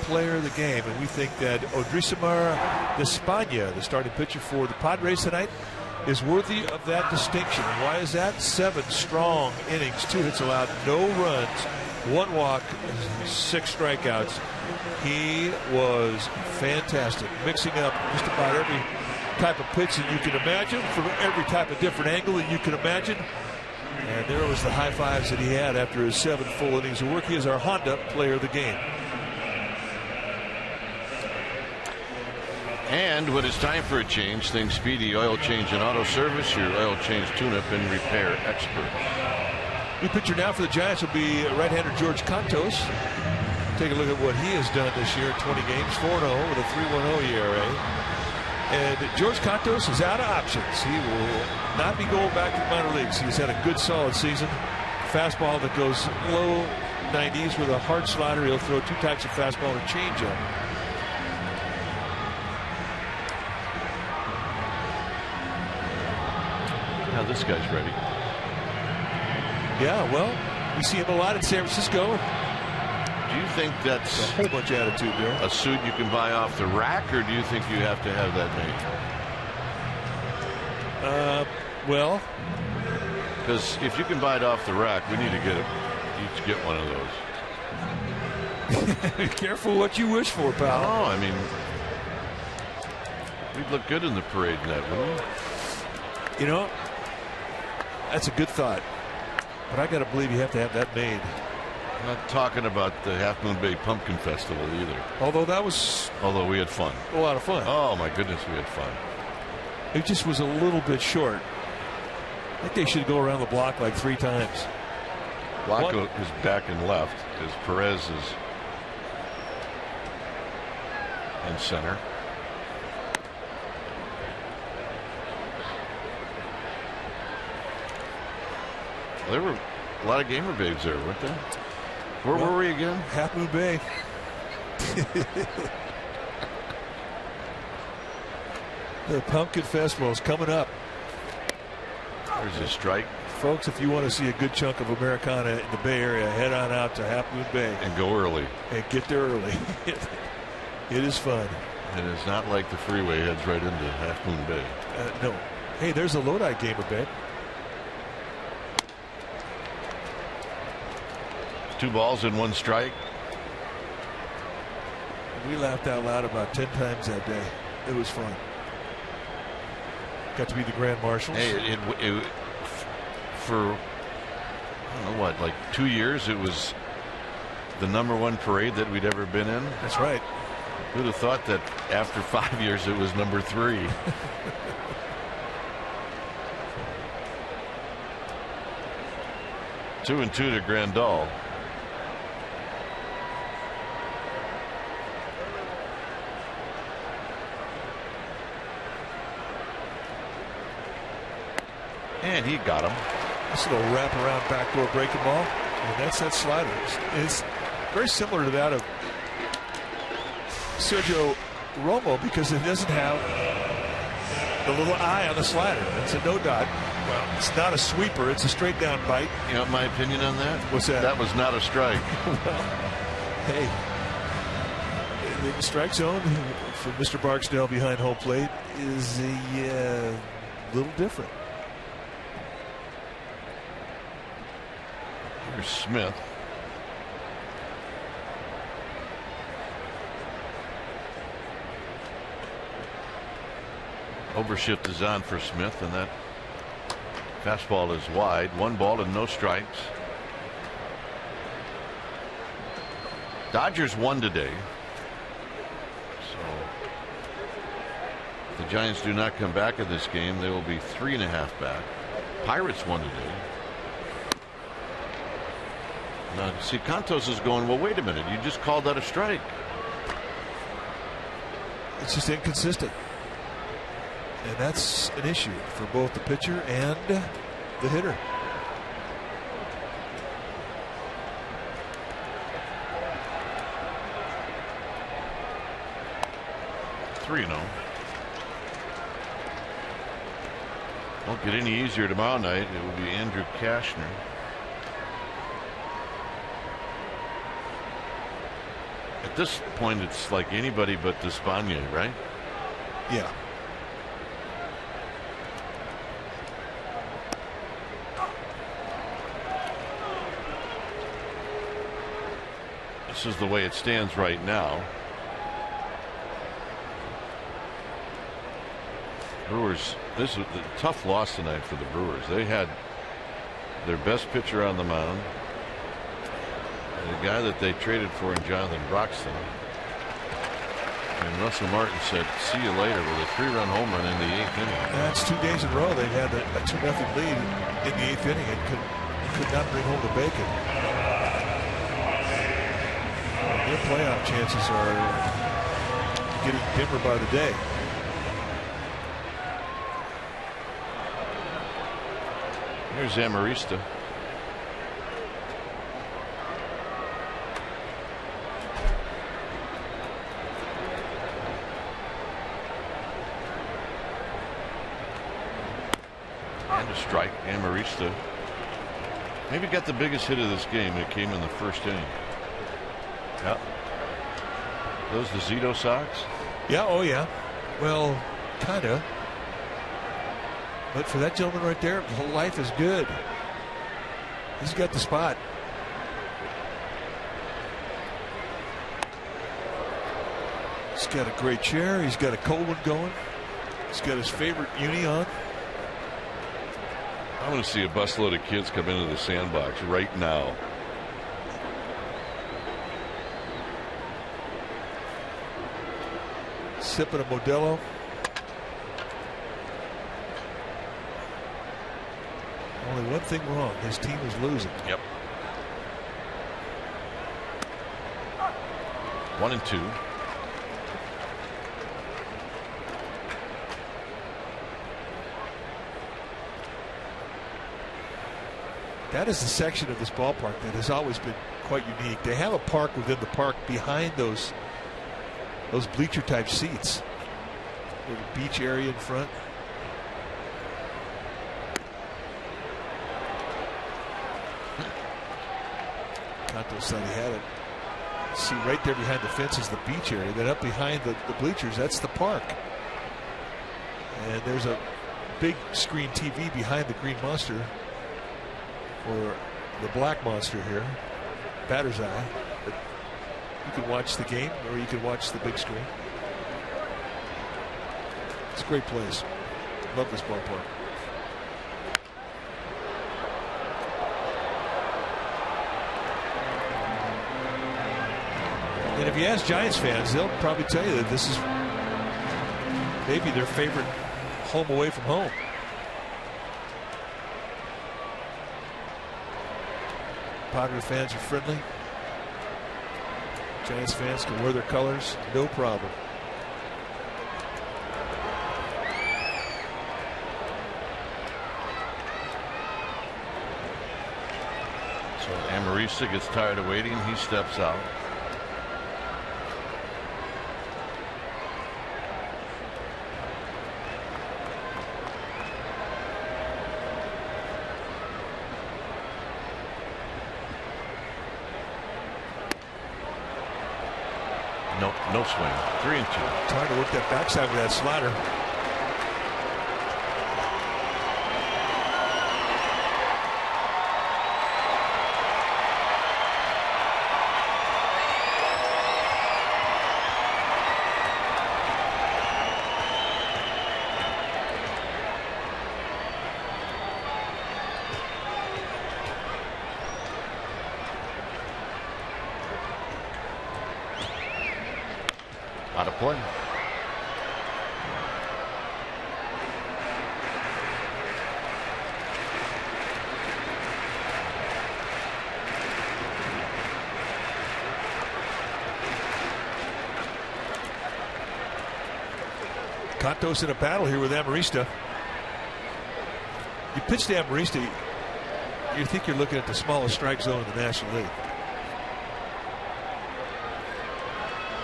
Player of the game, and we think that Odrisamer Despaigne, the starting pitcher for the Padres tonight, is worthy of that distinction. And why is that? 7 strong innings, 2 hits allowed, no runs, 1 walk, 6 strikeouts. He was fantastic, mixing up just about every type of pitch that you can imagine, from every type of different angle that you can imagine. And there was the high fives that he had after his 7 full innings of work. He is our Honda player of the game. And when it's time for a change, think Speedy Oil Change and Auto Service, your oil change tune-up and repair experts. New pitcher now for the Giants will be right-hander George Cantos. Take a look at what he has done this year, 20 games, 4-0 with a 3.10 ERA. And George Cantos is out of options. He will not be going back to the minor leagues. He's had a good, solid season. Fastball that goes low 90s with a hard slider. He'll throw 2 types of fastball and a changeup. Now this guy's ready. Yeah, well, we see him a lot in San Francisco. Do you think that's a whole bunch of attitude there? A suit you can buy off the rack, or do you think you have to have that made? Well, because if you can buy it off the rack, we need to get each get one of those. Be careful what you wish for, pal. Oh, I mean, we'd look good in the parade in that, wouldn't we? You know, that's a good thought, but I got to believe you have to have that made. I'm not talking about the Half Moon Bay Pumpkin Festival either. Although we had fun. A lot of fun. Oh my goodness, we had fun. It just was a little bit short. I think they should go around the block like 3 times. Blanco is back and left as Perez is in center. There were a lot of gamer babes there, weren't there? Where were we again? Half Moon Bay. The Pumpkin Festival is coming up. There's a strike. Folks, if you want to see a good chunk of Americana in the Bay Area, head on out to Half Moon Bay. And go early. And get there early. It is fun. And it's not like the freeway heads right into Half Moon Bay. No. Hey, there's a Lodi gamer babe. 2 balls and 1 strike. We laughed out loud about 10 times that day. It was fun. Got to be the Grand Marshals. Hey, it for I don't know what, like 2 years, it was the #1 parade that we'd ever been in. That's right. Who'd have thought that after 5 years it was #3? 2-2 to Grandal. And he got him. This little wraparound backdoor breaking ball. And that's that slider. It's very similar to that of Sergio Romo because it doesn't have the little eye on the slider. It's a no dot. Well, it's not a sweeper. It's a straight down bite. You know my opinion on that? What's that? That was not a strike. Well, hey, the strike zone for Mr. Barksdale behind home plate is a little different. Here's Smith. Overshift is on for Smith, and that fastball is wide. 1 ball and no strikes. Dodgers won today. So if the Giants do not come back in this game, they will be 3.5 back. Pirates won today. Now, see, Contos is going, well, wait a minute. You just called that a strike. It's just inconsistent. And that's an issue for both the pitcher and the hitter. Won't get any easier tomorrow night. It will be Andrew Kashner. At this point, it's like anybody but Despaigne, right? Yeah. This is the way it stands right now. Brewers, this was a tough loss tonight for the Brewers. They had their best pitcher on the mound, and the guy that they traded for in Jonathan Broxton. And Russell Martin said, see you later, with a 3-run home run in the 8th inning. That's 2 days in a row they've had a 2-0 lead in the 8th inning and could not bring home the bacon. Their playoff chances are getting dimmer by the day. Here's Amarista. And a strike. Amarista maybe got the biggest hit of this game. It came in the 1st inning. Yeah. Those the Zito Sox? Yeah, oh yeah. Well, kinda. But for that gentleman right there, life is good. He's got the spot. He's got a great chair. He's got a cold one going. He's got his favorite uni on. I want to see a busload of kids come into the sandbox right now. Sipping a Modelo. Only one thing wrong. His team is losing. Yep. 1-2. That is the section of this ballpark that has always been quite unique. They have a park within the park behind those bleacher type seats. Little beach area in front. Cantos thought he had it. See, right there behind the fence is the beach area. Then up behind the bleachers, that's the park. And there's a big screen TV behind the green monster for the black monster here, batter's eye. But you can watch the game or you can watch the big screen. It's a great place. Love this ballpark. And if you ask Giants fans, they'll probably tell you that this is maybe their favorite home away from home. Padres fans are friendly. Giants fans can wear their colors, no problem. So Amarista gets tired of waiting. He steps out. No swing. 3-2. Trying to work that backside with that slider. Out of play. Cantos in a battle here with Amarista. You pitch to Amarista, you think you're looking at the smallest strike zone in the National League.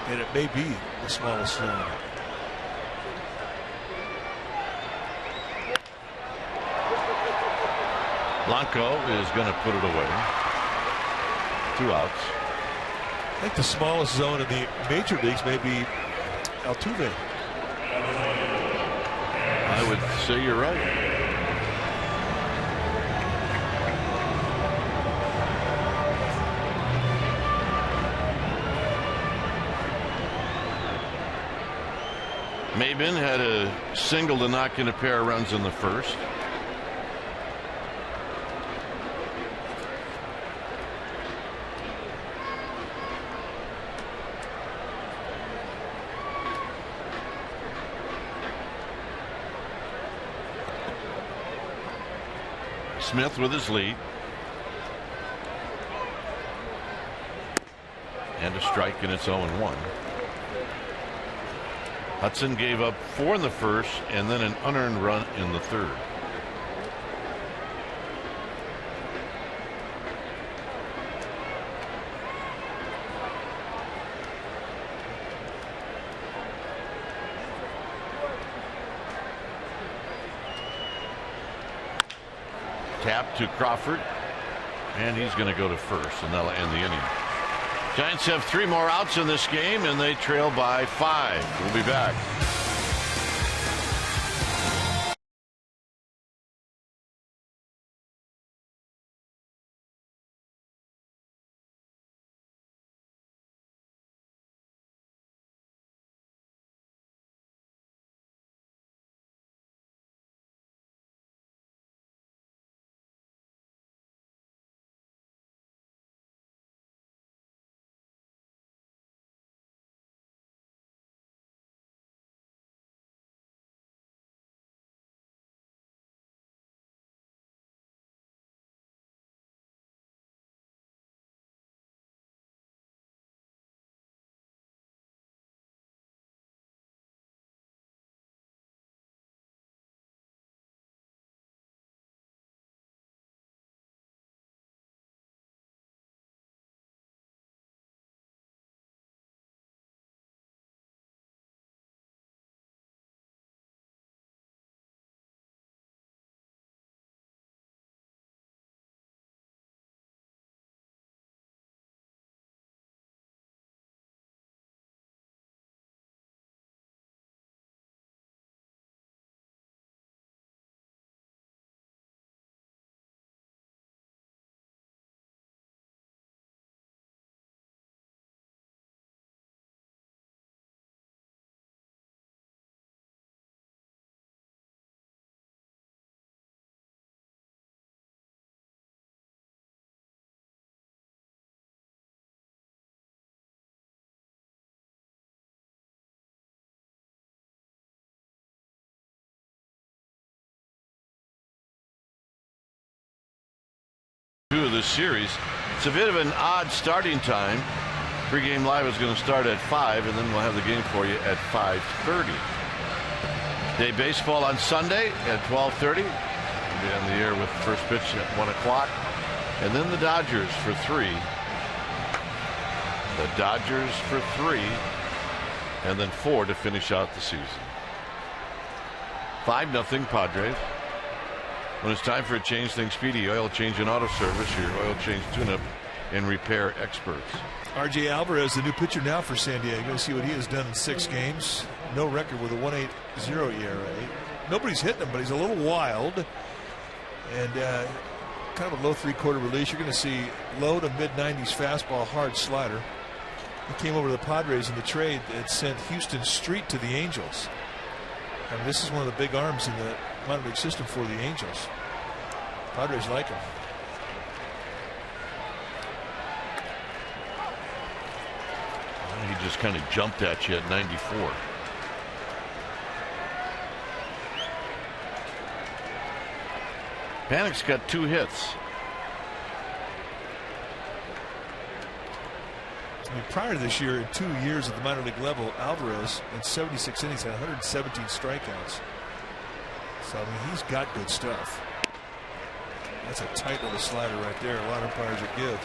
And it may be the smallest zone. Blanco is going to put it away. 2 outs. I think the smallest zone in the major leagues may be Altuve. I would say you're right. Maben had a single to knock in a pair of runs in the first. Smith with his lead. And a strike, and it's 0-1. Hudson gave up 4 in the first and then an unearned run in the third. Tap to Crawford, and he's going to go to first, and that'll end the inning. Giants have 3 more outs in this game, and they trail by 5. We'll be back. this series. It's a bit of an odd starting time. Pre-game live is going to start at 5, and then we'll have the game for you at 5:30. Day baseball on Sunday at 12:30. We'll be on the air with the first pitch at 1 o'clock. And then the Dodgers for 3. The Dodgers for 3. And then 4 to finish out the season. 5-0 Padres. When it's time for a change, think Speedy Oil Change and Auto Service, your oil change tune-up and repair experts. R.J. Alvarez, the new pitcher now for San Diego. See what he has done in 6 games. No record with a 1.80 ERA. Nobody's hitting him, but he's a little wild. And kind of a low 3/4 release. You're going to see low to mid-90s fastball, hard slider. He came over to the Padres in the trade that sent Houston Street to the Angels. I mean, this is one of the big arms in the minor league system for the Angels. Padres like him. He just kind of jumped at you at 94. Panic's got 2 hits. I mean, prior to this year, in 2 years at the minor league level, Alvarez in 76 innings had 117 strikeouts. So I mean, he's got good stuff. That's a tight little slider right there. A lot of umpires would give.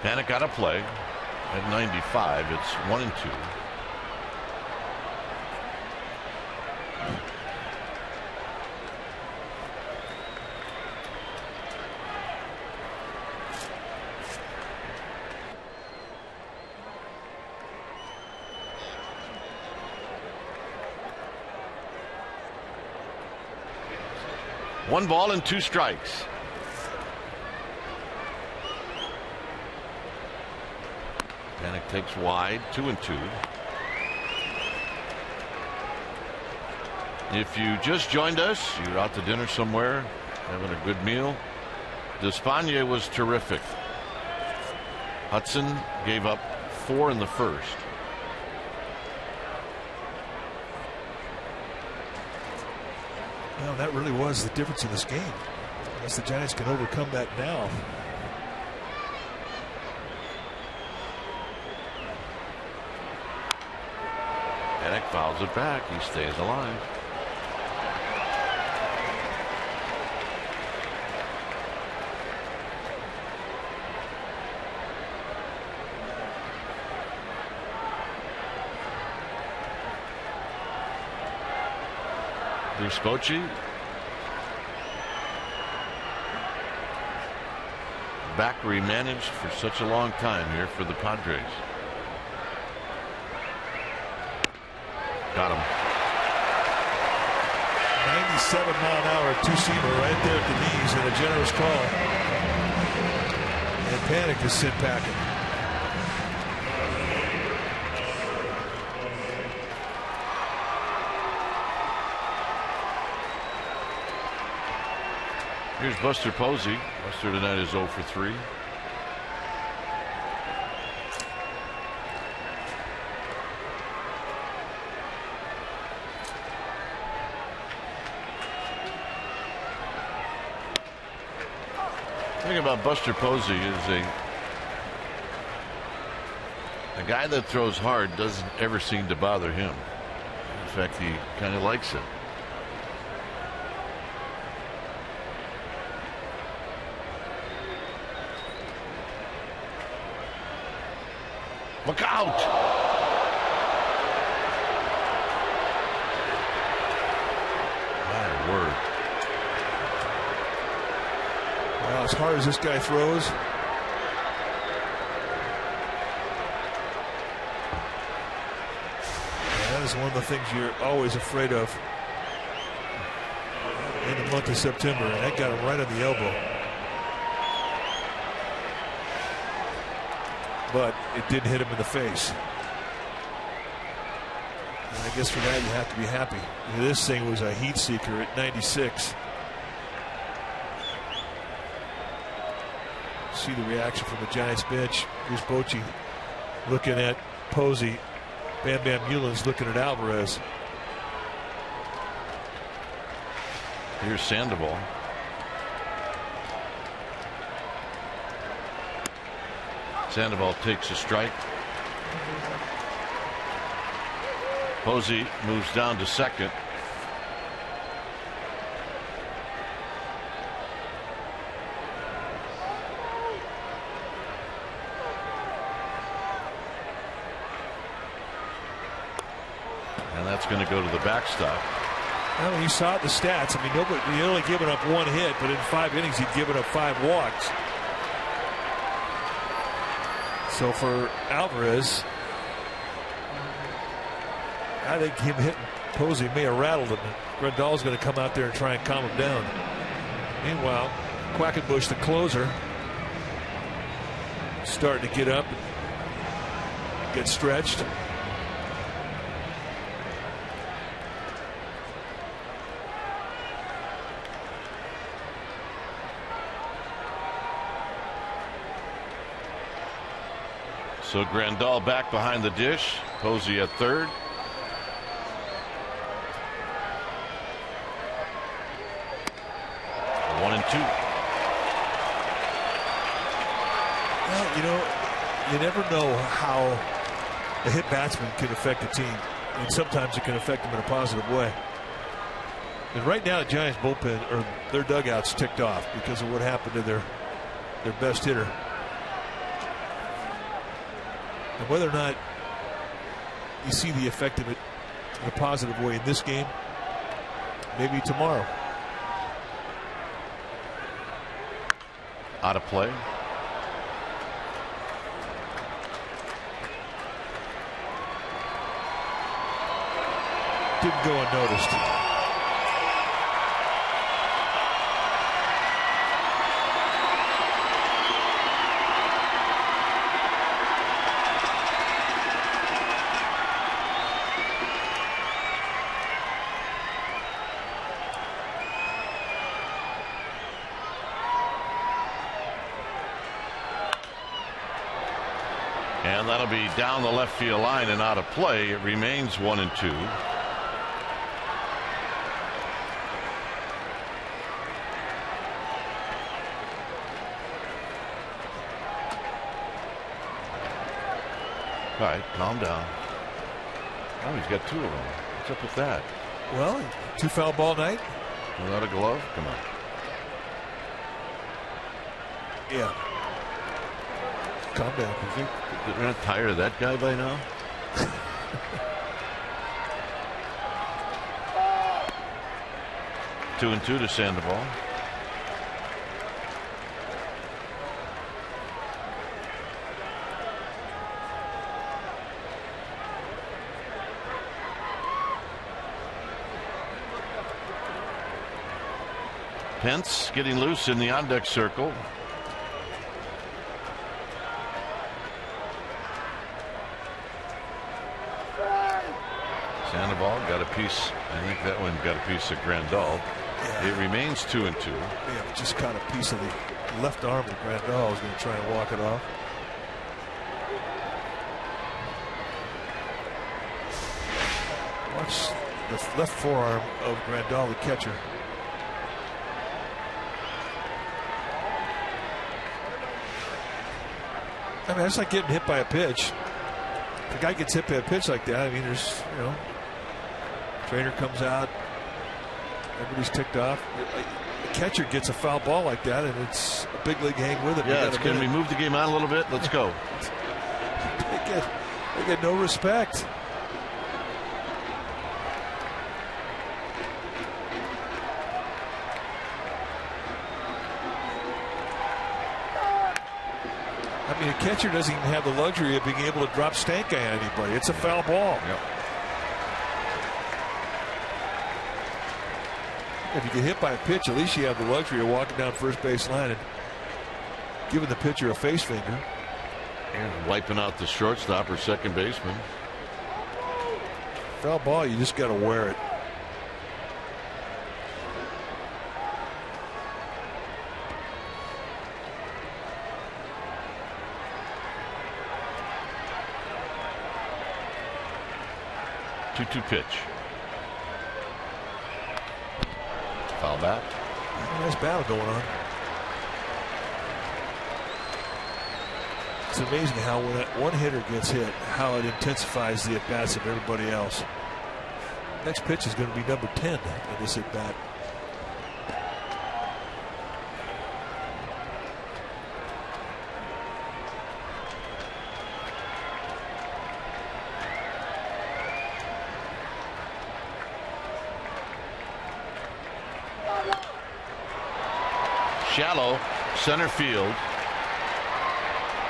Panic got a play at 95. It's 1-2. One ball and 2 strikes. Panic takes wide, 2-2. If you just joined us, you're out to dinner somewhere, having a good meal. Despaigne was terrific. Hudson gave up 4 in the first. Well, that really was the difference in this game. Unless the Giants can overcome that now. Panic fouls it back. He stays alive. Bruce Bochy back where he managed for such a long time here for the Padres. Got him. 97-mile-an-hour two-seamer right there at the knees and a generous call. And Panic is sent packing. Here's Buster Posey. Buster tonight is 0 for 3. The thing about Buster Posey is a guy that throws hard doesn't ever seem to bother him. In fact, he kind of likes it. Look out! My word. Well, as hard as this guy throws, that is one of the things you're always afraid of in the month of September, and that got him right on the elbow. But it didn't hit him in the face. And I guess for that you have to be happy. This thing was a heat seeker at 96. See the reaction from the Giants bench. Here's Bochy looking at Posey. Bam Bam Euland's looking at Alvarez. Here's Sandoval. Sandoval takes a strike. Posey moves down to second. And that's going to go to the backstop. Well, you saw the stats. I mean, he only given up 1 hit, but in 5 innings he'd given up 5 walks. So for Alvarez, I think him hitting Posey may have rattled him. Grandal's going to come out there and try and calm him down. Meanwhile, Quackenbush, the closer, starting to get up and get stretched. So Grandal back behind the dish. Posey at third. One and two. Well, you know, you never know how a hit batsman can affect a team. And sometimes it can affect them in a positive way. And right now, the Giants bullpen, or their dugout's ticked off because of what happened to their best hitter. And whether or not you see the effect of it in a positive way in this game, maybe tomorrow. Out of play. Didn't go unnoticed. And that'll be down the left field line and out of play. It remains 1 and 2. All right, calm down. Oh, he's got 2 of them. What's up with that? Well, 2 foul ball night. Without a glove? Come on. Yeah. Calm down. You think they're not tired of that guy by now? Two and 2 to Sandoval. Pence getting loose in the on-deck circle. Sandoval got a piece. I think that one got a piece of Grandal. Yeah. It remains 2 and 2. Yeah, just caught a piece of the left arm of Grandal. Was going to try and walk it off. Watch the left forearm of Grandal, the catcher. I mean, that's like getting hit by a pitch. If a guy gets hit by a pitch like that, I mean, there's, you know, trainer comes out, everybody's ticked off. The catcher gets a foul ball like that, and it's a big league hang with it. Yeah, can we move the game on a little bit? Let's go. They get no respect. I mean, a catcher doesn't even have the luxury of being able to drop stank eye on anybody. It's a foul ball. Yep. If you get hit by a pitch, at least you have the luxury of walking down first base line and giving the pitcher a face finger. And wiping out the shortstop or second baseman. Foul ball, you just got to wear it. 2-2 pitch. Foul back. Nice battle going on. It's amazing how when that one hitter gets hit, how it intensifies the at-bats of everybody else. Next pitch is going to be number 10 in this at-bat. Shallow center field,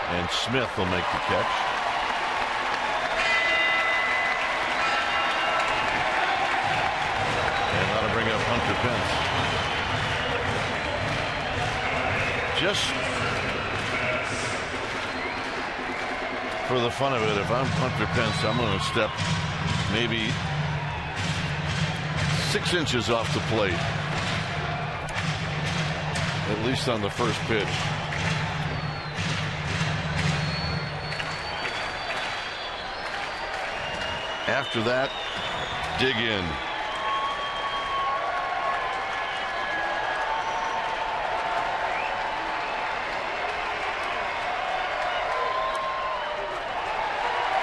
and Smith will make the catch. And that'll bring up Hunter Pence. Just for the fun of it, if I'm Hunter Pence, I'm going to step maybe 6 inches off the plate. At least on the first pitch. After that, dig in.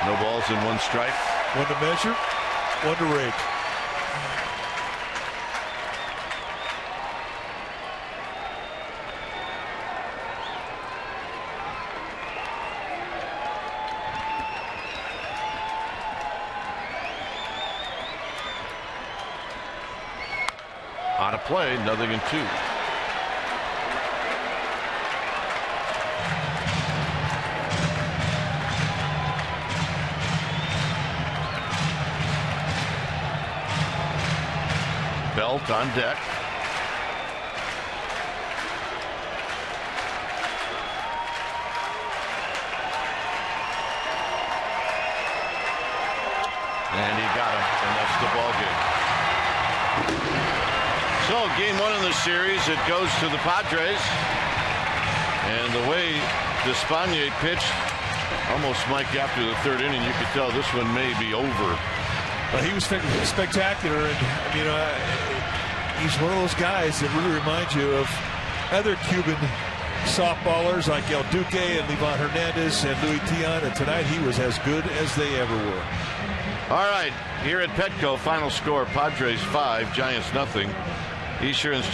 No balls and 1 strike. 1 to measure, 1 to rake. Out of play, 0-2. Belt on deck. And he got him, and that's the ball game. So game 1 in the series, it goes to the Padres. And the way Despaigne pitched, almost Mike after the 3rd inning, you could tell this one may be over. Well, he was spectacular, and he's one of those guys that really reminds you of other Cuban softballers like El Duque and Livan Hernandez and Luis Tiant, and tonight he was as good as they ever were. All right, here at Petco, final score, Padres 5, Giants 0. Esurance